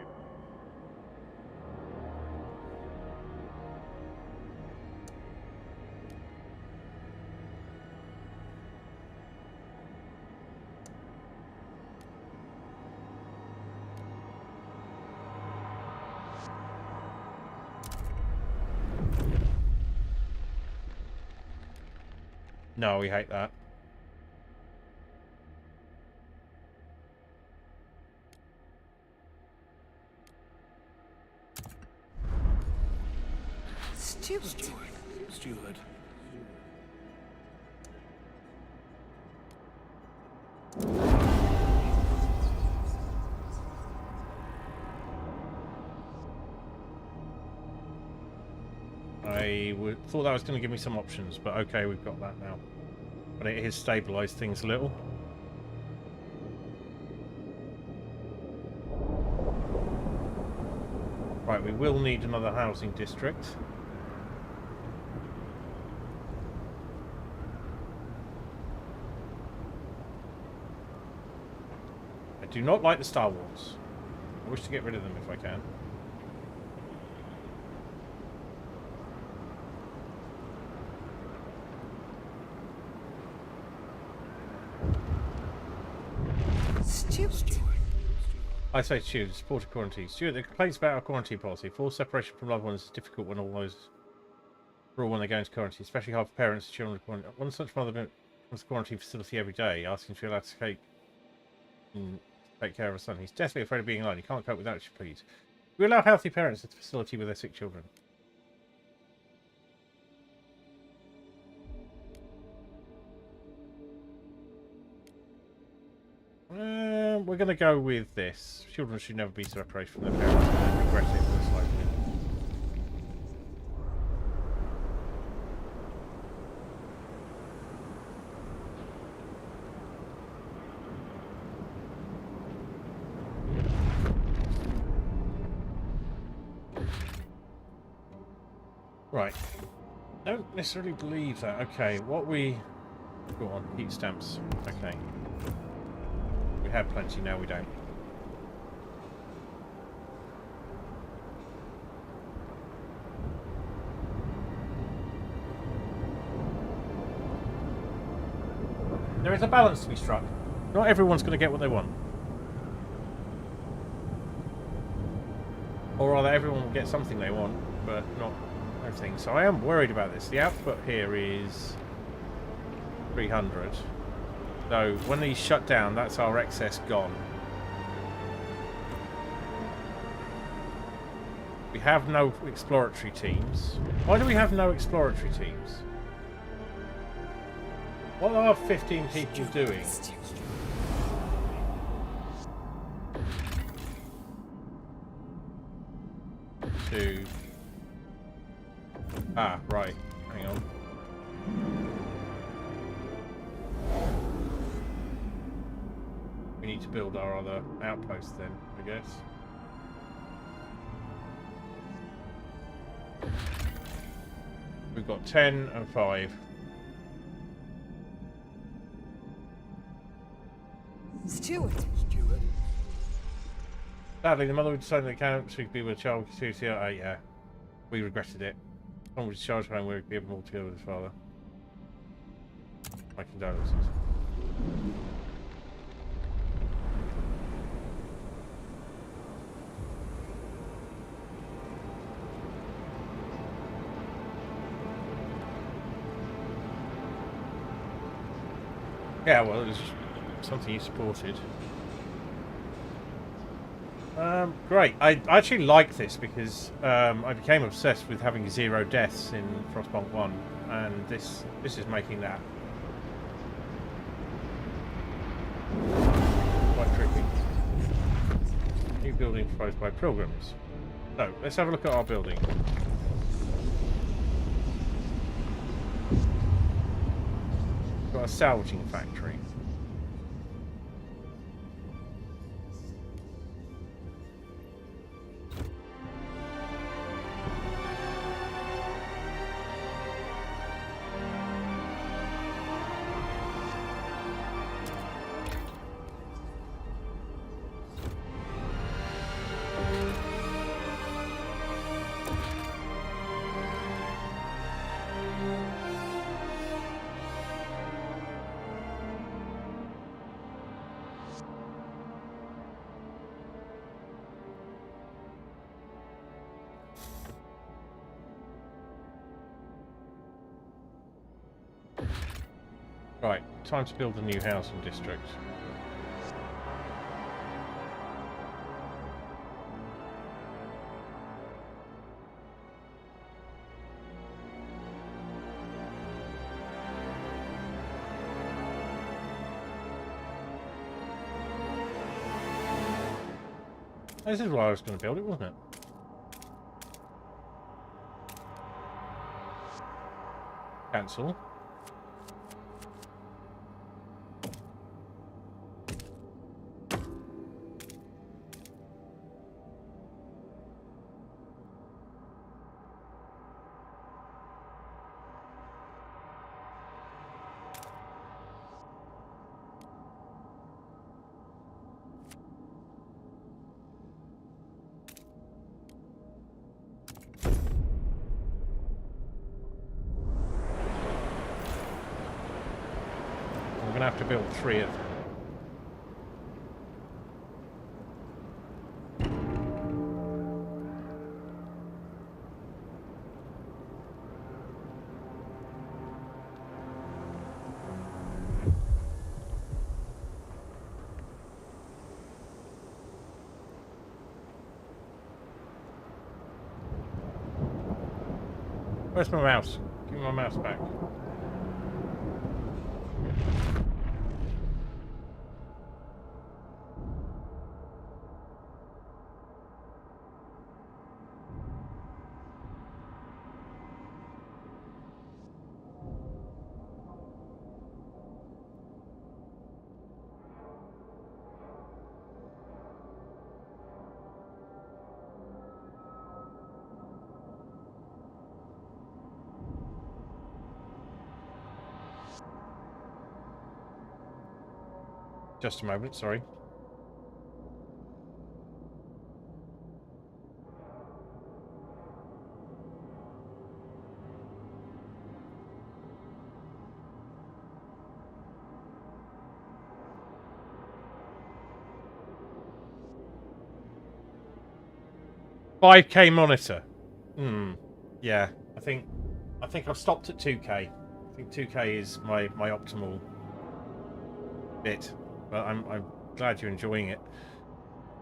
No, we hate that. Steward. Thought that was going to give me some options, but okay, we've got that now. But it has stabilised things a little. Right, we will need another housing district. I do not like the Star Wars. I wish to get rid of them if I can. Stupid. I say Steward, support a quarantine. Steward, the complaints about our quarantine policy. Forced separation from loved ones is difficult when when they go into quarantine, especially hard for parents and children. One such mother comes to quarantine facility every day, asking if you're allowed to take care of her son. He's desperately afraid of being alone. He can't cope without you, please. We allow healthy parents at the facility with their sick children. We're going to go with this. Children should never be separated from their parents and regret it most likely. Right. Don't necessarily believe that. Okay, what we... Go on, heat stamps. Okay. We have plenty, now we don't. There is a balance to be struck. Not everyone's going to get what they want. Or rather, everyone will get something they want, but not everything. So I am worried about this. The output here is 300. So when these shut down, that's our excess gone. We have no exploratory teams. Why do we have no exploratory teams? What are 15 people doing? To... Ah, right. Hang on. We need to build our other outpost then, I guess. We've got 10 and 5. Steward. Sadly, the mother would decided that can't be with a child with yeah. We regretted it. Someone was discharged home where he'd be able to together with his father. My condolences. Yeah, well, it was something you supported. Great. I actually like this because I became obsessed with having 0 deaths in Frostpunk 1, and this is making that quite tricky. New building proposed by pilgrims. So let's have a look at our building. Got a salvaging factory. Right, time to build a new housing district. This is why I was going to build it, wasn't it? Cancel. I'm going to have to build 3 of them. Where's my mouse? Give me my mouse back. Just a moment, sorry. 5K monitor. Yeah, I think I've stopped at 2K. I think 2K is my optimal bit, but I'm glad you're enjoying it.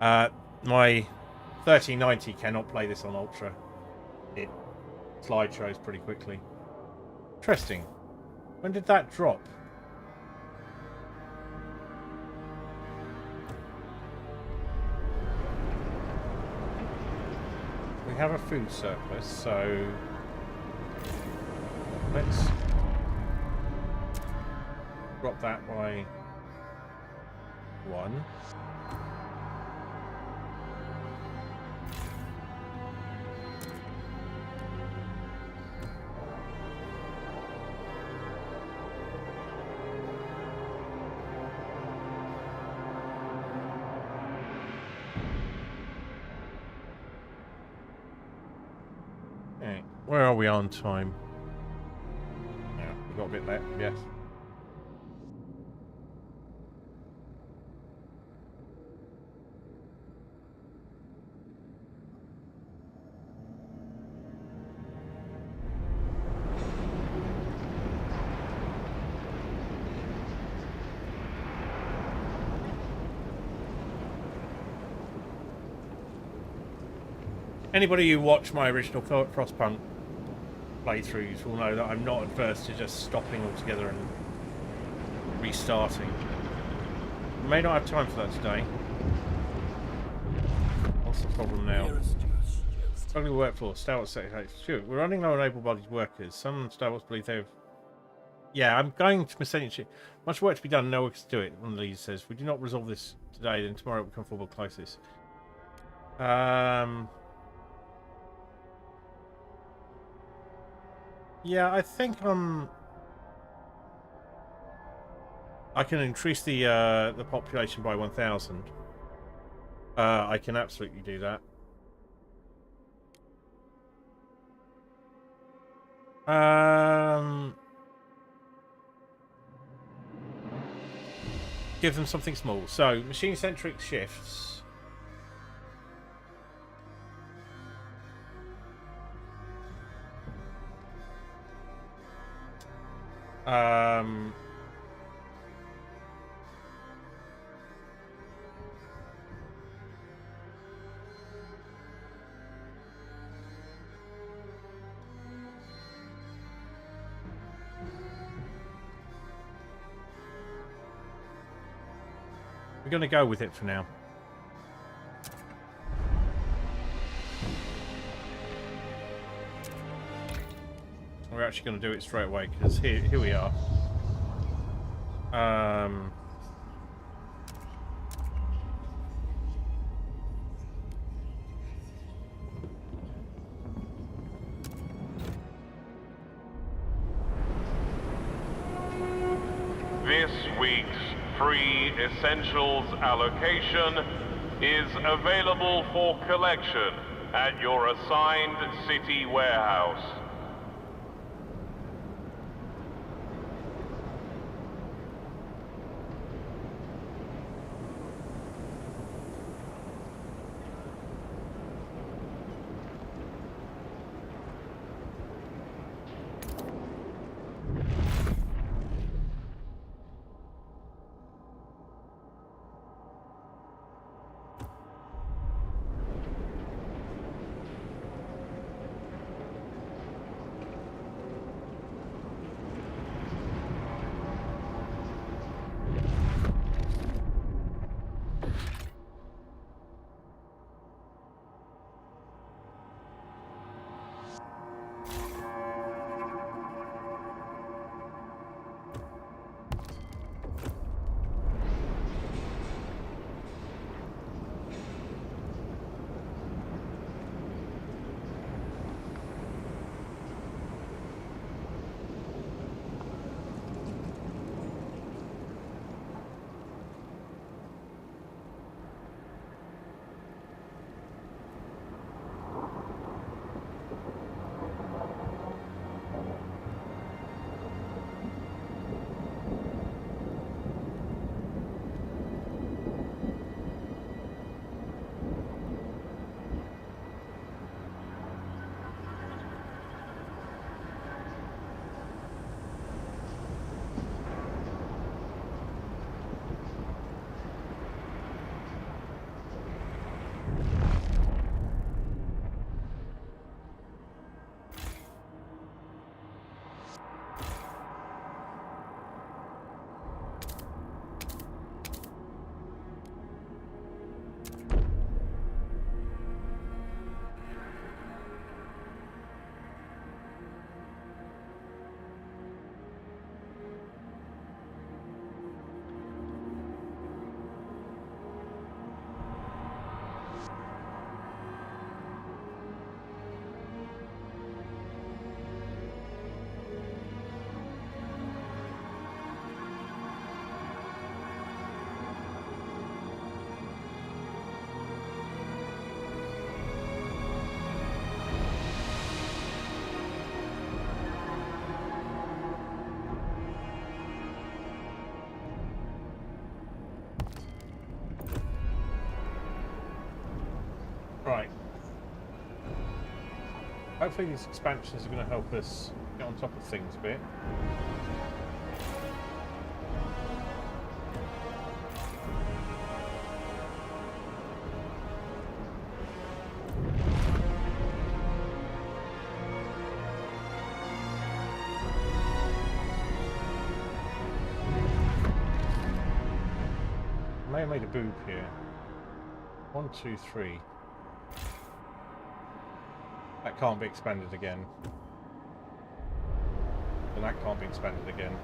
My 3090 cannot play this on Ultra. It slideshows pretty quickly. Interesting. When did that drop? We have a food surplus, so let's drop that by 1. Okay, where are we on time? Yeah, we got a bit left, yes. Anybody who watched my original Frostpunk playthroughs will know that I'm not adverse to just stopping altogether and restarting. We may not have time for that today. What's the problem now? Struggling workforce, Star Wars sector. Sure, we're running low on able-bodied workers. Some Star Wars believe they've... Yeah, I'm going to essentially... Much work to be done, no one can do it. One of these says, if we do not resolve this today, then tomorrow it will become full crisis. Yeah, I think I can increase the population by 1,000. I can absolutely do that. Give them something small. So, machine-centric shifts. We're going to go with it for now. We're actually going to do it straight away because here we are. This week's free essentials allocation is available for collection at your assigned city warehouse. Hopefully these expansions are going to help us get on top of things a bit. I may have made a boob here. 1, 2, 3. That can't be expanded again. And that can't be expanded again.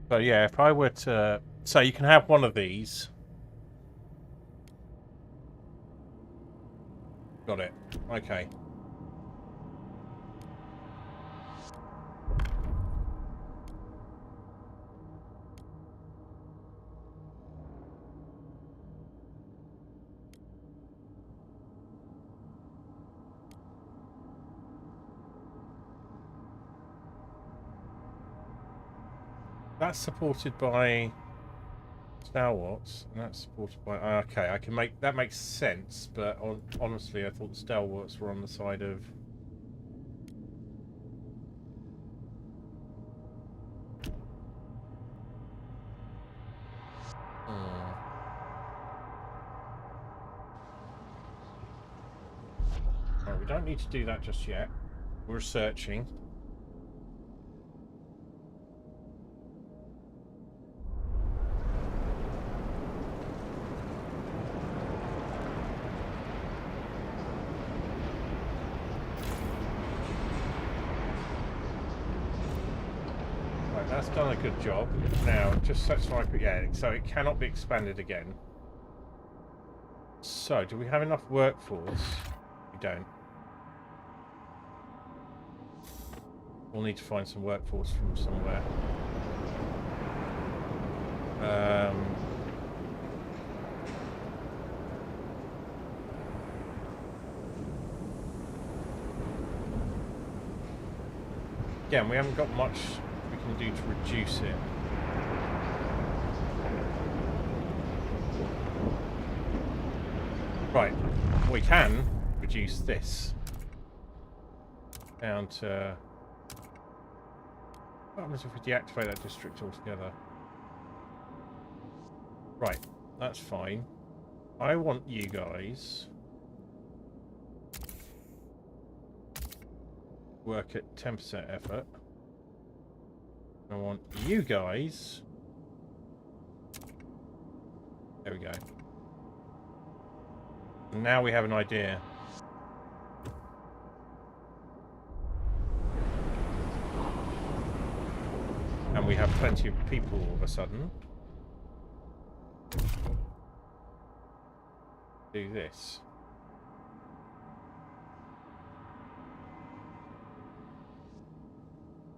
So yeah, if I were to... So you can have one of these. Got it. Okay. That's supported by Stalwarts, and that's supported by... Okay, I can make... That makes sense, but honestly, I thought the Stalwarts were on the side of... Alright, we don't need to do that just yet. We're researching. That's done a good job. Now, just so I could, yeah, so it cannot be expanded again. So, do we have enough workforce? We don't. We'll need to find some workforce from somewhere. Again, we haven't got much we can do to reduce it. Right, we can reduce this down to... What happens if we deactivate that district altogether? Right, that's fine. I want you guys work at 10% effort. I want you guys... There we go. And now we have an idea. And we have plenty of people all of a sudden. Do this.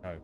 No.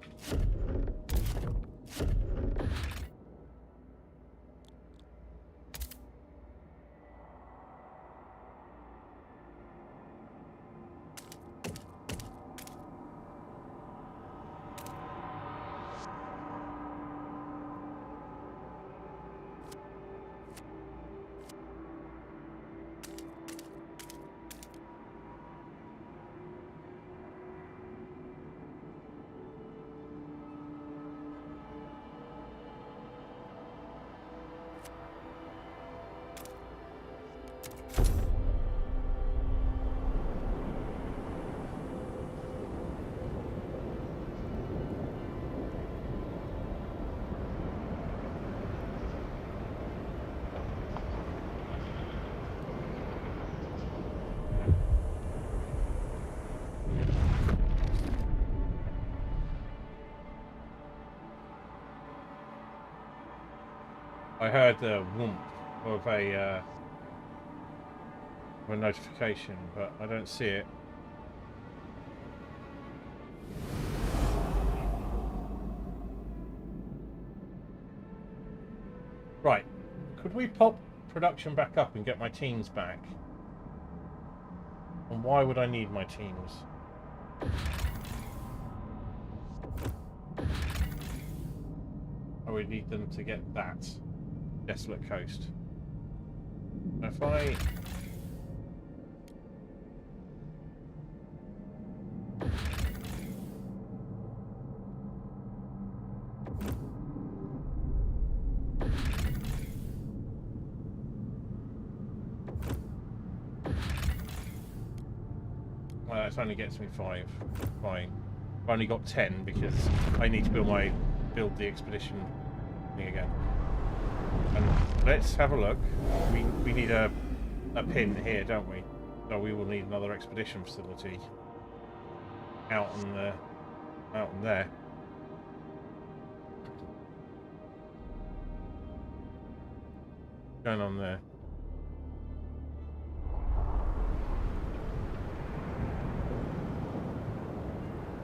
I heard the whoomp of a a notification, but I don't see it. Right. Could we pop production back up and get my teams back? And why would I need my teams? I would need them to get that desolate coast. If I... Well, it only gets me 5. Fine. I've only got 10 because I need to build the expedition thing again. And let's have a look. We need a pin here, don't we? So we will need another expedition facility out on there. Going on there.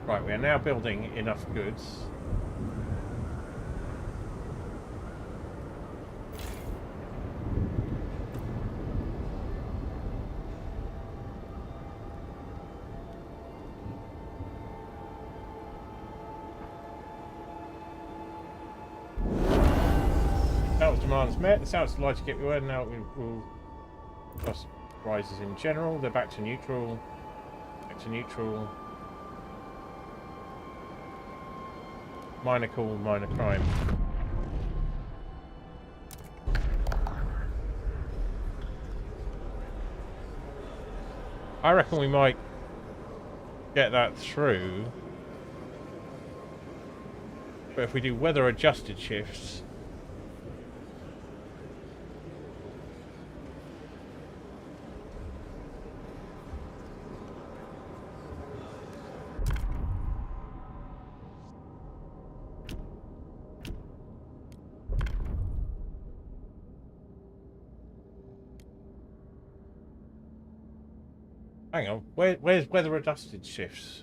Right, we are now building enough goods. Sales demands met. The sales light to get word. Now we will cost rises in general. They're back to neutral. Back to neutral. Minor call, minor crime. I reckon we might get that through. But if we do weather adjusted shifts, hang on, where's weather adjusted shifts?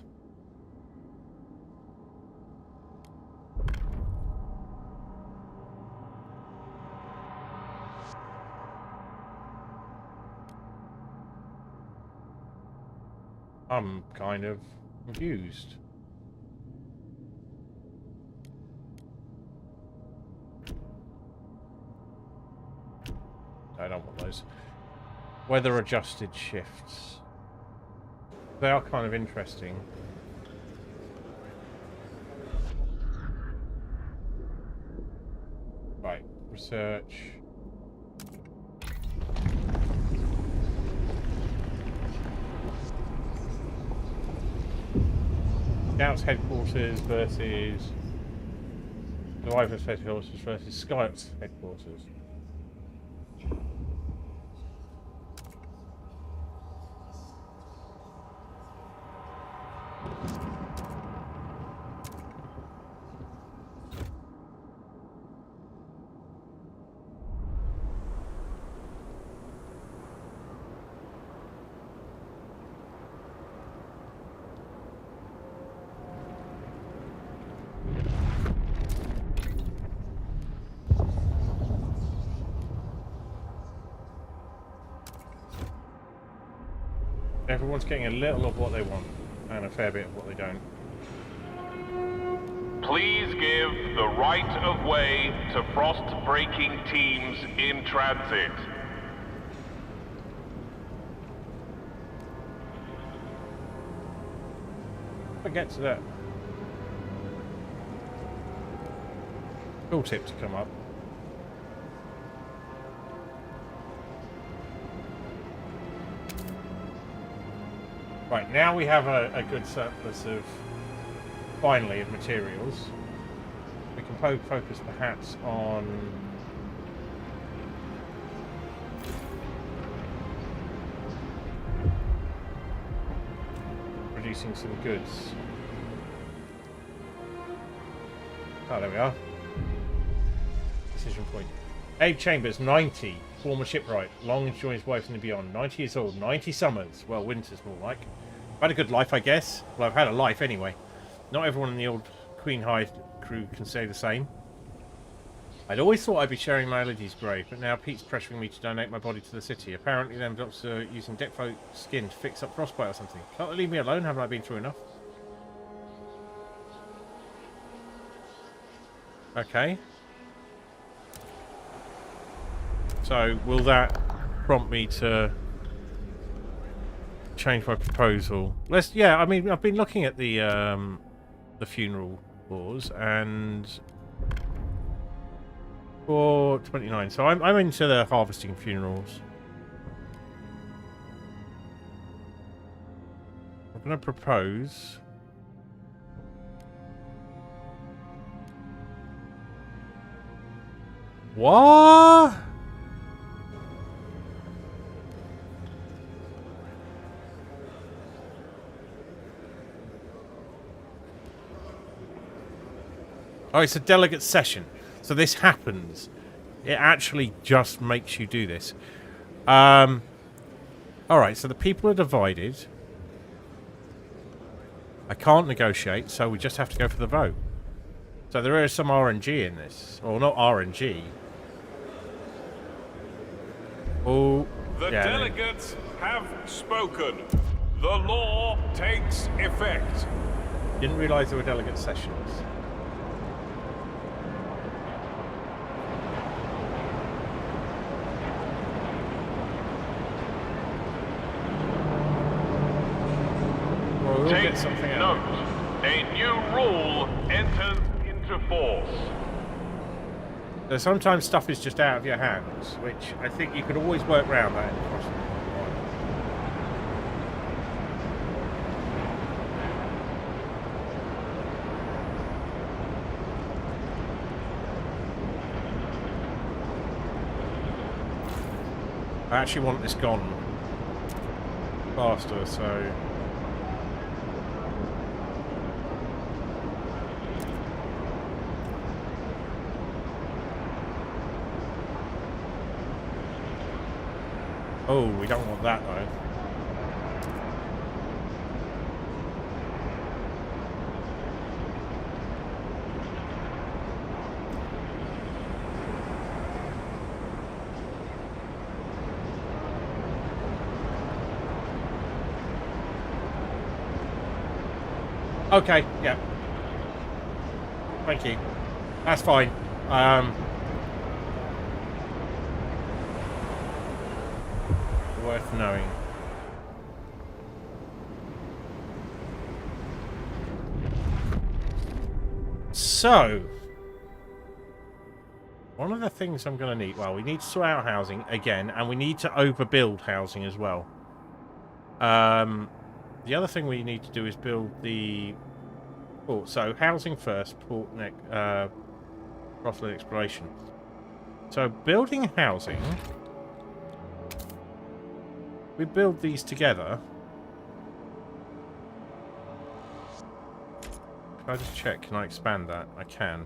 I'm kind of confused. I don't want those. Weather adjusted shifts. They are kind of interesting. Right, research. Scouts headquarters versus Survivors headquarters versus Scouts headquarters. Everyone's getting a little of what they want and a fair bit of what they don't. Please give the right of way to frost-breaking teams in transit. Forget to that tooltip to come up. Right, now we have a good surplus of, finally, of materials. We can focus perhaps on producing some goods. Oh, there we are. Decision point. Abe Chambers, 90. former shipwright, long enjoying his wife and beyond. 90 years old, 90 summers. Well, winter's more like. I've had a good life, I guess. Well, I've had a life anyway. Not everyone in the old Queen High crew can say the same. I'd always thought I'd be sharing my lady's grave, but now Pete's pressuring me to donate my body to the city. Apparently, them doctors are using Decfo skin to fix up frostbite or something. Can't they leave me alone? Haven't I been through enough? Okay. So, will that prompt me to change my proposal? Yeah, I mean, I've been looking at the funeral laws, and for 29, so I'm into the harvesting funerals. I'm going to propose. What? Oh, it's a delegate session. So this happens. It actually just makes you do this. Alright, so the people are divided. I can't negotiate, so we just have to go for the vote. So there is some RNG in this. Well, not RNG. Oh, The yeah, delegates have spoken. The law takes effect. Didn't realise there were delegate sessions. Well, we'll Take get something out. note. A new rule enters into force. So sometimes stuff is just out of your hands, which I think you could always work around that. I actually want this gone faster, so... Oh, we don't want that though. Okay, yeah. Thank you. That's fine. Worth knowing. So, one of the things I'm going to need... Well, we need to sort out housing again, and we need to overbuild housing as well. The other thing we need to do is build the port. So, housing first, port next, Frostland exploration. So, building housing... We build these together. Can I just check? Can I expand that? I can.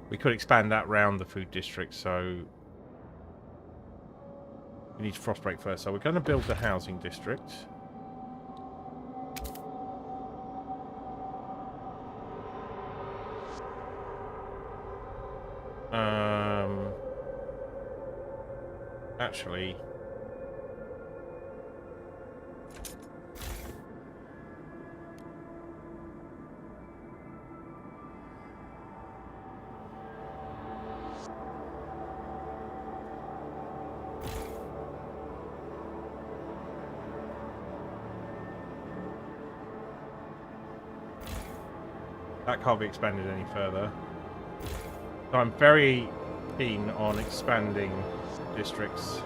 We could expand that round the food district, so... We need to frostbreak first, so we're going to build the housing district. Actually... That can't be expanded any further. So I'm very keen on expanding districts.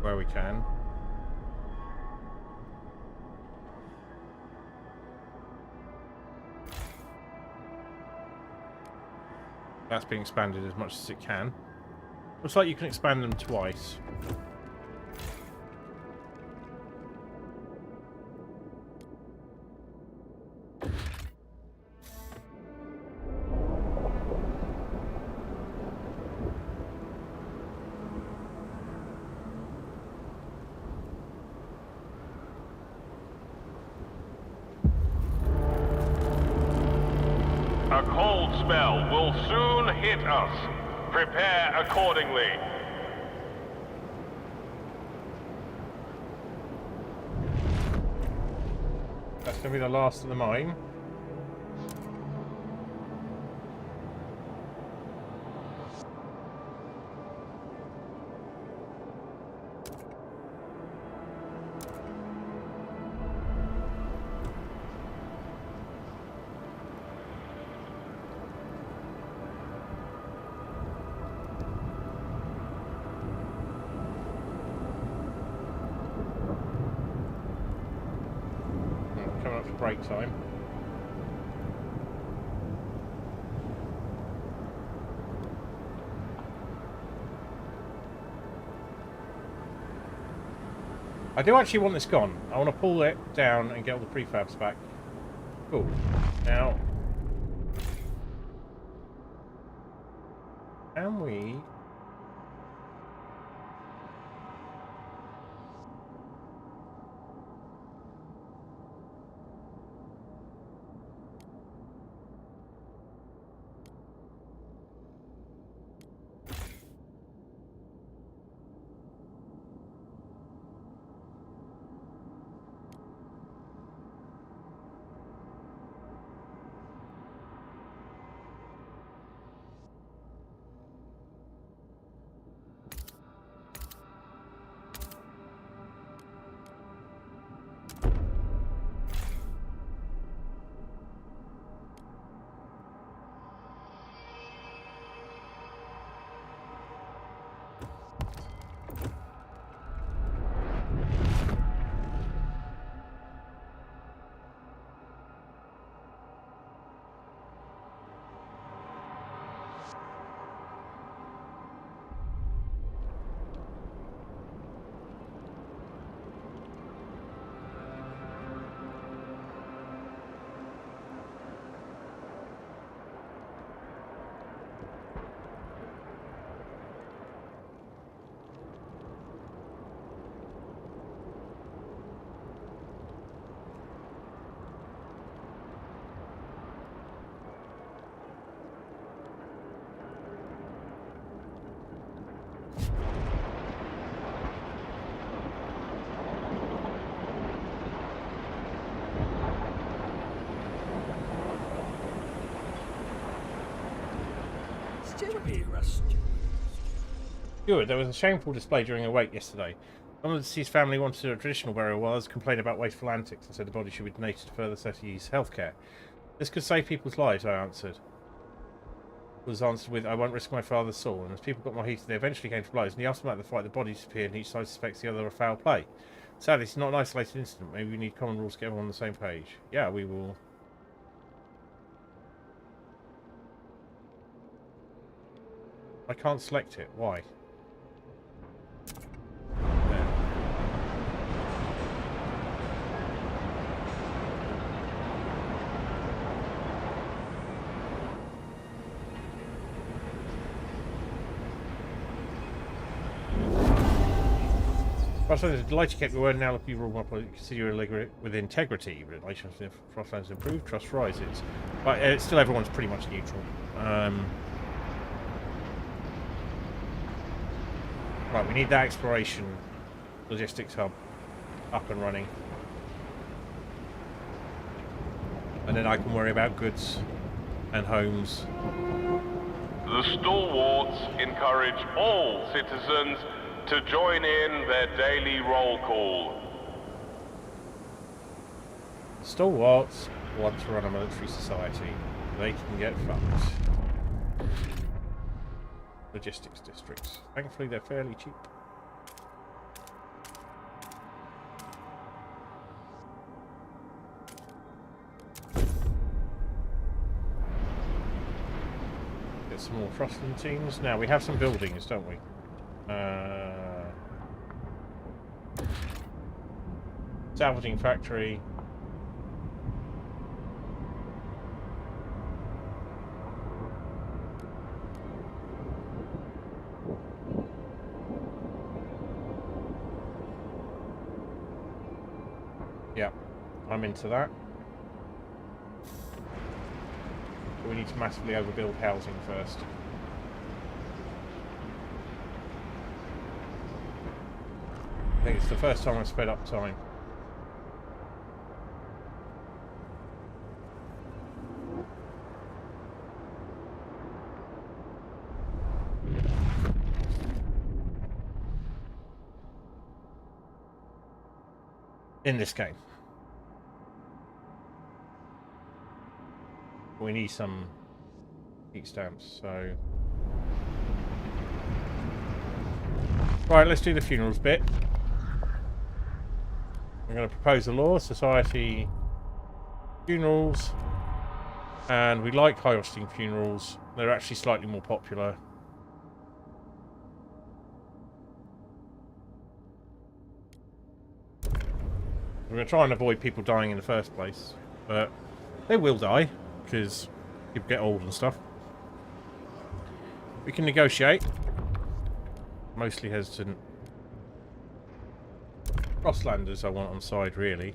Where we can. That's being expanded as much as it can. Looks like you can expand them twice. A cold spell will soon hit us. Prepare accordingly. That's going to be the last of the mine. Coming up for break time. I do actually want this gone. I want to pull it down and get all the prefabs back. Cool. Now, can we... Good. There was a shameful display during a wake yesterday. One of the deceased family wanted a traditional burial, while others complained about wasteful antics and said the body should be donated to further city's healthcare. This could save people's lives, I answered. Was answered with, I won't risk my father's soul. And as people got more heated, they eventually came to blows. In the aftermath of the fight, the bodies disappeared, and each side suspects the other of foul play. Sadly, it's not an isolated incident. Maybe we need common rules to get everyone on the same page. Yeah, we will. I can't select it. Why? Frostpunk is delighted you kept your word. Now look, you rule consider you with integrity. Relations with Frostpunk improve, trust rises. But still, everyone's pretty much neutral. Right, we need that exploration logistics hub up and running. And then I can worry about goods and homes. The stalwarts encourage all citizens to join in their daily roll call. Stalwarts want to run a military society. They can get fucked. Logistics districts. Thankfully, they're fairly cheap. Get some more Frostpunk. Now, we have some buildings, don't we? Salvaging factory. Yeah, I'm into that. But we need to massively overbuild housing first. I think it's the first time I've sped up time. In this game. We need some heat stamps, so... Right, let's do the funerals bit. I'm going to propose a law, society funerals, and we like high-hosting funerals. They're actually slightly more popular. We're going to try and avoid people dying in the first place, but they will die, because people get old and stuff. We can negotiate. Mostly hesitant. Frostlanders I want on side, really.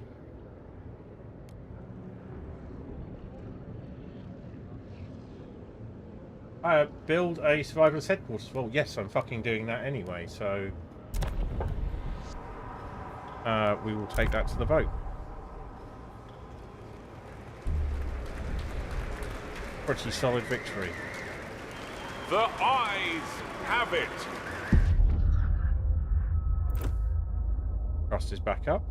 Build a survivalist headquarters. Well, yes, I'm fucking doing that anyway, so... we will take that to the vote. Pretty solid victory. The eyes have it. Frost is back up.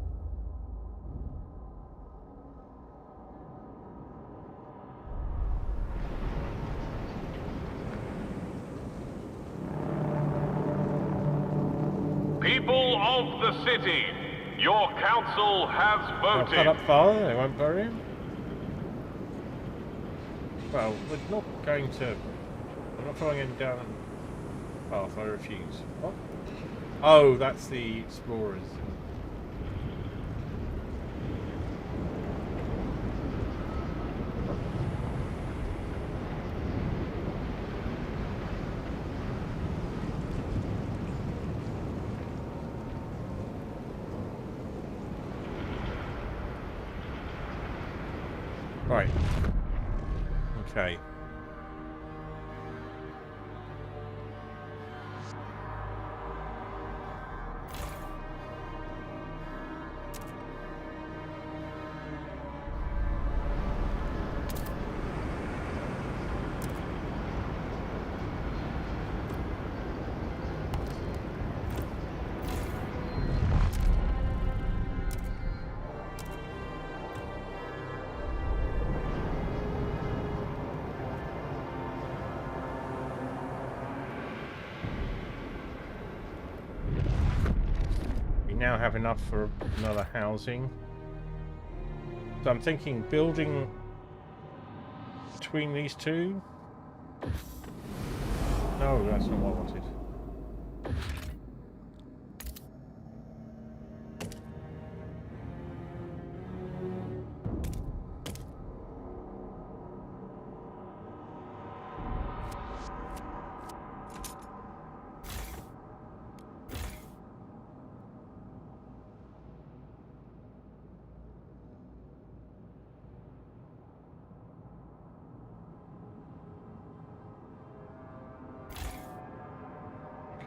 People of the city, your council has I'll cut voted. up farther, they won't bury him. Well, we're not going to... I'm not throwing him down the path, I refuse. What? Oh, that's the explorers. Right. Okay. Now have enough for another housing. So I'm thinking building between these two. No, that's not what I wanted.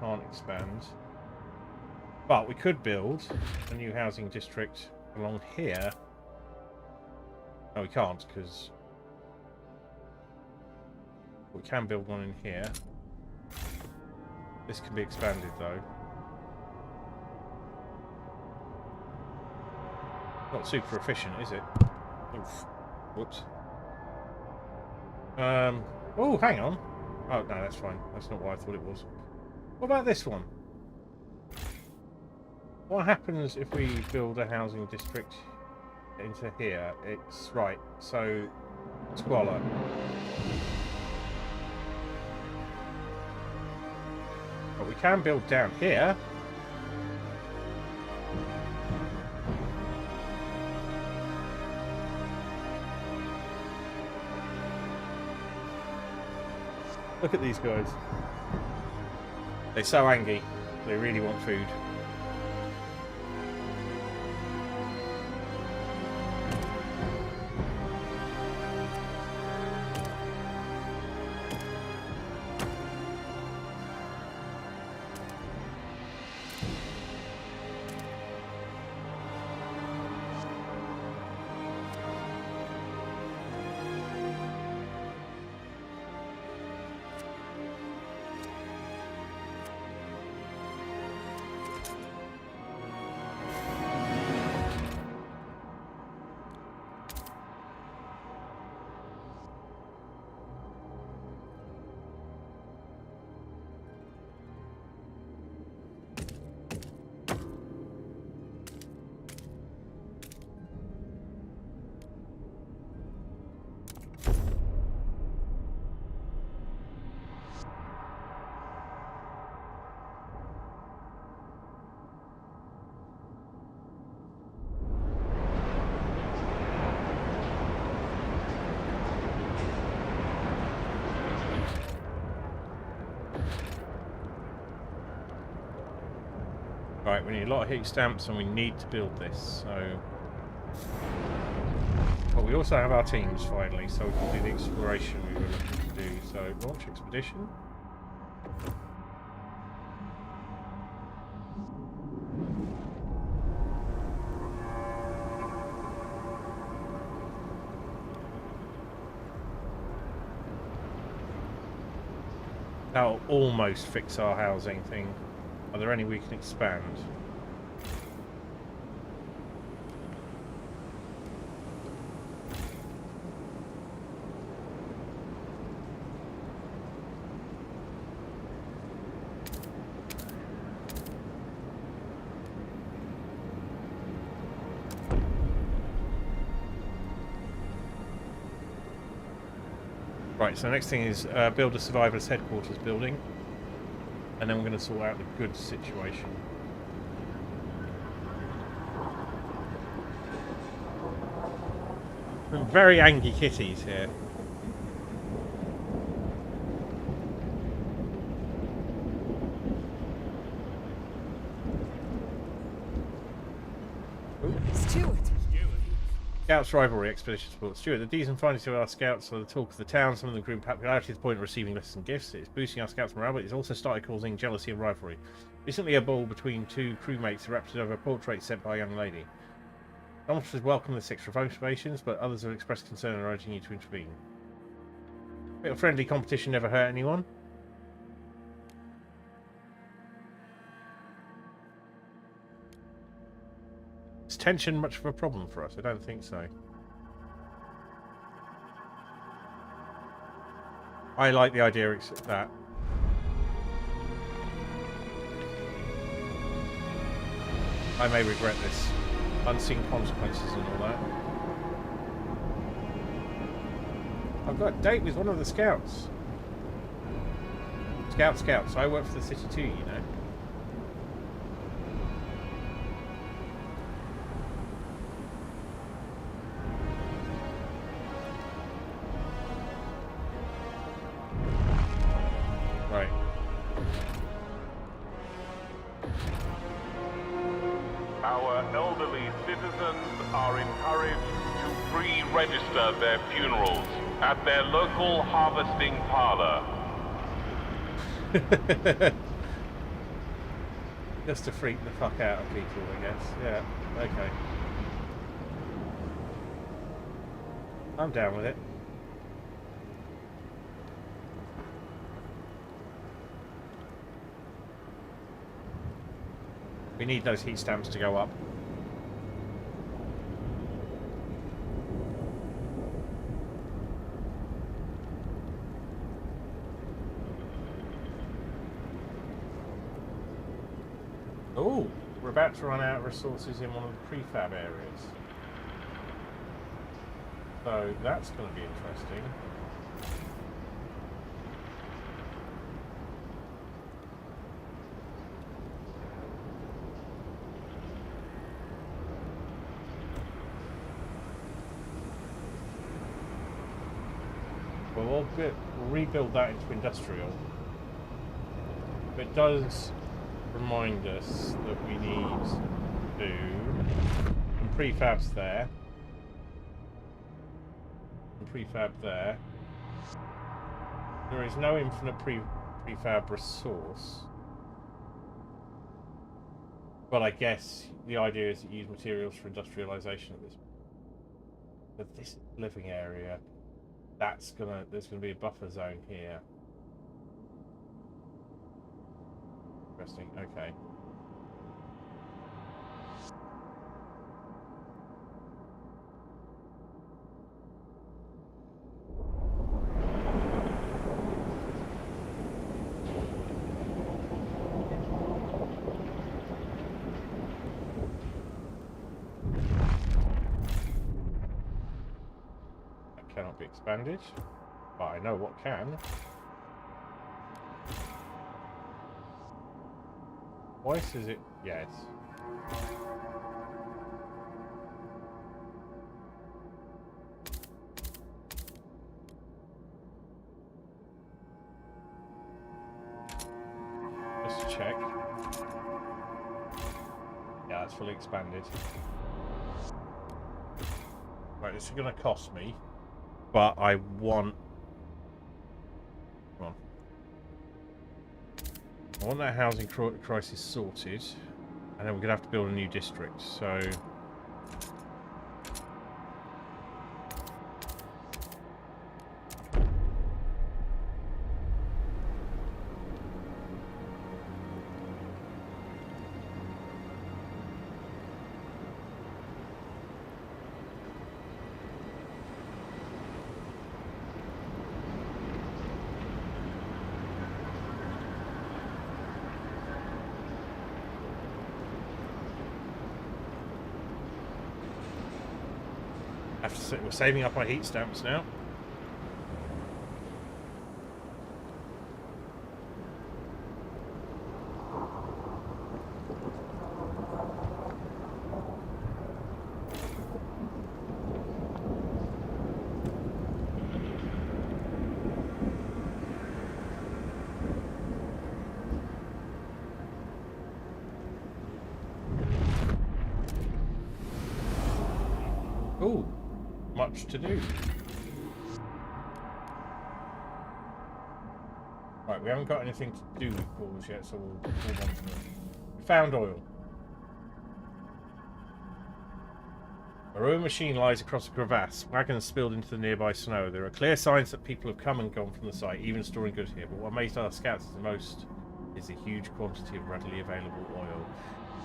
Can't expand, but we could build a new housing district along here. No, we can't, because we can build one in here. This can be expanded though. Not super efficient, is it? Oof. Whoops. Oh, hang on. Oh no, that's fine. That's not what I thought it was. What about this one? What happens if we build a housing district into here? It's right, so squalor. we can build down here. Look at these guys. They're so angry. They really want food. Right, we need a lot of heat stamps and we need to build this, so... But we also have our teams, finally, so we can do the exploration we were looking to do. So, launch expedition. That'll almost fix our housing thing. Are there any we can expand? Right, so the next thing is build a survivalist headquarters building. And then we're going to sort out the goods situation. Some very angry kitties here. Stuart. Scouts rivalry expedition support. Stuart, the D's and findings of our scouts are the talk of the town. Some of them grew in popularity to the point of receiving lists and gifts. It's boosting our scouts' morale, but it's also started causing jealousy and rivalry. Recently, a ball between two crewmates erupted over a portrait sent by a young lady. Some officers welcome this extra motivations, but others have expressed concern and are urging you to intervene. A bit of friendly competition never hurt anyone. Is tension much of a problem for us? I don't think so. I like the idea except that. I may regret this. Unseen consequences and all that. I've got a date with one of the scouts. Scouts. I work for the city too, you know. Register their funerals at their local harvesting parlor. Just to freak the fuck out of people, I guess. Yeah, okay. I'm down with it. We need those heat stamps to go up. Oh, we're about to run out of resources in one of the prefab areas. So that's going to be interesting. we'll rebuild that into industrial. But it does remind us that we need to do some prefabs there. Some prefab there. There is no infinite prefab resource. But I guess the idea is to use materials for industrialization at this point. But this living area, there's gonna be a buffer zone here. Interesting, okay. Cannot be expanded, but I know what can. Twice is it? Yes. Just to check. Yeah, that's fully expanded. Right, this is going to cost me. But I want... Come on. I want that housing crisis sorted. And then we're going to have to build a new district, so... We're saving up our heat stamps now. Ooh. Much to do. Right, we haven't got anything to do with cores yet, so we'll move on to it. We found oil. A rowing machine lies across a crevasse. Wagons spilled into the nearby snow. There are clear signs that people have come and gone from the site, even storing goods here. But what amazed our scouts the most is the huge quantity of readily available oil.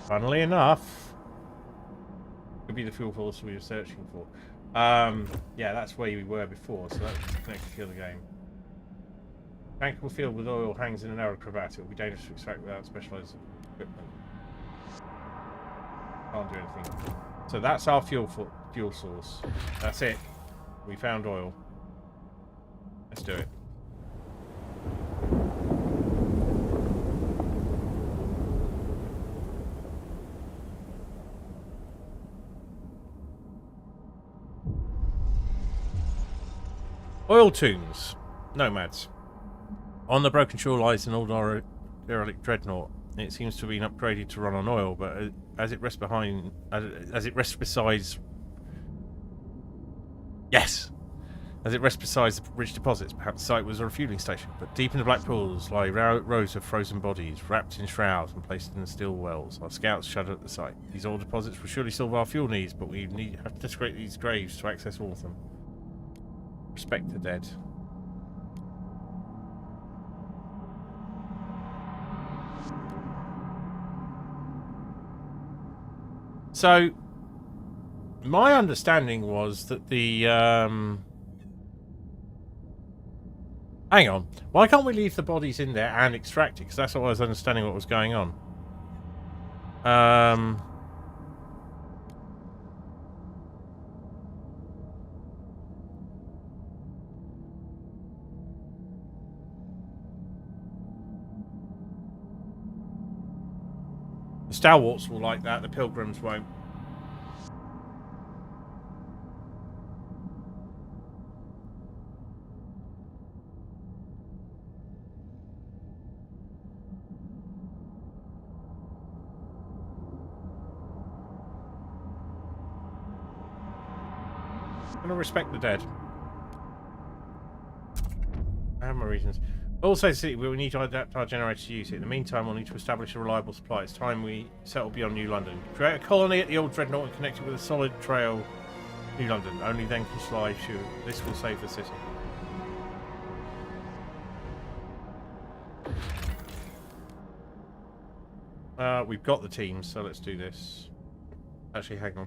Funnily enough, could be the fuel source we were searching for. Yeah, that's where we were before, so that's the next kill the game. Tank filled with oil hangs in a narrow crevasse. It will be dangerous to extract without specialized equipment. Can't do anything. So that's our fuel source. That's it. We found oil. Let's do it. Oil tombs. Nomads. On the broken shore lies an old derelict dreadnought. It seems to have been upgraded to run on oil, but as it rests beside the rich deposits, perhaps the site was a refueling station. But deep in the black pools lie rows of frozen bodies, wrapped in shrouds and placed in steel wells. Our scouts shudder at the sight. These oil deposits will surely solve our fuel needs, but we have to desecrate these graves to access all of them. Respect the dead. So, my understanding was that the, hang on. Why can't we leave the bodies in there and extract it? Because that's what I was understanding what was going on. The stalwarts will like that, the pilgrims won't. gonna respect the dead. I have my reasons. Also, see, we will need to adapt our generator to use it. In the meantime, we'll need to establish a reliable supply. It's time we settle beyond New London. Create a colony at the old dreadnought and connect it with a solid trail to New London. Only then can slide shoot. This will save the city. We've got the teams, so let's do this. Actually, hang on.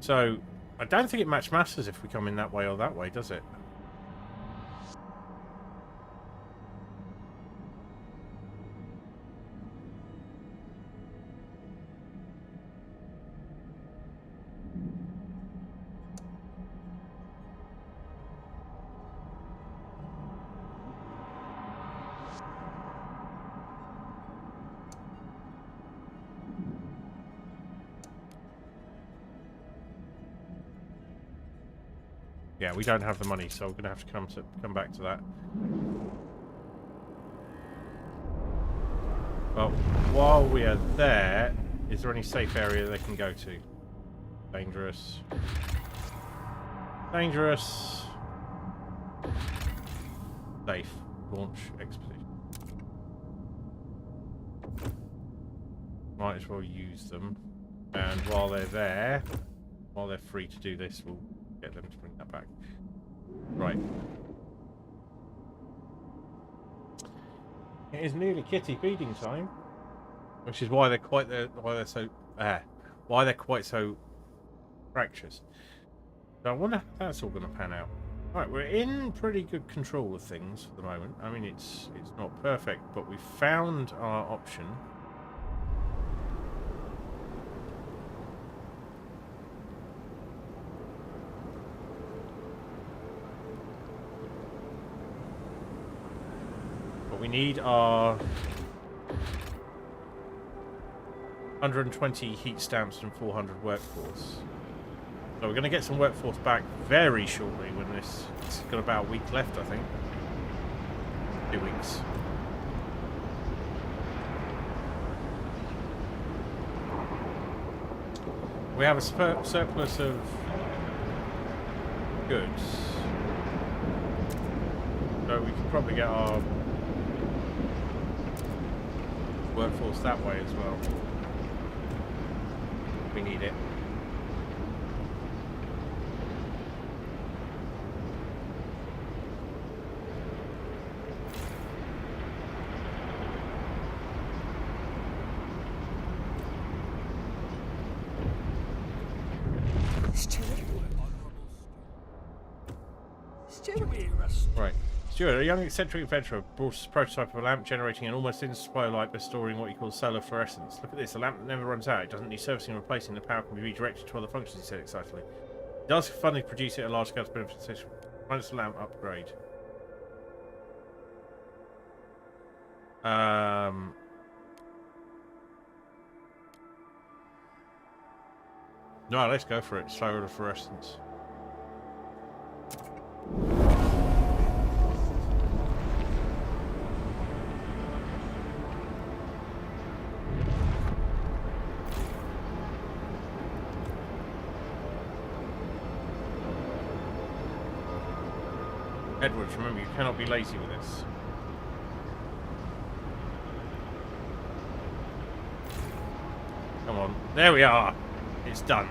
So, I don't think it much matters if we come in that way or that way, does it? Yeah, we don't have the money, so we're going to have to come back to that. Well, while we are there, is there any safe area they can go to? Dangerous. Dangerous. Safe. Launch expedition. Might as well use them. And while they're there, while they're free to do this, we'll get them to bring that back. Right. It is nearly kitty feeding time, which is why they're quite so fractious. So I wonder how that's all going to pan out. Right, we're in pretty good control of things at the moment. I mean, it's not perfect, but we've found our option. We need our 120 heat stamps and 400 workforce. So we're going to get some workforce back very shortly when it's got about a week left, I think. 2 weeks. We have a surplus of goods. So we can probably get our workforce that way as well. We need it. Stuart. Right. Stuart, a young eccentric adventurer, brought a prototype of a lamp generating an almost instant supply of light by storing what he calls solar fluorescence. Look at this, a lamp that never runs out. It doesn't need servicing or replacing. The power can be redirected to other functions, he said excitedly. It does finally produce it at a large scale to benefit the station. Minus the lamp upgrade. No, let's go for it. Solar fluorescence. Edwards, remember, you cannot be lazy with this. Come on. There we are. It's done.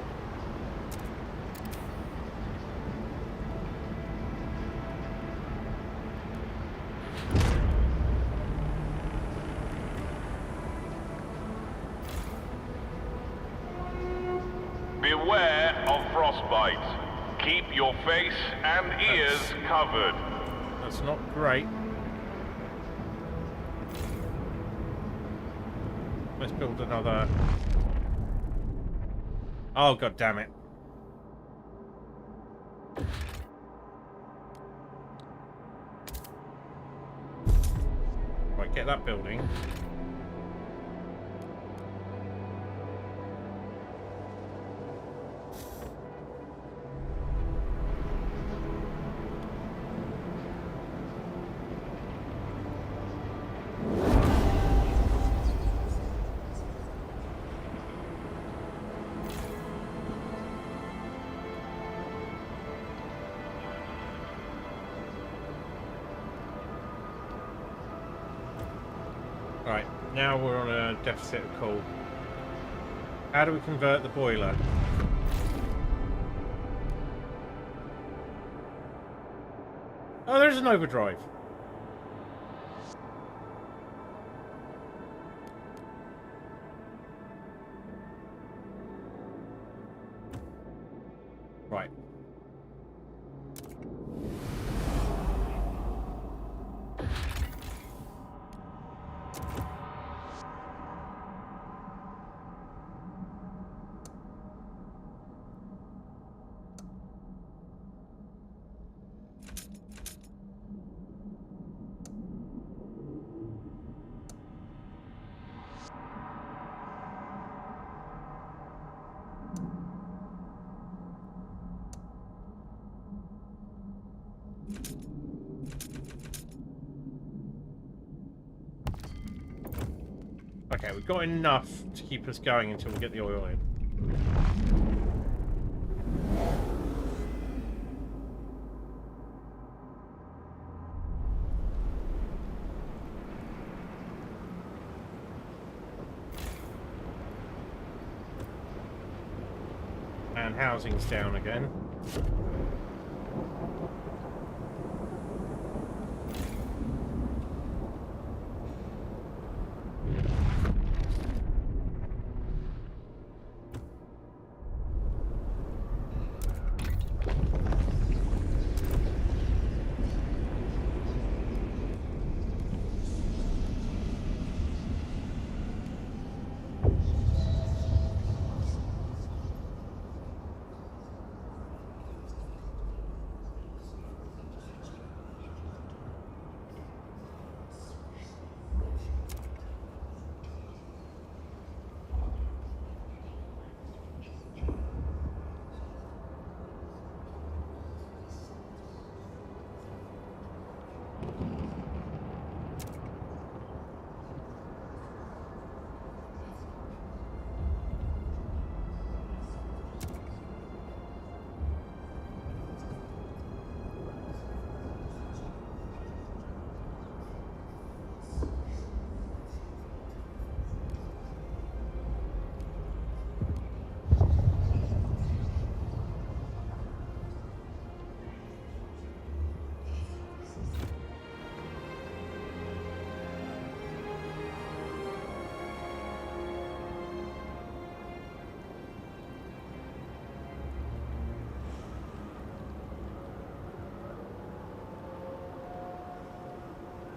Beware of frostbite. Keep your face and ears covered. That's not great. Let's build another. Oh, god damn it. Right, get that building. Now we're on a deficit of coal. How do we convert the boiler? Oh, there's an overdrive. Right. Okay, we've got enough to keep us going until we get the oil in. And housing's down again.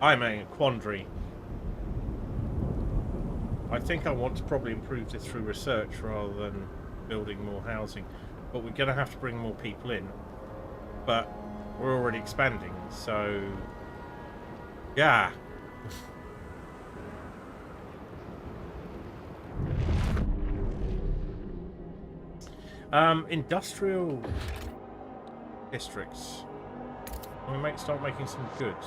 I'm in a quandary. I think I want to probably improve this through research rather than building more housing. But we're going to have to bring more people in. But we're already expanding, so... yeah. Industrial districts. We might start making some goods.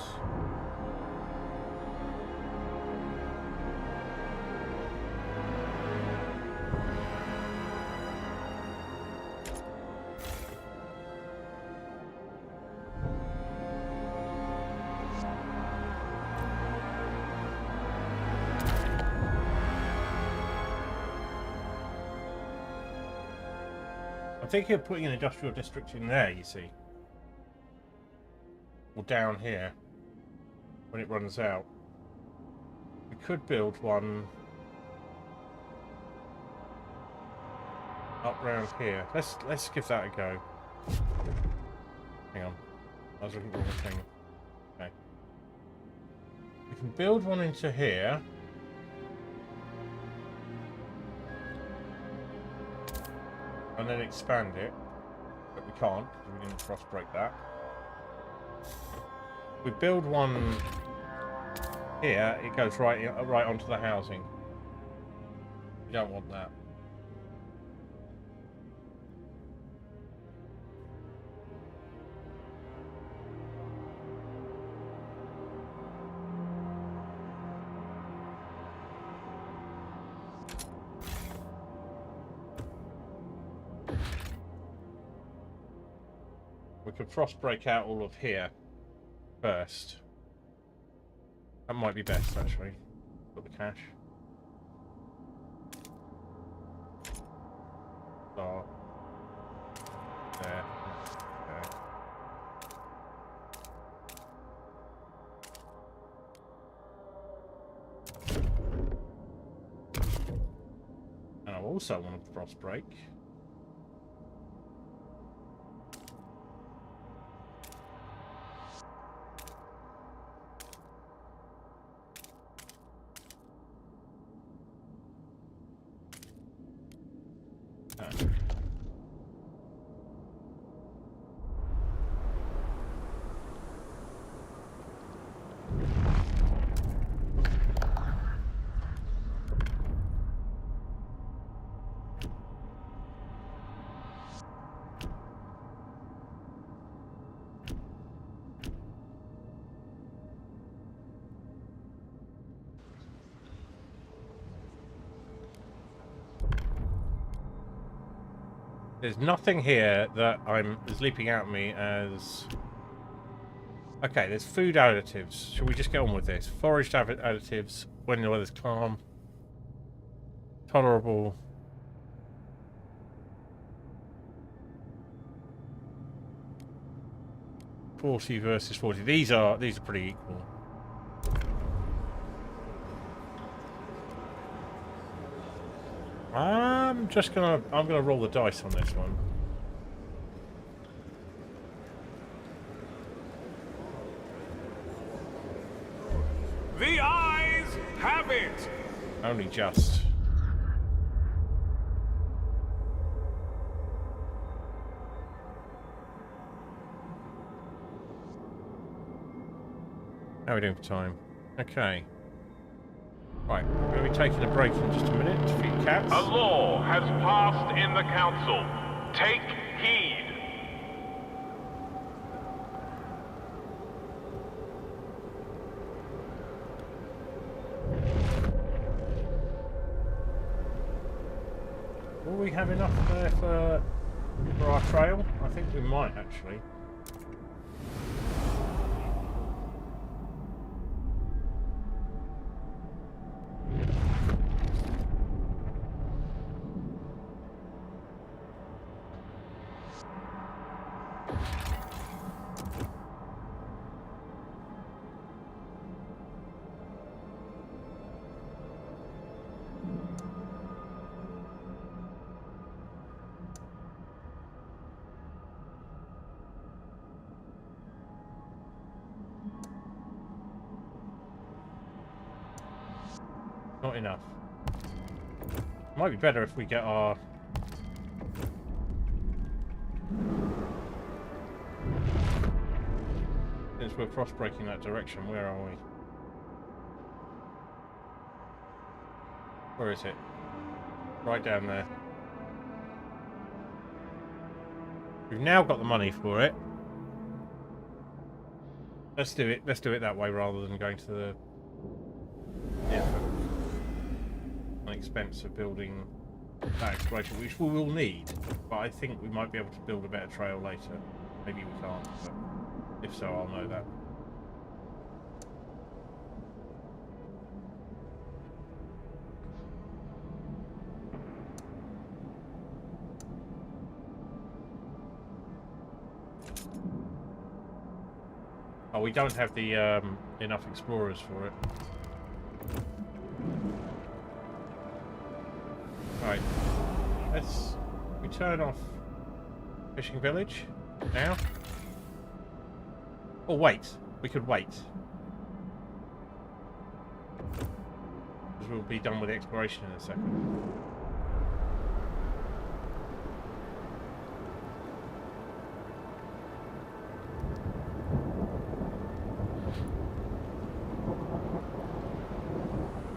I'm thinking of putting an industrial district in there, you see. Or down here. When it runs out. We could build one up round here. Let's give that a go. Hang on. I was looking at the wrong thing. Okay. We can build one into here. And then expand it, but we can't because we didn't frost break that. We build one here, it goes right onto the housing. We don't want that. We could frost break out all of here first. That might be best, actually. Got the cash. Start. There. There. And I also want a frost break. There's nothing here that is leaping out at me as... Okay, there's food additives. Shall we just get on with this? Foraged additives when the weather's calm. Tolerable. $40 versus 40. These are pretty equal. I'm gonna roll the dice on this one. The eyes have it! Only just. How are we doing for time? Okay. Right, we're going to be taking a break in just a minute to feed cats. A law has passed in the council. Take heed. Will we have enough there for our trail? I think we might, actually. Not enough. Might be better if we get our... Since we're cross-breaking that direction, where are we? Where is it? Right down there. We've now got the money for it. Let's do it. Let's do it that way rather than going to the... expense of building that exploration, which we will need, but I think we might be able to build a better trail later. Maybe we can't, but if so, I'll know that. Oh, we don't have the enough explorers for it. Right, let's return off fishing village now. Oh wait, we could wait. Because we'll be done with the exploration in a second.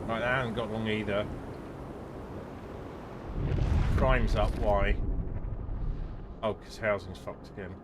Right, that hasn't got long either. Crime's up, why? Oh, because housing's fucked again.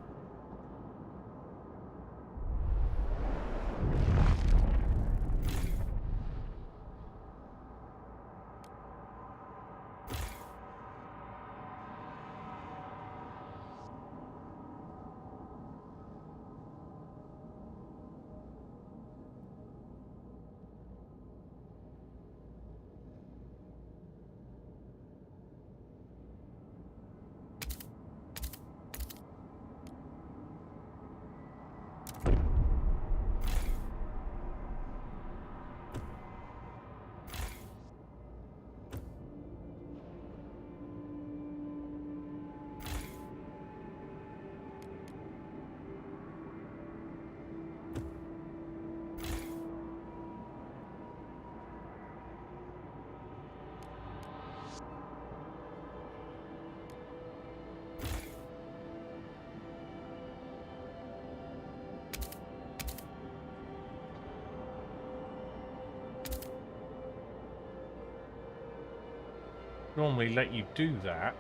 normally let you do that.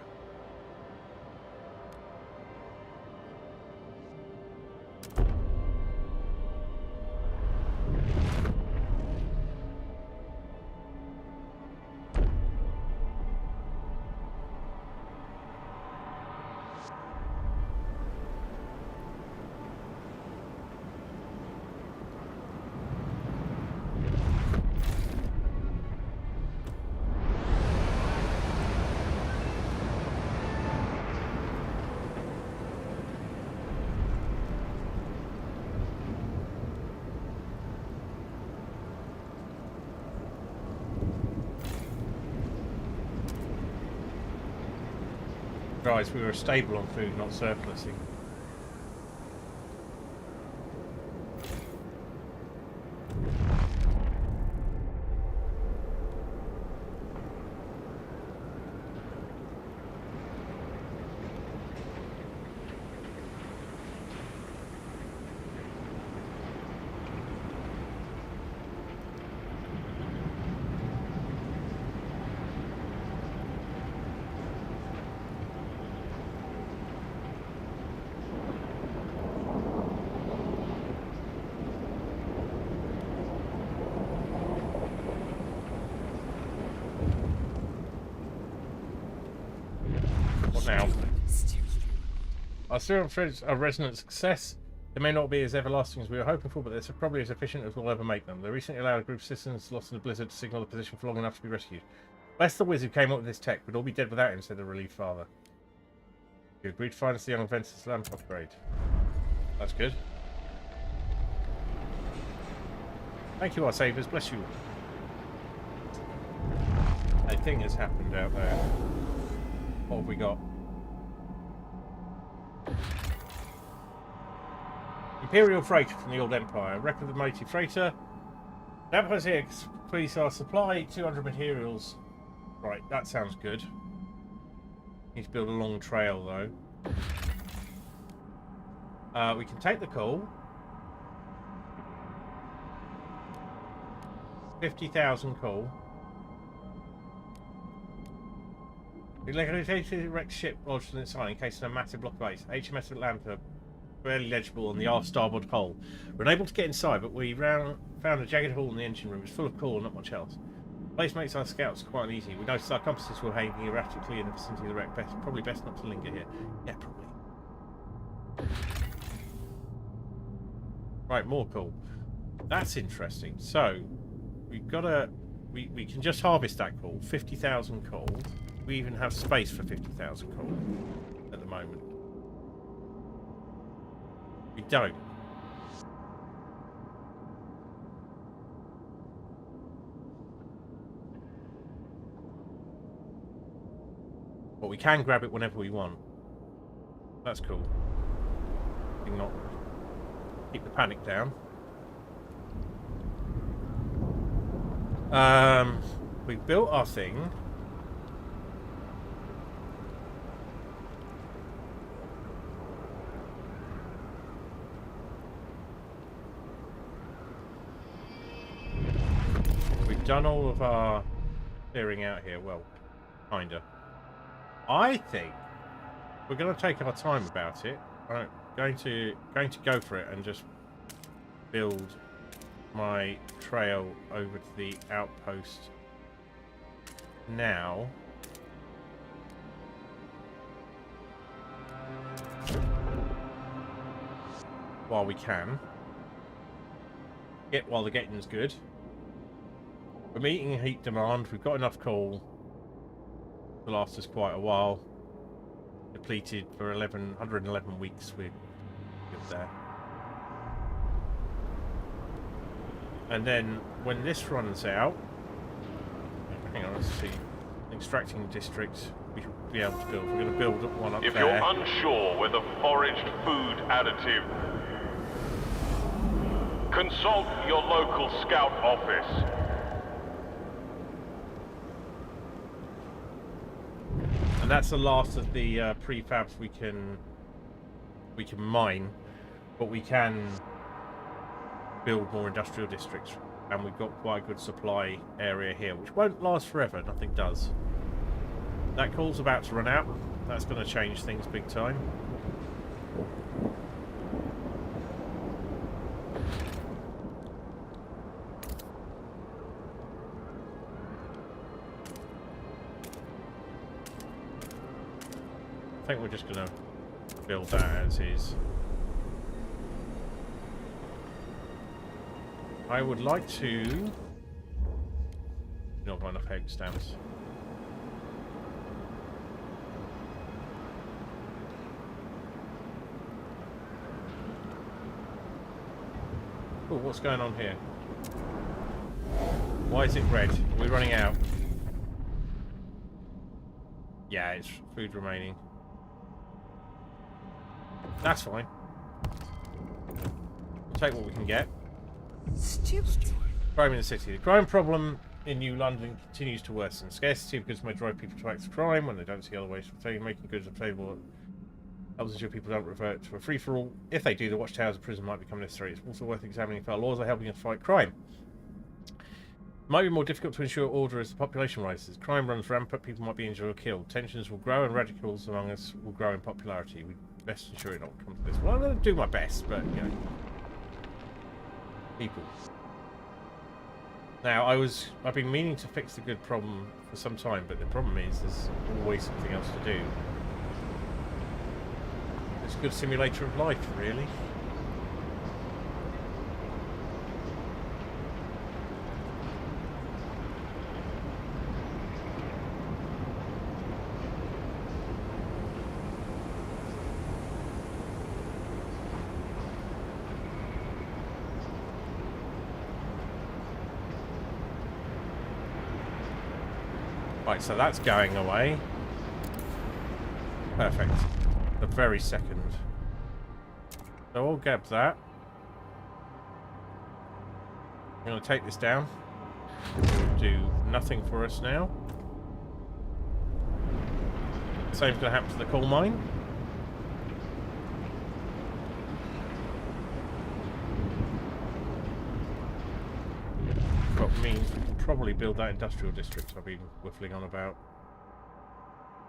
Guys, we were stable on food, not surplusing. What now? Our serum threads are resonant success. They may not be as everlasting as we were hoping for, but they're probably as efficient as we'll ever make them. They recently allowed a group of citizens lost in a blizzard to signal a position for long enough to be rescued. Bless the wizard who came up with this tech. We'd all be dead without him, said the relieved father. You agreed to find us the young inventor's lamp upgrade. That's good. Thank you, our saviours. Bless you. A thing has happened out there. What have we got? Imperial freighter from the old empire. Wreck of the mighty freighter. The Empire's here. Please, our supply 200 materials. Right, that sounds good. Need to build a long trail though. We can take the coal. 50,000 coal. We located a wrecked ship lodged in its side in case of a massive block of ice. HMS Atlanta, barely legible on the aft starboard hull. We're unable to get inside, but we found a jagged hole in the engine room. It's full of coal and not much else. The place makes our scouts quite uneasy. We noticed our compasses were hanging erratically in the vicinity of the wreck. Probably best not to linger here. Yeah, probably. Right, more coal. That's interesting. So, we've got a... We can just harvest that coal. 50,000 coal. We even have space for 50,000 coal at the moment. We don't. But we can grab it whenever we want. That's cool. Not keep the panic down. We built our thing. We've done all of our clearing out here. Well, kinda. I think we're going to take our time about it. I'm going to go for it and just build my trail over to the outpost now. While we can. While the getting's good. We're meeting heat demand. We've got enough coal to last us quite a while. Depleted for 111 weeks. We're good there. And then when this runs out, hang on, let's see. Extracting district, we should be able to build. We're going to build one up there. If you're unsure whether foraged food additive, consult your local scout office. And that's the last of the prefabs we can mine, but we can build more industrial districts, and we've got quite a good supply area here, which won't last forever. Nothing does. That coal's about to run out. That's going to change things big time. I think we're just going to build that as is. I would like to... Not got enough egg stamps. Oh, what's going on here? Why is it red? Are we running out? Yeah, it's food remaining. That's fine. We'll take what we can get. Stupid. Crime in the city. The crime problem in New London continues to worsen. Scarcity of goods may drive people to act of crime when they don't see other ways of obtaining. Making goods available helps ensure people don't revert to a free-for-all. If they do, the watchtowers of prison might become necessary. It's also worth examining if our laws are helping us fight crime. It might be more difficult to ensure order as the population rises. Crime runs rampant, people might be injured or killed. Tensions will grow and radicals among us will grow in popularity. We best ensure it not comes to this. Well, I'm going to do my best, but, you know. People. Now, I've been meaning to fix the good problem for some time, but the problem is there's always something else to do. It's a good simulator of life, really. Right, so that's going away. Perfect. The very second. So I'll grab that. I'm going to take this down. It'll do nothing for us now. Same's going to happen to the coal mine. What means we can probably build that industrial district I've been whiffling on about.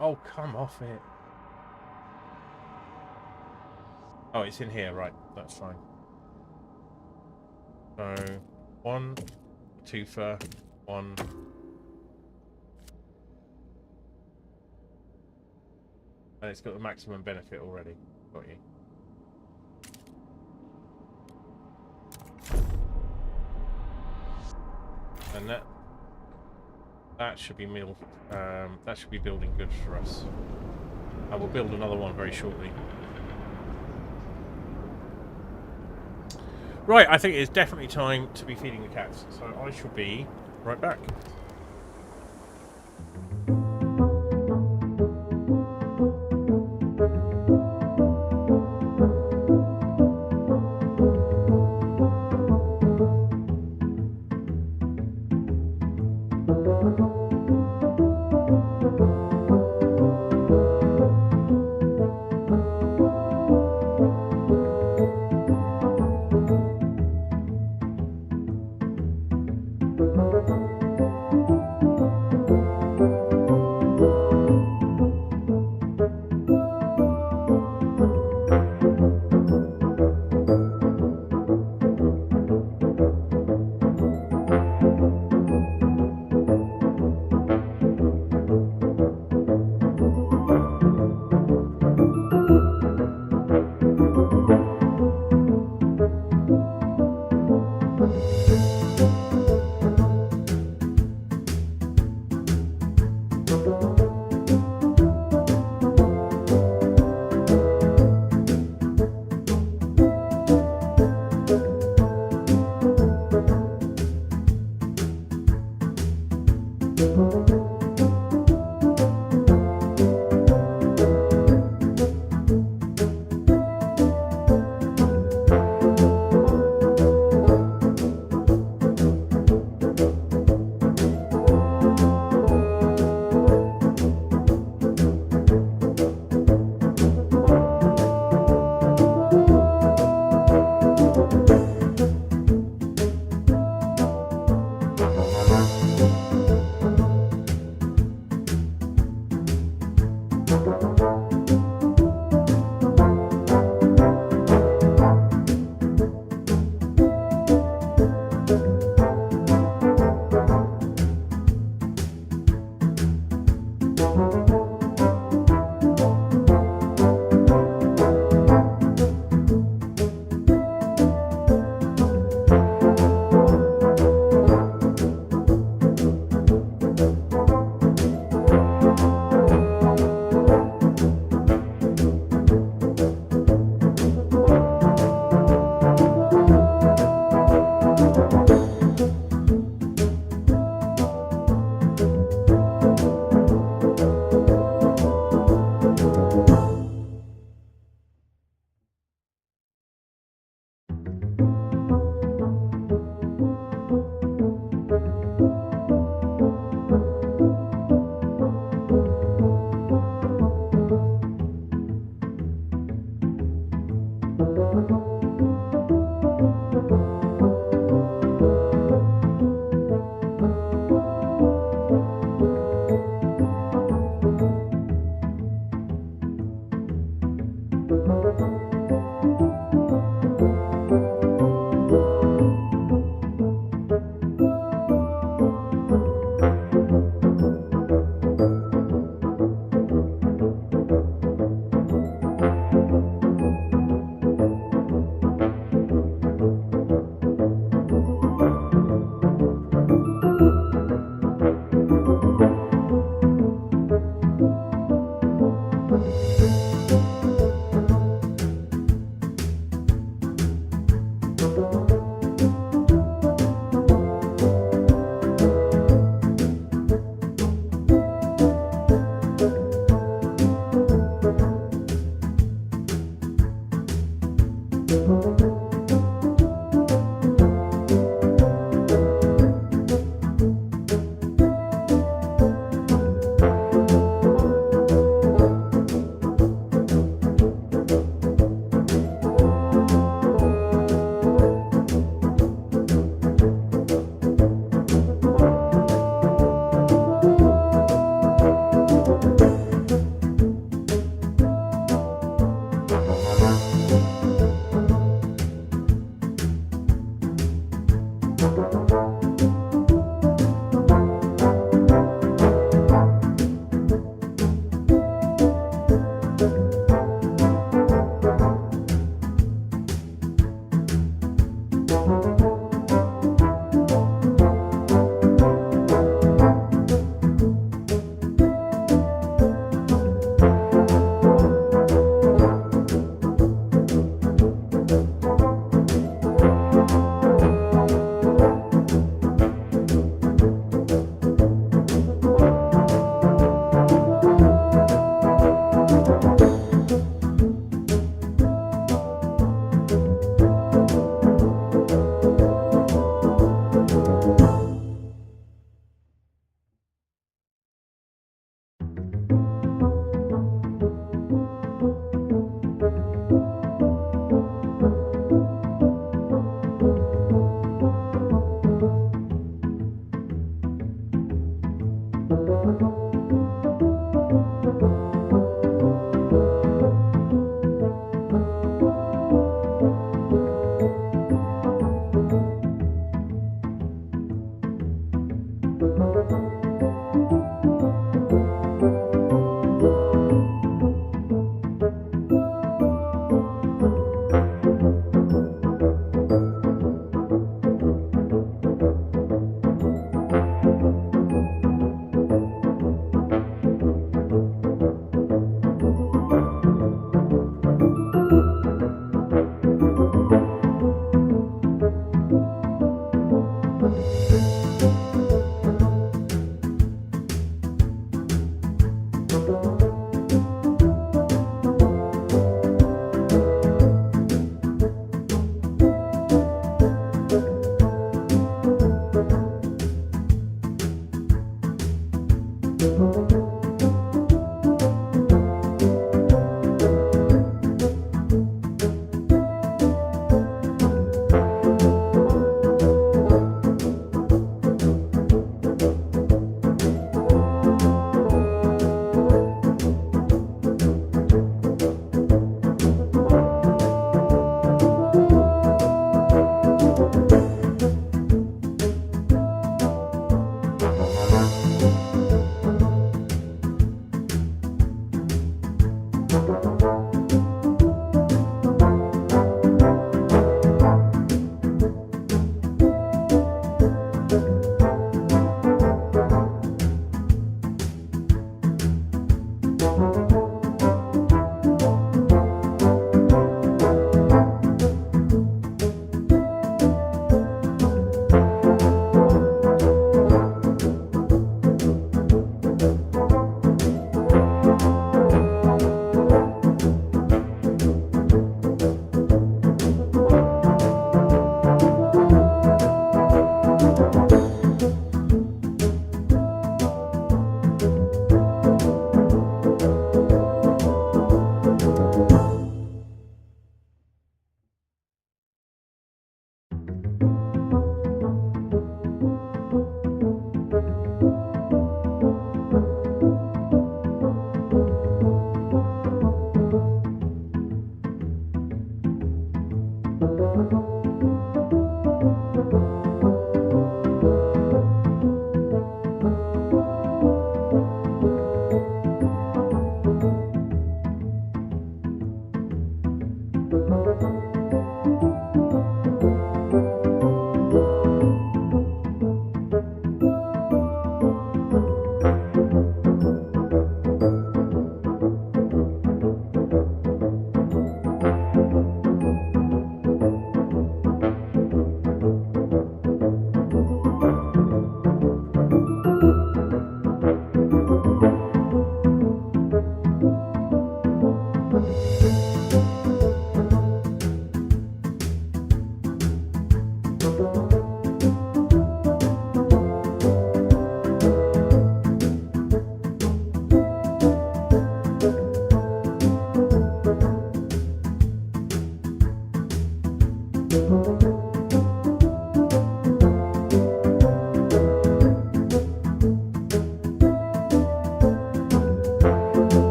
Oh, come off it. Oh, it's in here, right. That's fine. So, 1, 2 for 1. And it's got the maximum benefit already. Got you. And that should be that should be building goods for us. I will build another one very shortly. Right, I think it's definitely time to be feeding the cats, so I shall be right back.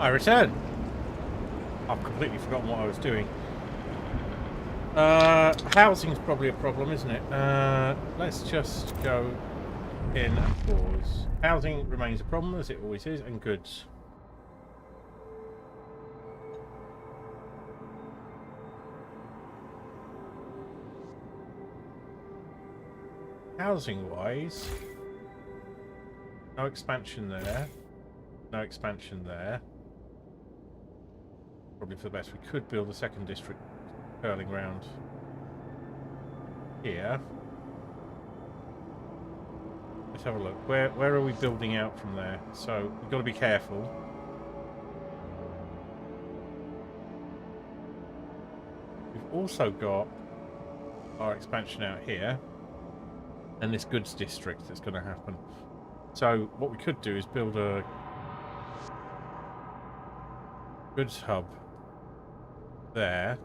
I return. I've completely forgotten what I was doing. Housing's probably a problem, isn't it? Let's just go in and pause. Housing remains a problem, as it always is, and goods. Housing-wise, no expansion there. No expansion there. Probably for the best. We could build a second district curling round here. Let's have a look. Where are we building out from there? So we've got to be careful. We've also got our expansion out here and this goods district that's going to happen. So what we could do is build a goods hub there.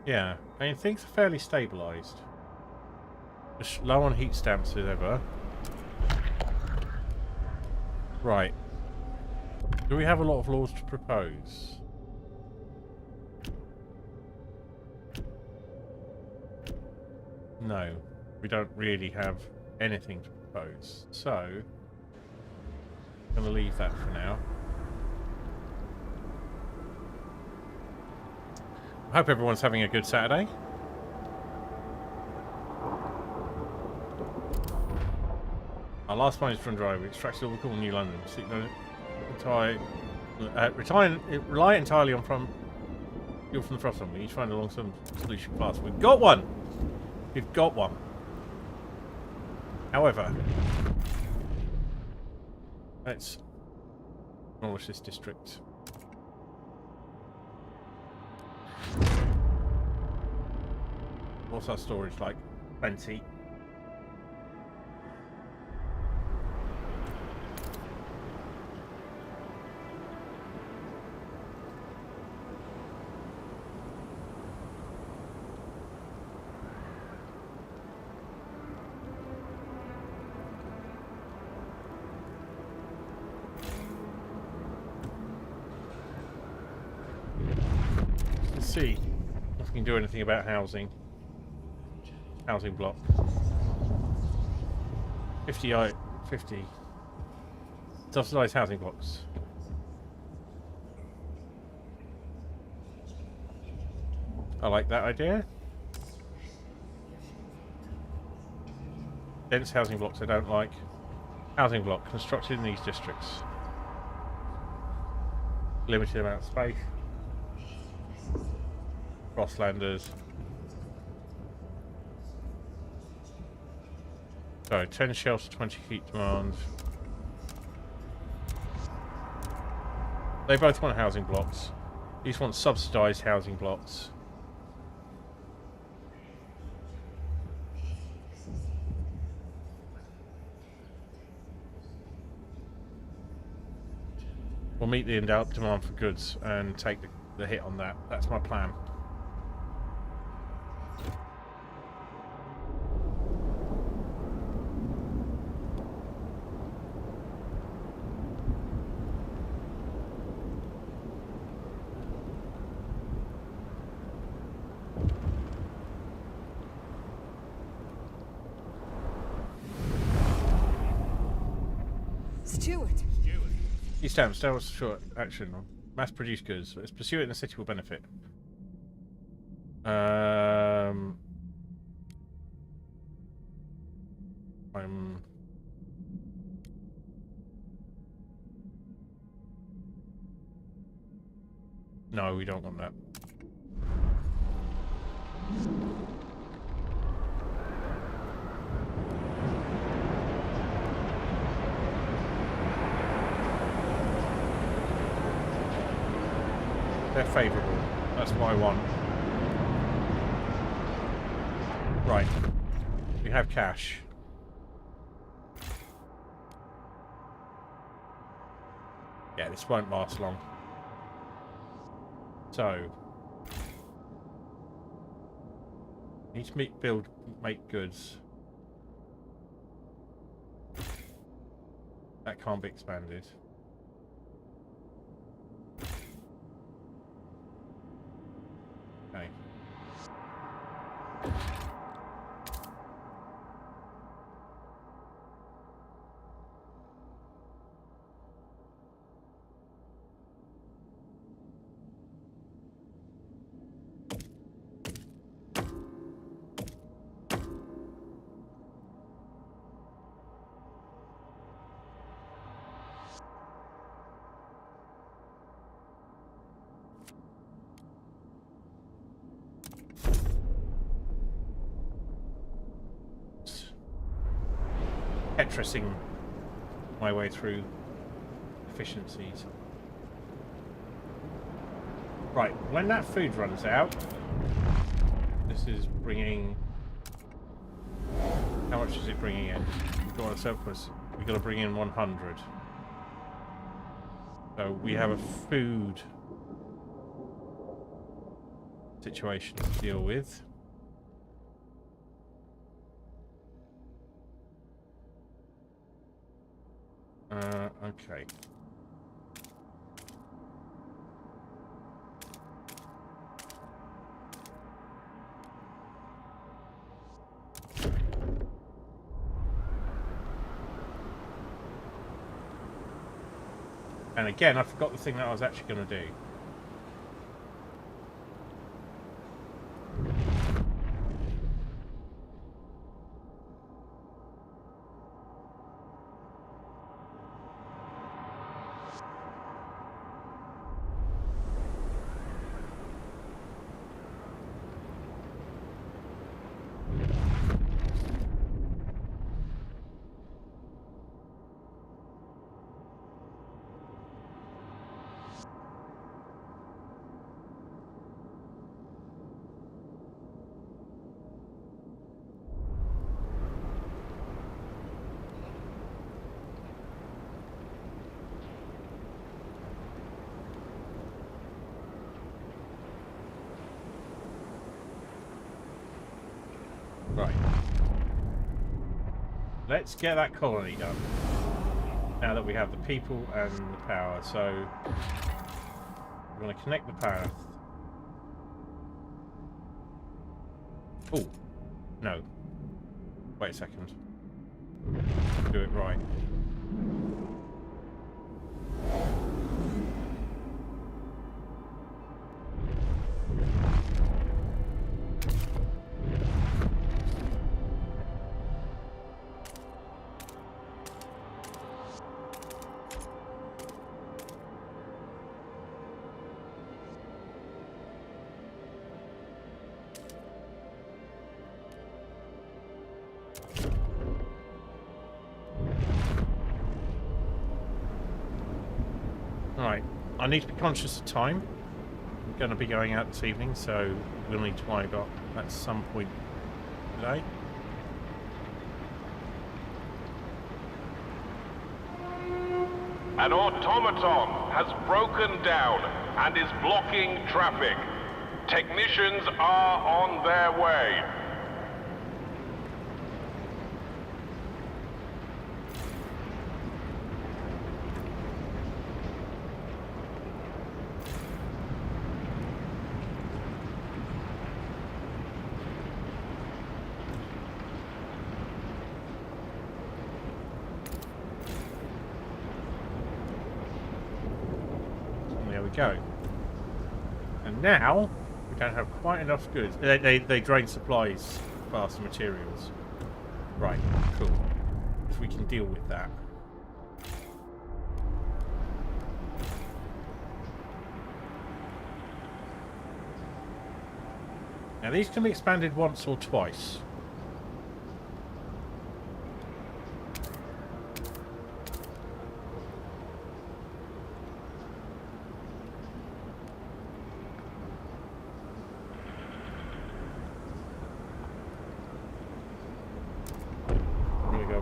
Yeah, I mean things are fairly stabilised. Just low on heat stamps as ever. Right. Do we have a lot of laws to propose? No, we don't really have anything to propose. So, I'm going to leave that for now. I hope everyone's having a good Saturday. Our last one is from Drive. We extracted all the cool in New London. Rely entirely on fuel from the Frostpunk. We each find a long-term solution fast. We've got one! We've got one. However, let's demolish this district. What's our storage like? Plenty. Let's see if we can do anything about housing. Housing block. 50 subsidised housing blocks. I like that idea. Dense housing blocks I don't like. Housing block constructed in these districts. Limited amount of space. Crosslanders. So 10 shelves, 20 heat demand. They both want housing blocks. These want subsidised housing blocks. We'll meet the demand for goods and take the hit on that. That's my plan. Steward. East Ham, still short action. Mass produced goods. Let's pursue it in the city will benefit. No, we don't want that. They're favourable. That's what I want. Right. We have cash. Yeah, this won't last long. So need to make goods. That can't be expanded. Okay. Tetrising my way through efficiencies. Right, when that food runs out, this is bringing... How much is it bringing in? We've got a surplus. We've got to bring in 100. So we have a food situation to deal with. Okay. And again, I forgot the thing that I was actually going to do. Right. Let's get that colony done. Now that we have the people and the power. So we're going to connect the path. Oh, no. Wait a second. Do it right. Right, I need to be conscious of time. I'm going to be going out this evening, so we'll need to worry about at some point today. An automaton has broken down and is blocking traffic. Technicians are on their way. There we go. And now we don't have quite enough goods. They drain supplies faster, materials. Right, cool. If we can deal with that. Now these can be expanded once or twice.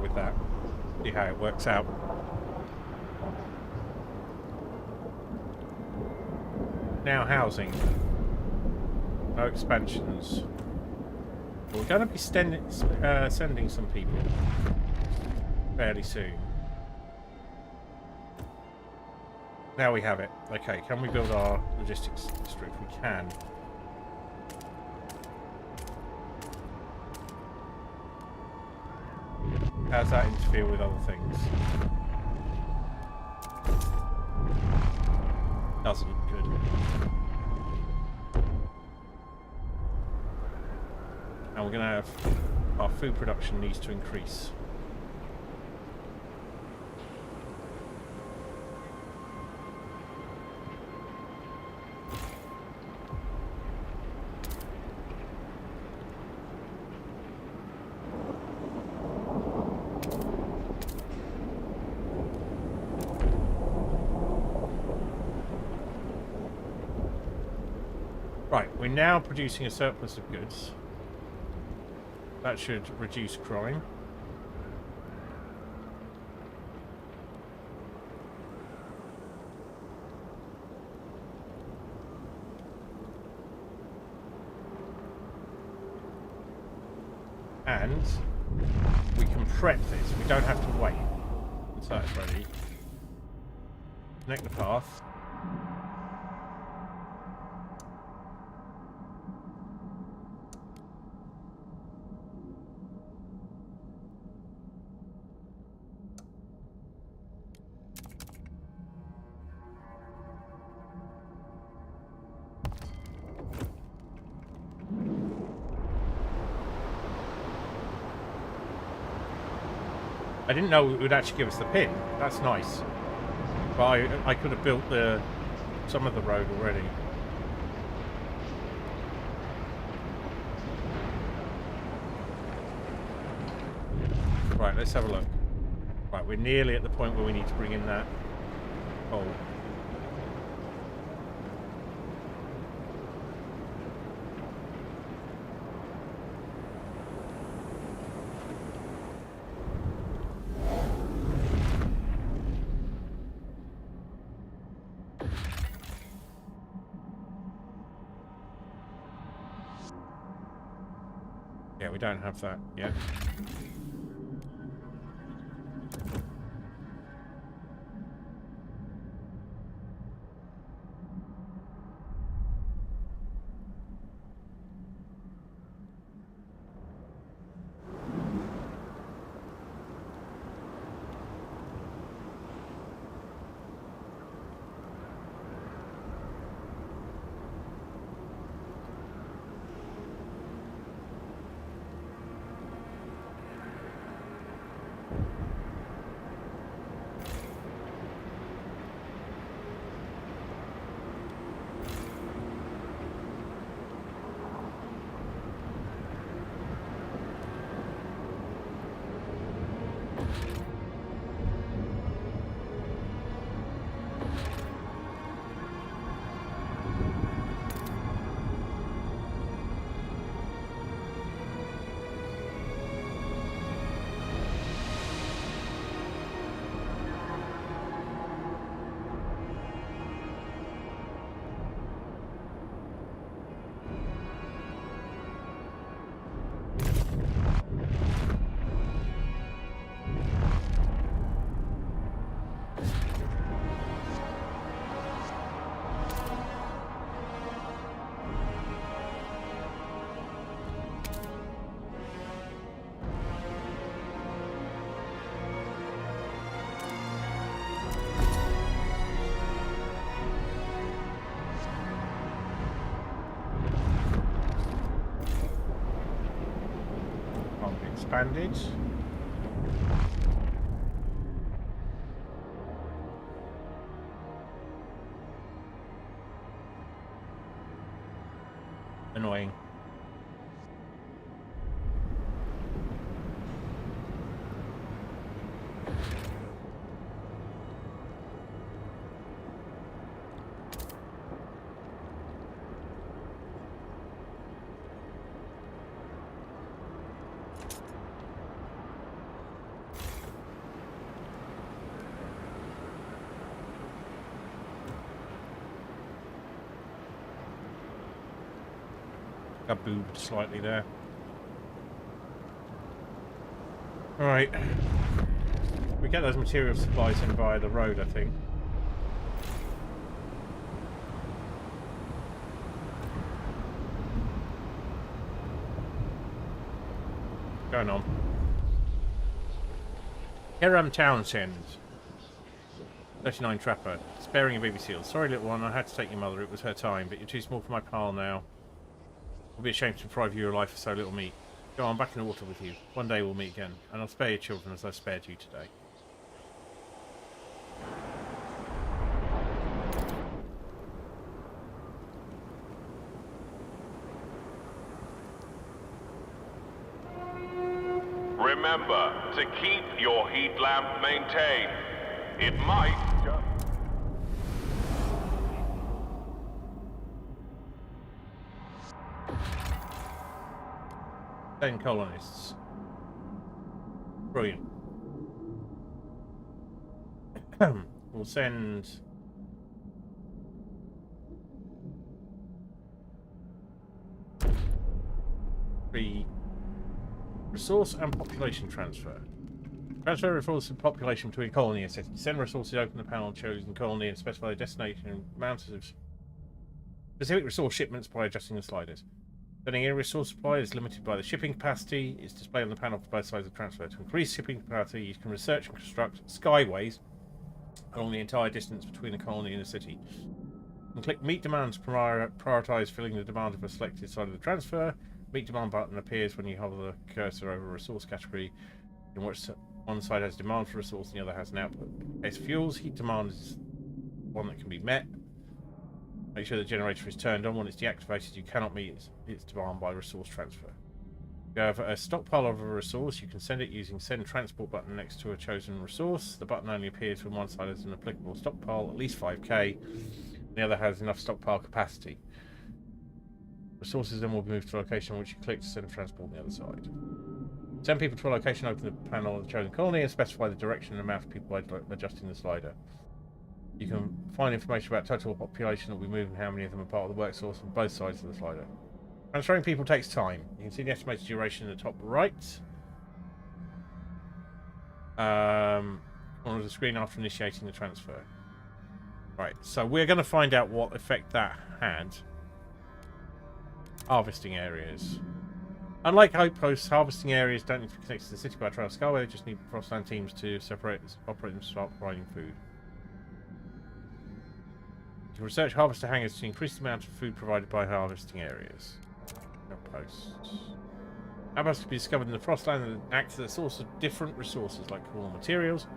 With that, see how it works out. Now housing, no expansions. We're going to be sending some people fairly soon. Now we have it. Okay, can we build our logistics district? We can. How does that interfere with other things? Doesn't. Good. And we're going to have... our food production needs to increase. Right, we're now producing a surplus of goods. That should reduce crime. And we can prep this. We don't have to wait until it's ready. Connect the path. I didn't know it would actually give us the pin. That's nice. But I could have built some of the road already. Right, let's have a look. Right, we're nearly at the point where we need to bring in that coal. Yeah, we don't have that yet. expanded. Annoying. I boobed slightly there. Alright. We get those material supplies in via the road, I think. Going on. Hiram Townsend. 39 Trapper. Sparing a baby seal. Sorry, little one, I had to take your mother. It was her time, but you're too small for my pile now. I'll be ashamed to deprive you of your life for so little meat. Go on, back in the water with you. One day we'll meet again, and I'll spare your children as I spared you today. Remember to keep your heat lamp maintained. It might just... 10 colonists. Brilliant. We'll send... resource and population transfer. Transfer resources and population between colony and city. Send resources, open the panel on chosen colony and specify the destination and amounts of specific resource shipments by adjusting the sliders. Sending in resource supply is limited by the shipping capacity. It's displayed on the panel for both sides of the transfer. To increase shipping capacity, you can research and construct skyways along the entire distance between the colony and the city. And click Meet Demand to prioritize filling the demand of a selected side of the transfer. Meet Demand button appears when you hover the cursor over a resource category in which one side has demand for resource and the other has an output. As fuels, heat demand is one that can be met. Make sure the generator is turned on. When it's deactivated, you cannot meet its demand by resource transfer. If you have a stockpile of a resource, you can send it using Send Transport button next to a chosen resource. The button only appears when one side has an applicable stockpile, at least 5k, and the other has enough stockpile capacity. Resources then will be moved to a location on which you click to send transport on the other side. Send people to a location, open the panel of the chosen colony, and specify the direction and amount of people by adjusting the slider. You can find information about total population that will be moved and how many of them are part of the work source on both sides of the slider. Transferring people takes time. You can see the estimated duration in the top right. On the screen after initiating the transfer. Right, so we're going to find out what effect that had. Harvesting areas. Unlike outposts, harvesting areas don't need to be connected to the city by a trail skyway, they just need Frostland teams to operate and start providing food. You can research harvester hangars to increase the amount of food provided by harvesting areas. Outposts. Outposts can be discovered in the Frostland and act as a source of different resources like raw materials.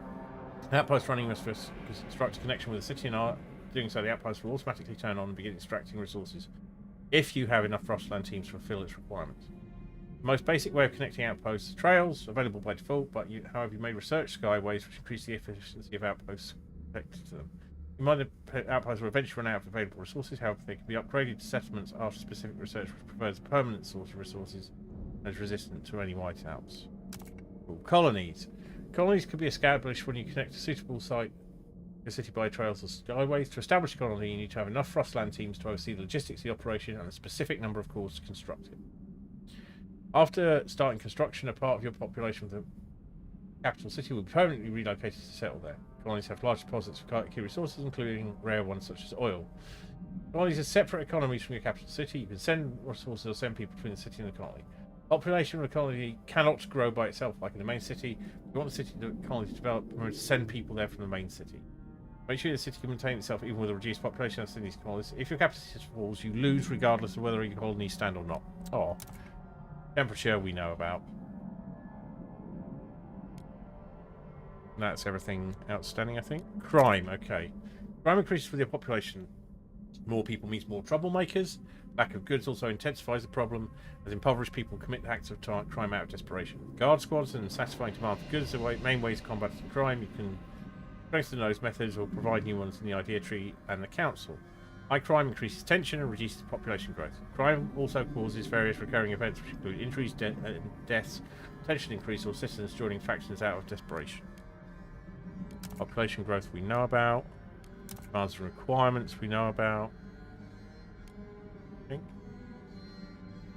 An outpost running must construct a connection with the city, and doing so the outpost will automatically turn on and begin extracting resources if you have enough Frostland teams to fulfill its requirements. The most basic way of connecting outposts is trails, available by default, but however you may research skyways which increase the efficiency of outposts connected to them. You might have outposts will eventually run out of available resources, however they can be upgraded to settlements after specific research which provides a permanent source of resources and is resistant to any whiteouts. Colonies. Colonies can be established when you connect a suitable site, a city by trails or skyways. To establish a colony, you need to have enough Frostland teams to oversee the logistics of the operation and a specific number of cores to construct it. After starting construction, a part of your population of the capital city will be permanently relocated to settle there. Colonies have large deposits of key resources, including rare ones such as oil. Colonies are separate economies from your capital city. You can send resources or send people between the city and the colony. Population of a colony cannot grow by itself like in the main city. If you want the colony to develop, remember to send people there from the main city. Make sure the city can maintain itself even with a reduced population of these colonies. If your capital city falls, you lose regardless of whether your colonies stand or not. Oh. Temperature we know about. That's everything outstanding, I think. Crime, okay. Crime increases with the population. More people means more troublemakers. Lack of goods also intensifies the problem, as impoverished people commit acts of crime out of desperation. Guard squads and satisfying demand for goods are main ways to combat crime. You can strengthen those methods or provide new ones in the idea tree and the council. High crime increases tension and reduces population growth. Crime also causes various recurring events, which include injuries, deaths, tension increase, or citizens joining factions out of desperation. Population growth we know about. Demands and requirements we know about. I think.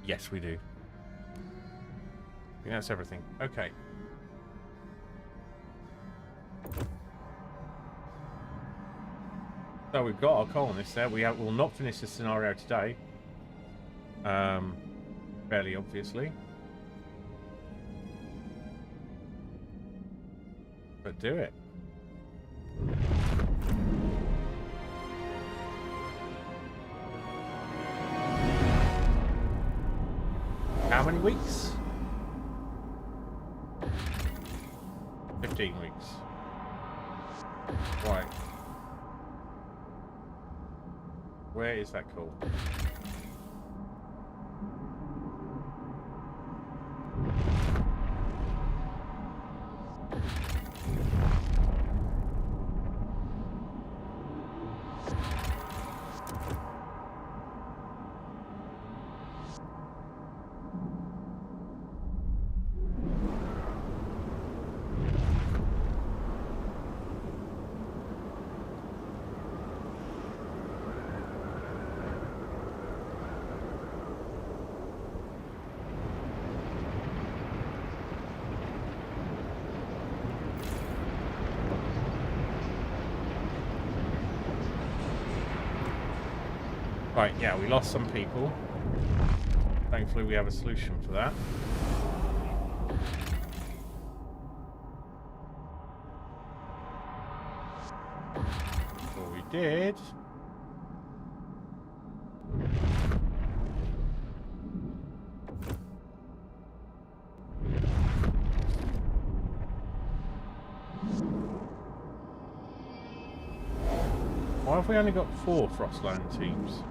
Yes, we do. I think that's everything. Okay. So we've got our colonists there. We will not finish this scenario today. Fairly obviously. But do it. How many weeks? 15 weeks. Right. Where is that call? Right, yeah, we lost some people. Thankfully we have a solution for that. What we did... Why have we only got 4 Frostland teams?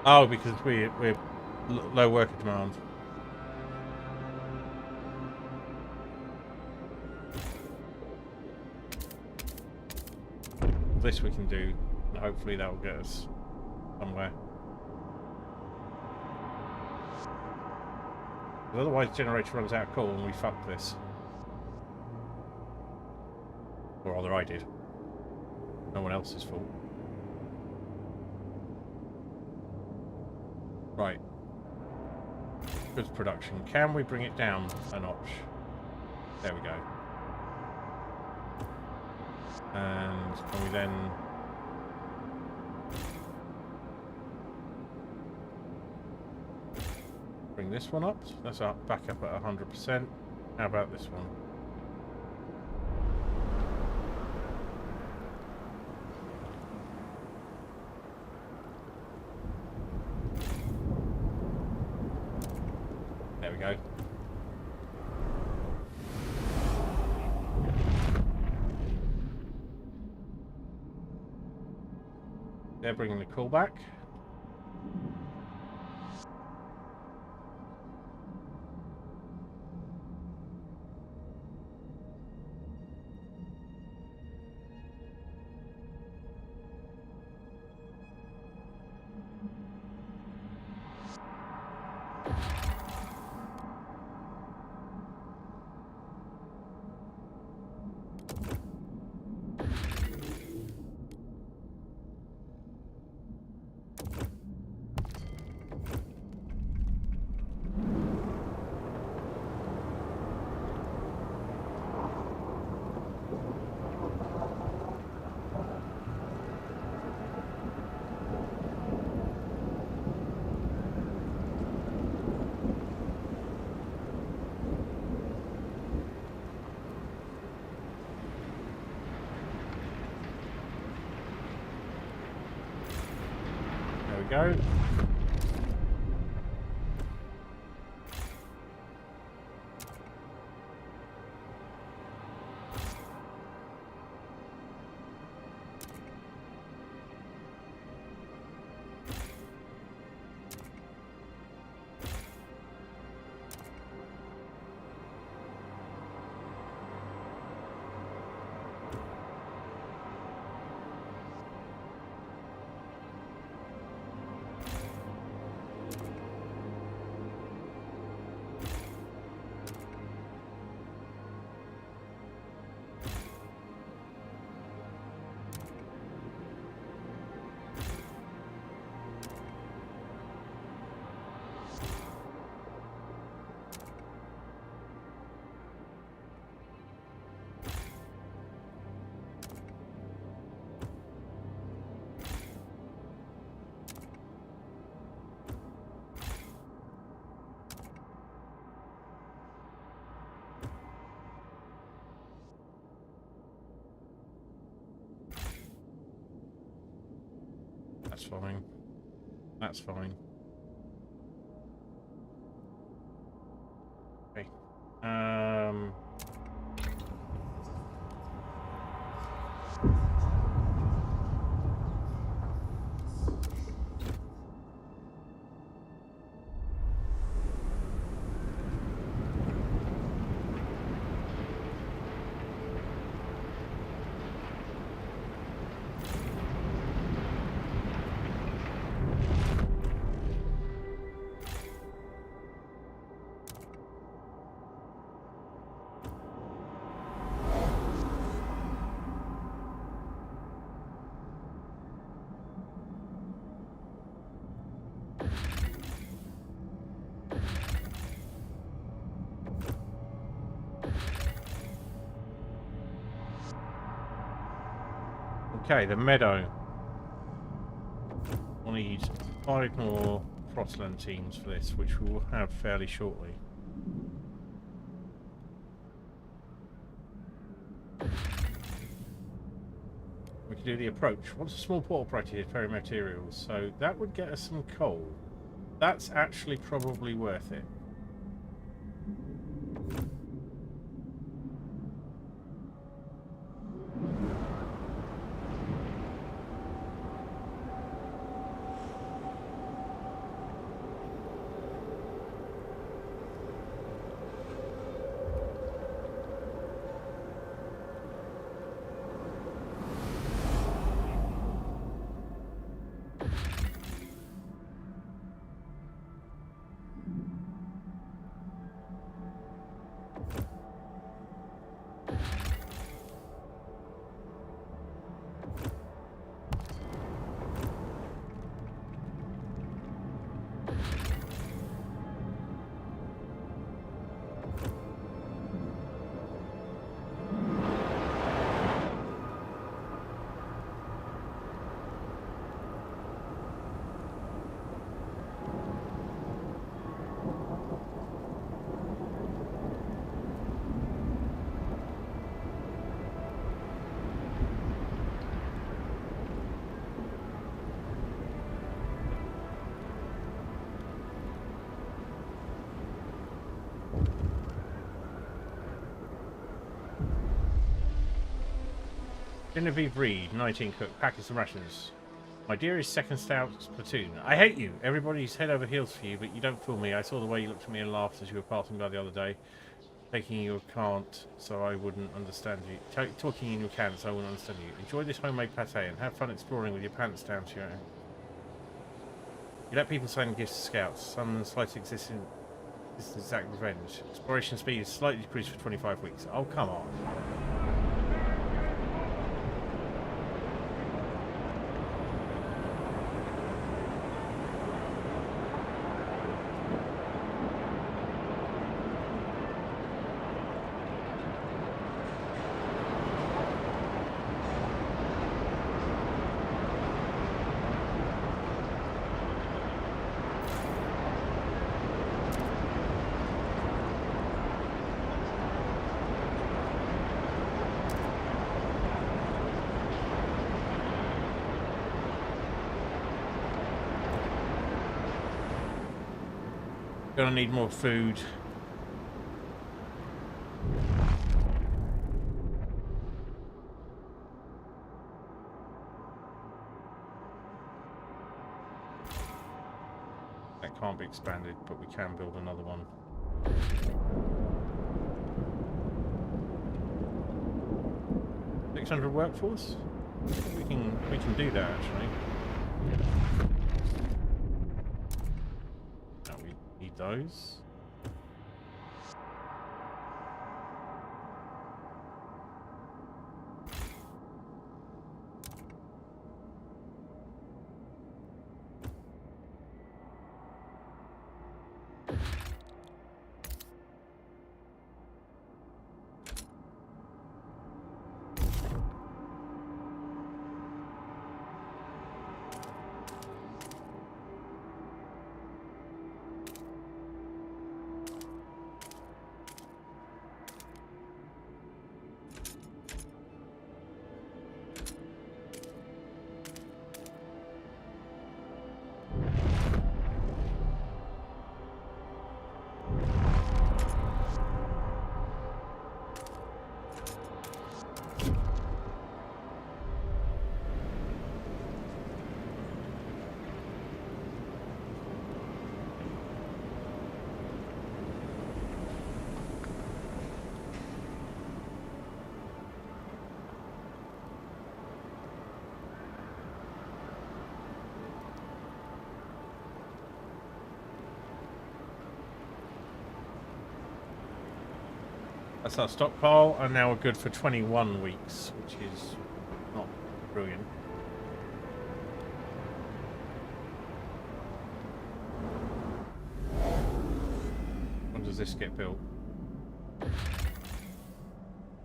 Oh, because we're low worker demand. This we can do, and hopefully that will get us somewhere. But otherwise, the generator runs out of coal and we fuck this. Or rather, I did. No one else's fault. Right. Goods production. Can we bring it down a notch? There we go. And can we then... bring this one up? That's up, back up at 100%. How about this one? There we go. They're bringing the call back. go. That's fine. That's fine. Okay. Okay, the meadow. We'll need 5 more Frostland teams for this, which we will have fairly shortly. We can do the approach. Once a small port operated ferry materials, so that would get us some coal. That's actually probably worth it. Genevieve Reed, 19 cook, packing some rations. My dearest second stout platoon. I hate you. Everybody's head over heels for you, but you don't fool me. I saw the way you looked at me and laughed as you were passing by the other day. Taking your cant so I wouldn't understand you. Talking in your can so I wouldn't understand you. Enjoy this homemade pate and have fun exploring with your pants down to your own. You let people send gifts to scouts. Some slight existence exact revenge. Exploration speed is slightly decreased for 25 weeks. Oh, come on. Gonna need more food. That can't be expanded, but we can build another one. $600 workforce? I think we can do that actually. Now we need those. That's our stockpile, and now we're good for 21 weeks, which is not brilliant. When does this get built?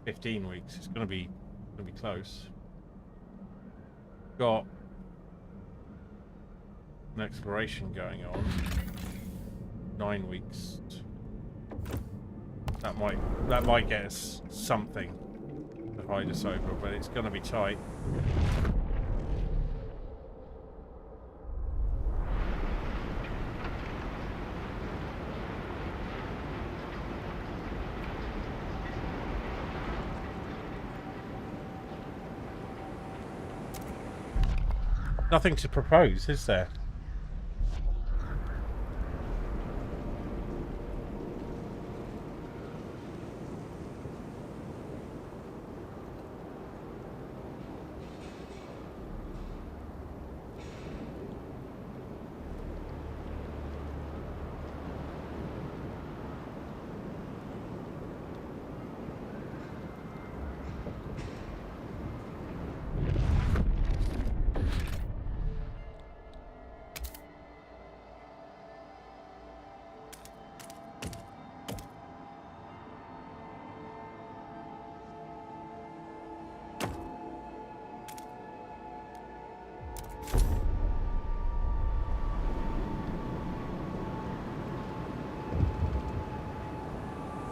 15 weeks. It's gonna be close. Got an exploration going on. 9 weeks. That might get us something to hide us over, but it's going to be tight. Nothing to propose, is there?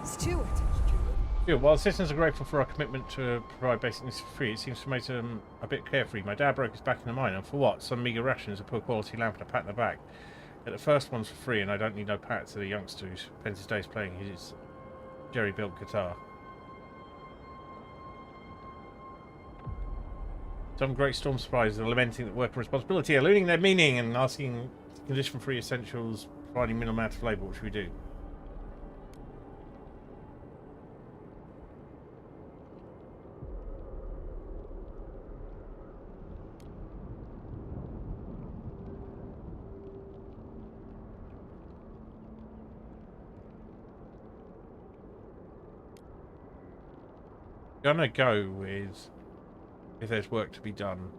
Stuart. Good. While citizens are grateful for our commitment to provide basic needs for free, it seems to make them a bit carefree. My dad broke his back in the mine, and for what? Some meagre rations, a poor quality lamp, and a pat in the back. Yet the first one's for free, and I don't need no pat to the youngster who spends his days playing his jerry-built guitar. Some great storm suppliers are lamenting that work and responsibility are losing their meaning and asking condition-free essentials, providing minimal amount of labour, which we do. Gonna go with if there's work to be done.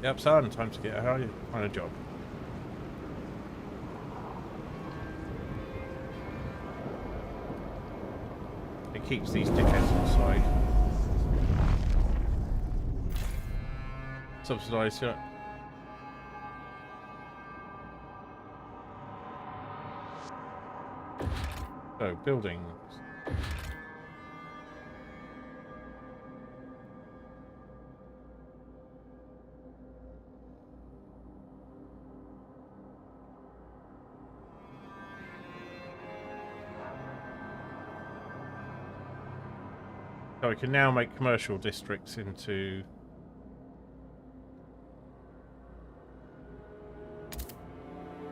Yep, son, time to get on a job. It keeps these dickheads on the side. Subsidised, yeah. So, buildings. So we can now make commercial districts into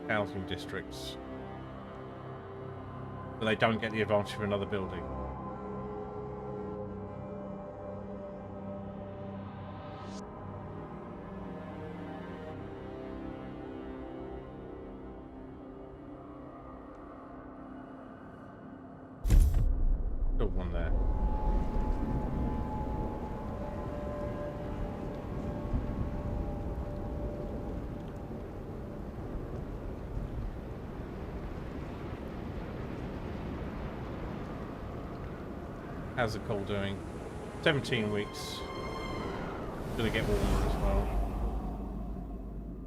housing districts. But they don't get the advantage of another building. Still one there. How's the coal doing? 17 weeks. Gonna get warmer as well.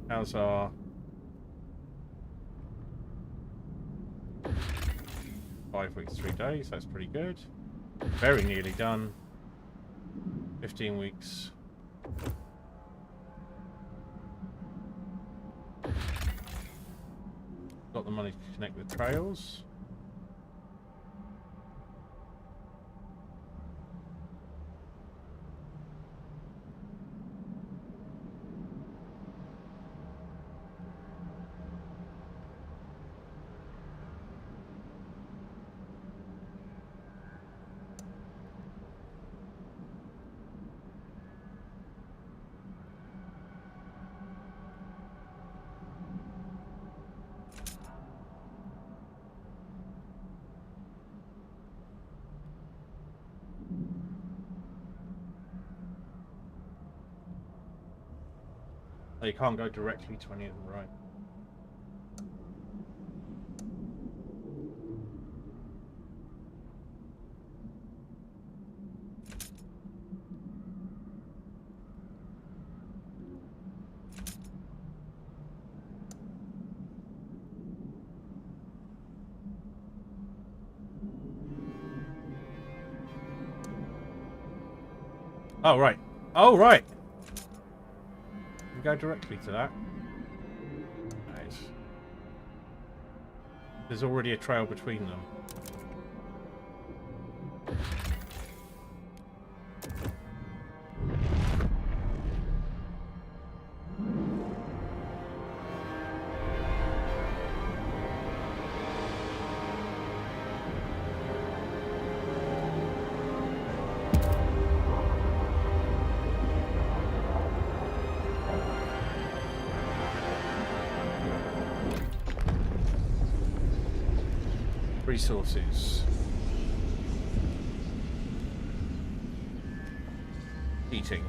How's our... Five weeks, 3 days, that's pretty good. Very nearly done. 15 weeks. Got the money to connect the trails. Oh, you can't go directly to any of them, right? Oh, right. Oh, right. We go directly to that. Nice. There's already a trail between them. Resources. Eating.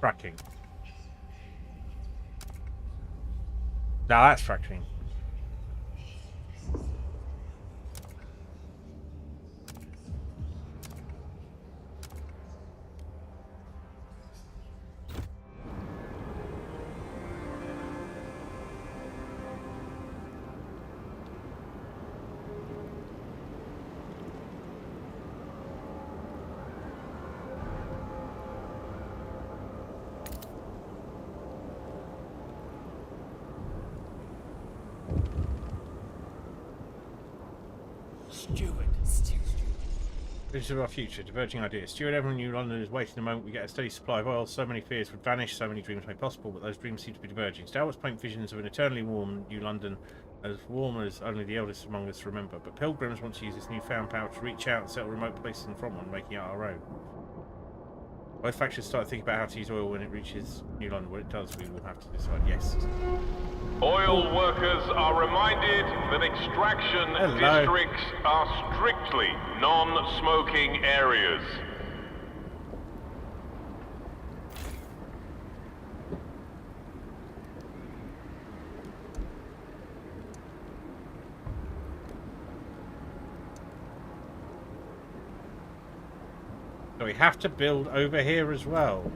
Fracking. Now that's fracturing. Steward. Vision of our future, diverging ideas. Steward, everyone in New London is waiting the moment we get a steady supply of oil. So many fears would vanish, so many dreams made possible, but those dreams seem to be diverging. Star Wars paint visions of an eternally warm New London, as warm as only the eldest among us remember. But pilgrims want to use this newfound power to reach out and settle remote places in the front one, making it our own. Both factions start thinking about how to use oil when it reaches New London. When it does, we will have to decide. Yes. Oil workers are reminded that extraction districts are strictly non-smoking areas. we have to build over here as well.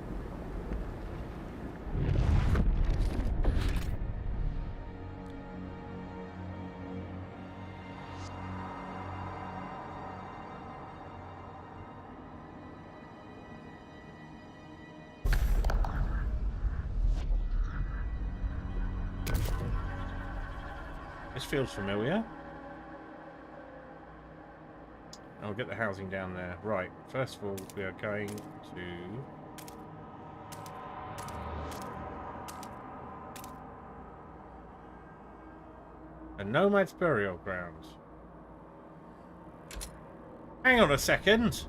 This feels familiar. I'll get the housing down there. Right, first of all, we are going to... a nomad's burial ground. Hang on a second.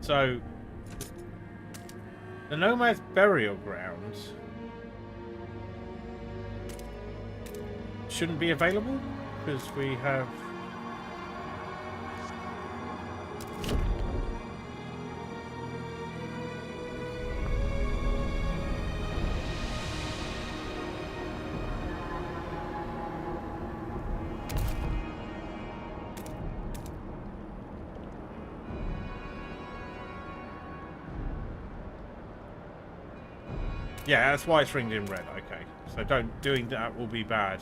So the nomad's burial ground shouldn't be available because we have yeah, that's why it's ringed in red. Okay, so doing that will be bad.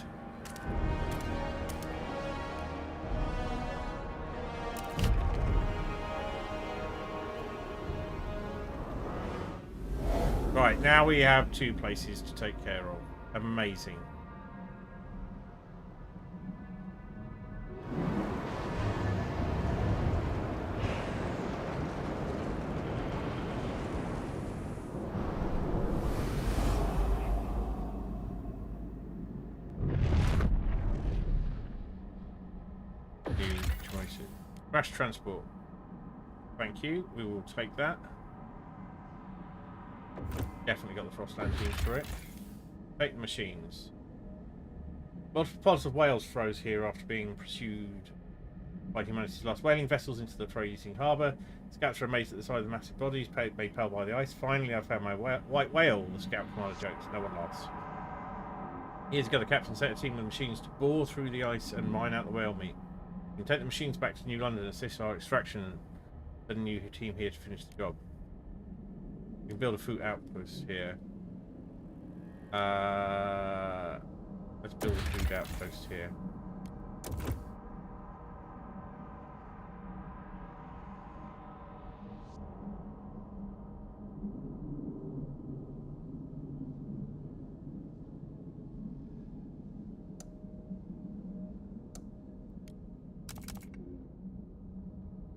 Right, now we have 2 places to take care of. Amazing. Crash transport. Thank you. We will take that. Definitely got the frost lanterns for it. Take the machines. Multiple pods of whales froze here after being pursued by humanity's last whaling vessels into the freezing harbour. Scouts are amazed at the size of the massive bodies made pale by the ice. Finally, I found my white whale, the scout commander jokes. No one laughs. Years ago, the captain sent a team of machines to bore through the ice and mine out the whale meat. You can take the machines back to New London and assist our extraction. Send a new team here to finish the job. You can build a food outpost here. Let's build a food outpost here.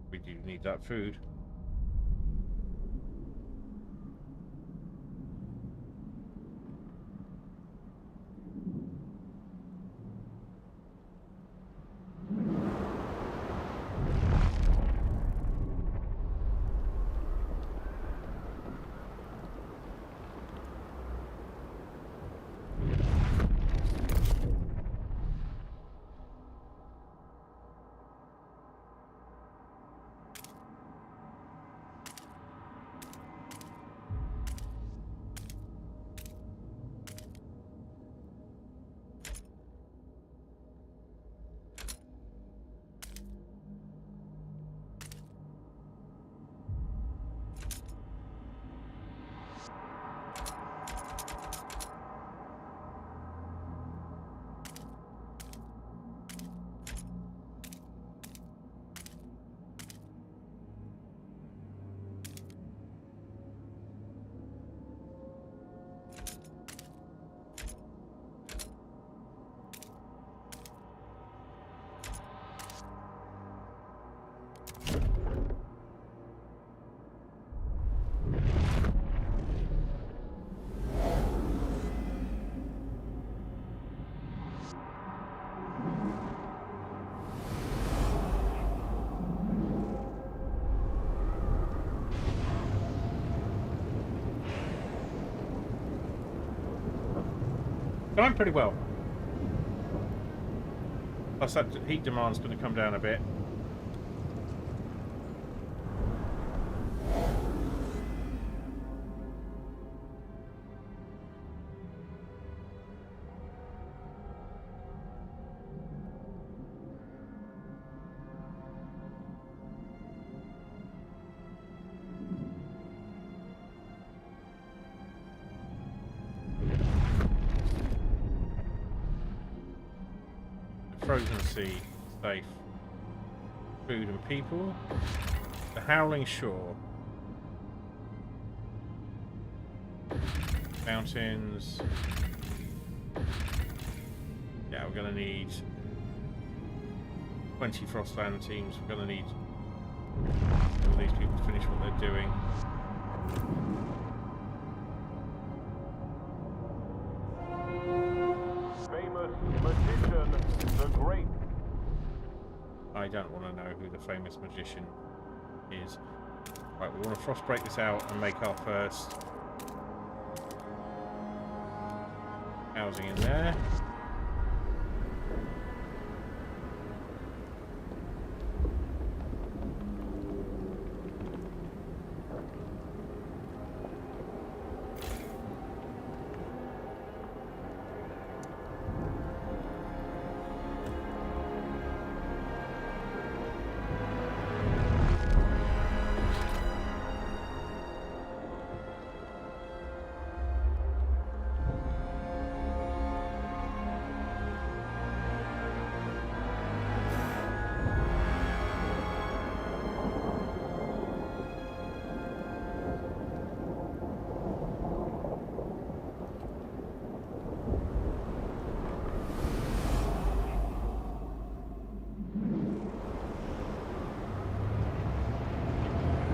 We do need that food. Going pretty well. Plus that heat demand's going to come down a bit. frozen sea, safe. Food and people. The howling shore. Mountains. Yeah, we're gonna need 20 Frostland teams. We're gonna need all these people to finish what they're doing. Famous magician, the Great. I don't want to know who the famous magician is. Right, we want to frost break this out and make our first housing in there.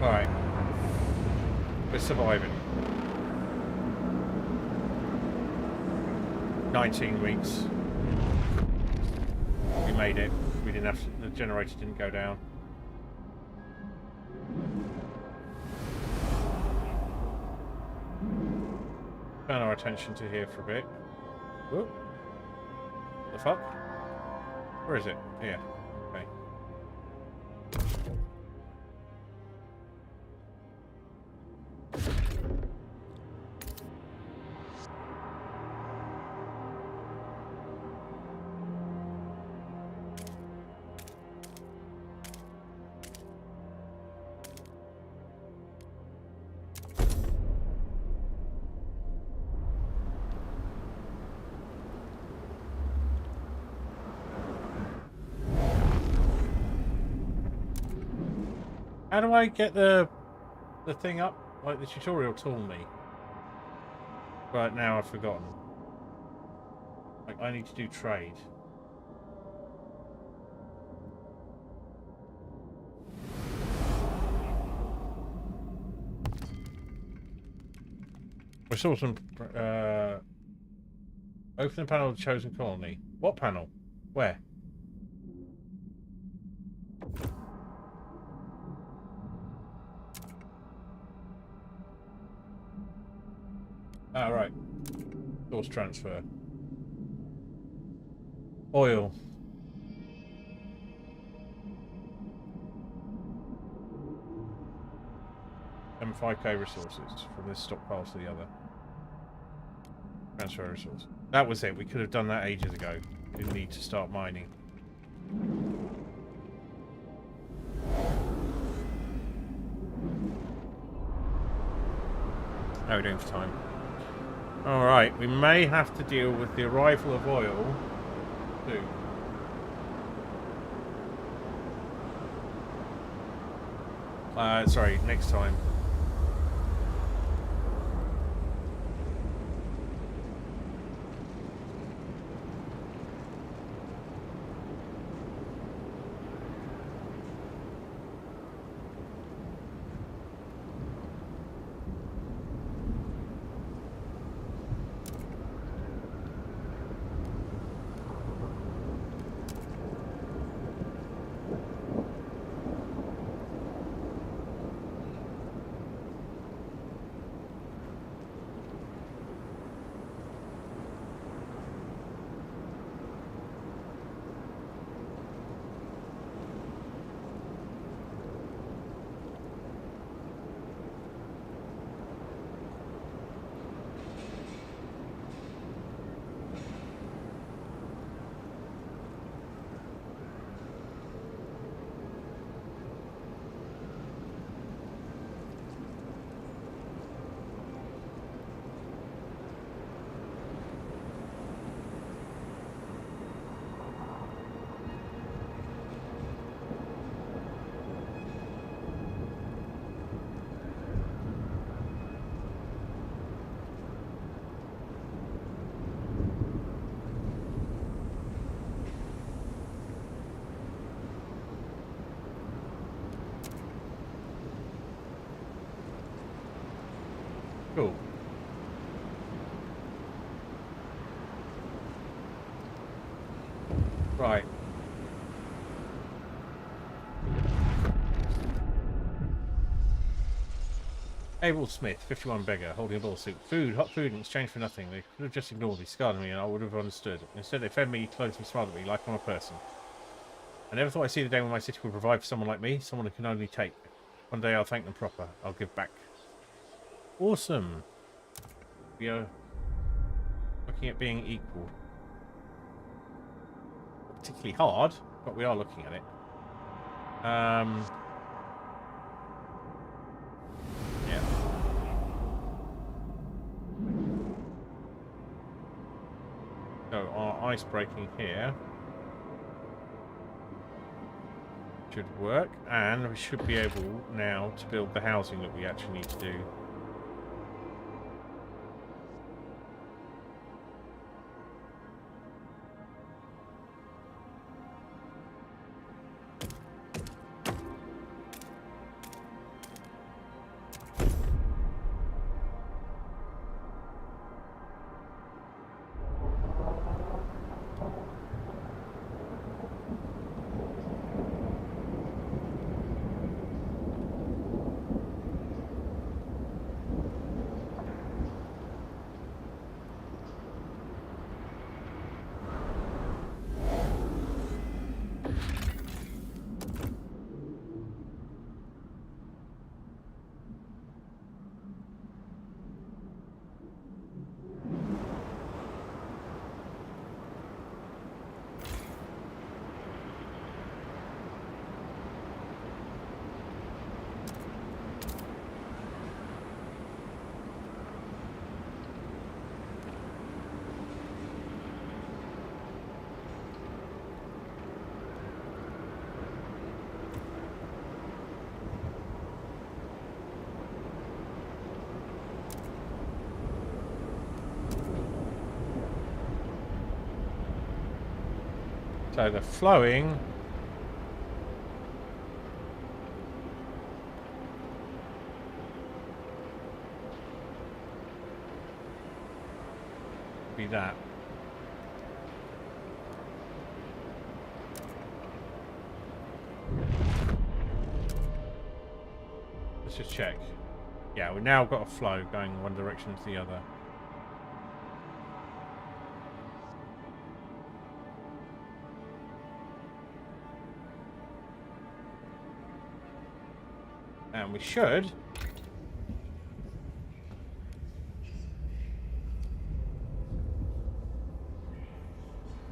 Alright. We're surviving. 19 weeks. We made it. We didn't have to, the generator didn't go down. Turn our attention to here for a bit. Whoop. The fuck? Where is it? Here. Okay. How do I get the thing up? Like the tutorial told me. But now I've forgotten. Like I need to do trade. We saw some open the panel of the chosen colony. What panel? Where? Ah, right. Source transfer. Oil. And 5k resources from this stockpile to the other. Transfer resources. That was it. We could have done that ages ago. We didn't need to start mining. How are we doing for time? Alright, we may have to deal with the arrival of oil soon. Sorry, next time. Right. Abel Smith, 51 beggar, holding a bowl of soup. Food, hot food in exchange for nothing. They could have just ignored me, scarred me, and I would have understood. Instead, they fed me, clothed me, smiled at me like I'm a person. I never thought I'd see the day when my city would provide for someone like me, someone who can only take. One day I'll thank them proper. I'll give back. Awesome. We are looking at being equal. Not particularly hard, but we are looking at it. Yeah. So our ice breaking here should work, and we should be able now to build the housing that we actually need to do. So the flowing be that. Let's just check. Yeah, we've now got a flow going one direction to the other. And we should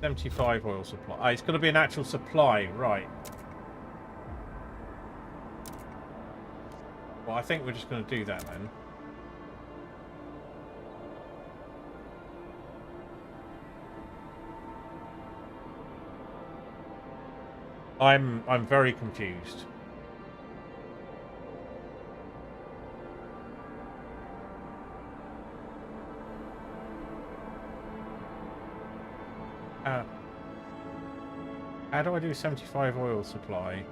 75 oil supply. Ah, it's got to be an actual supply, right. Well, I think we're just going to do that then. I'm very confused. How do I do 75 oil supply?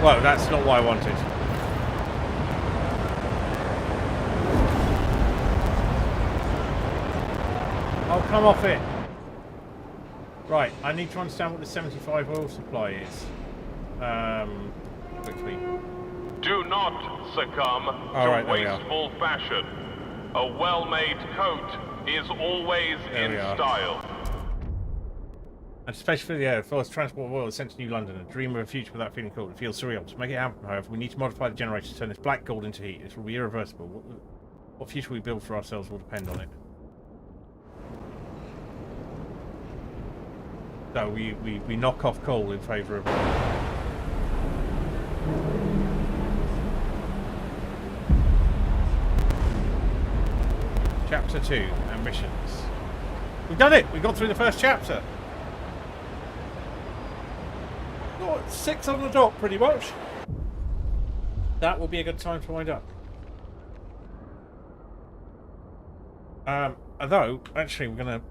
Well, that's not what I wanted. come off it. Right, I need to understand what the 75 oil supply is. Quickly. Do not succumb right, to there we are. wasteful fashion. A well-made coat is always There in we are. style. And especially for the air, first transport of oil sent to New London, a dream of a future without feeling cold. It feels surreal. To make it happen, however, we need to modify the generator to turn this black gold into heat. This will be irreversible. What future we build for ourselves will depend on it. So we knock off coal in favour of... Chapter 2, Ambitions. We've done it! We got through the first chapter. Oh, it's 6 on the dot, pretty much. That will be a good time to wind up. Although, actually, we're going to...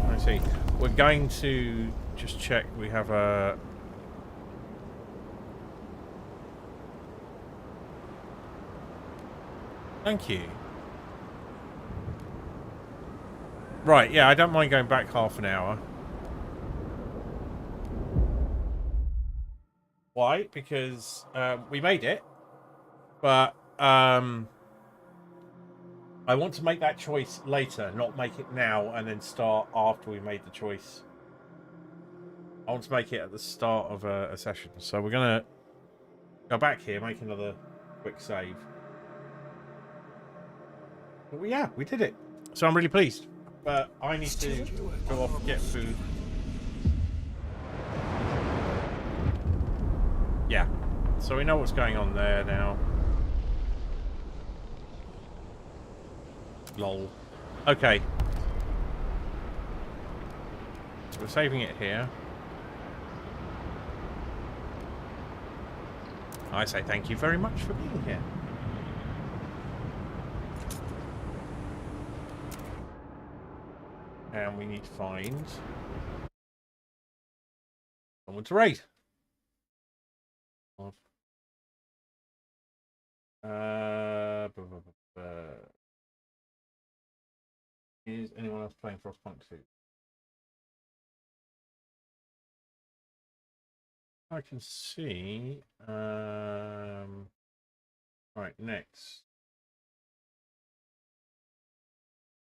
let's see. We're going to just check we have a... Thank you. Right, yeah, I don't mind going back half an hour. Why? Because we made it, but I want to make that choice later, not make it now and then start after we made the choice. I want to make it at the start of a session. So we're going to go back here, make another quick save. But yeah, we did it. So I'm really pleased. But I need to go off and get food. Yeah. So we know what's going on there now. Lol. Okay. So we're saving it here. I say thank you very much for being here. And we need to find someone to raid. Is anyone else playing Frostpunk 2? I can see. Right, next.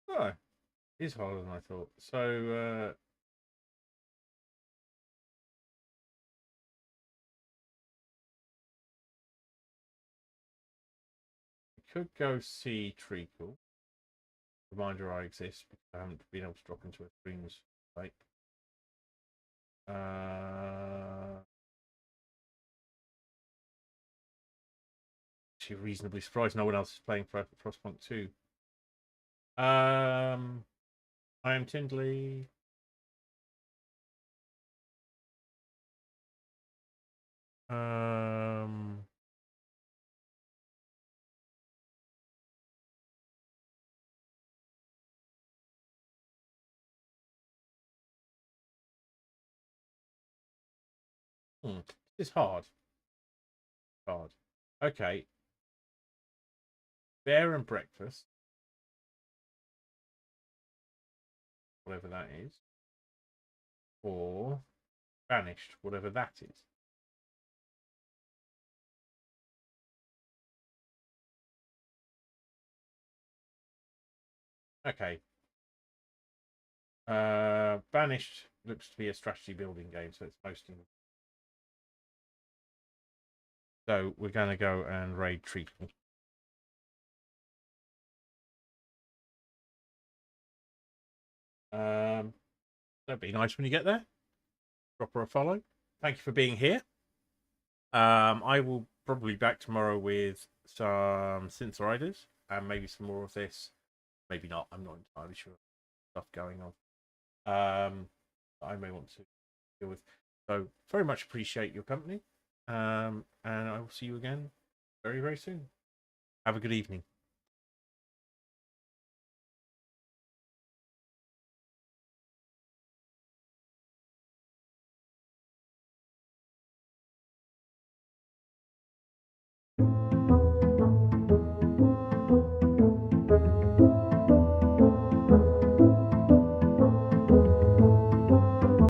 Oh, it is harder than I thought. So, we could go see Treacle. Reminder I exist because I haven't been able to drop into a stream's site. Actually, reasonably surprised no one else is playing Frostpunk 2. I am Tindley. It's hard. Hard. Okay. Bear and breakfast. Whatever that is. Or banished, whatever that is. Okay. Banished looks to be a strategy building game, so it's posting. So we're going to go and raid Treacle. That'd be nice when you get there. Drop her a follow. Thank you for being here. I will probably be back tomorrow with some Synth Riders and maybe some more of this. Maybe not. I'm not entirely sure. Stuff going on. I may want to deal with. So very much appreciate your company. And I will see you again very, very soon. Have a good evening.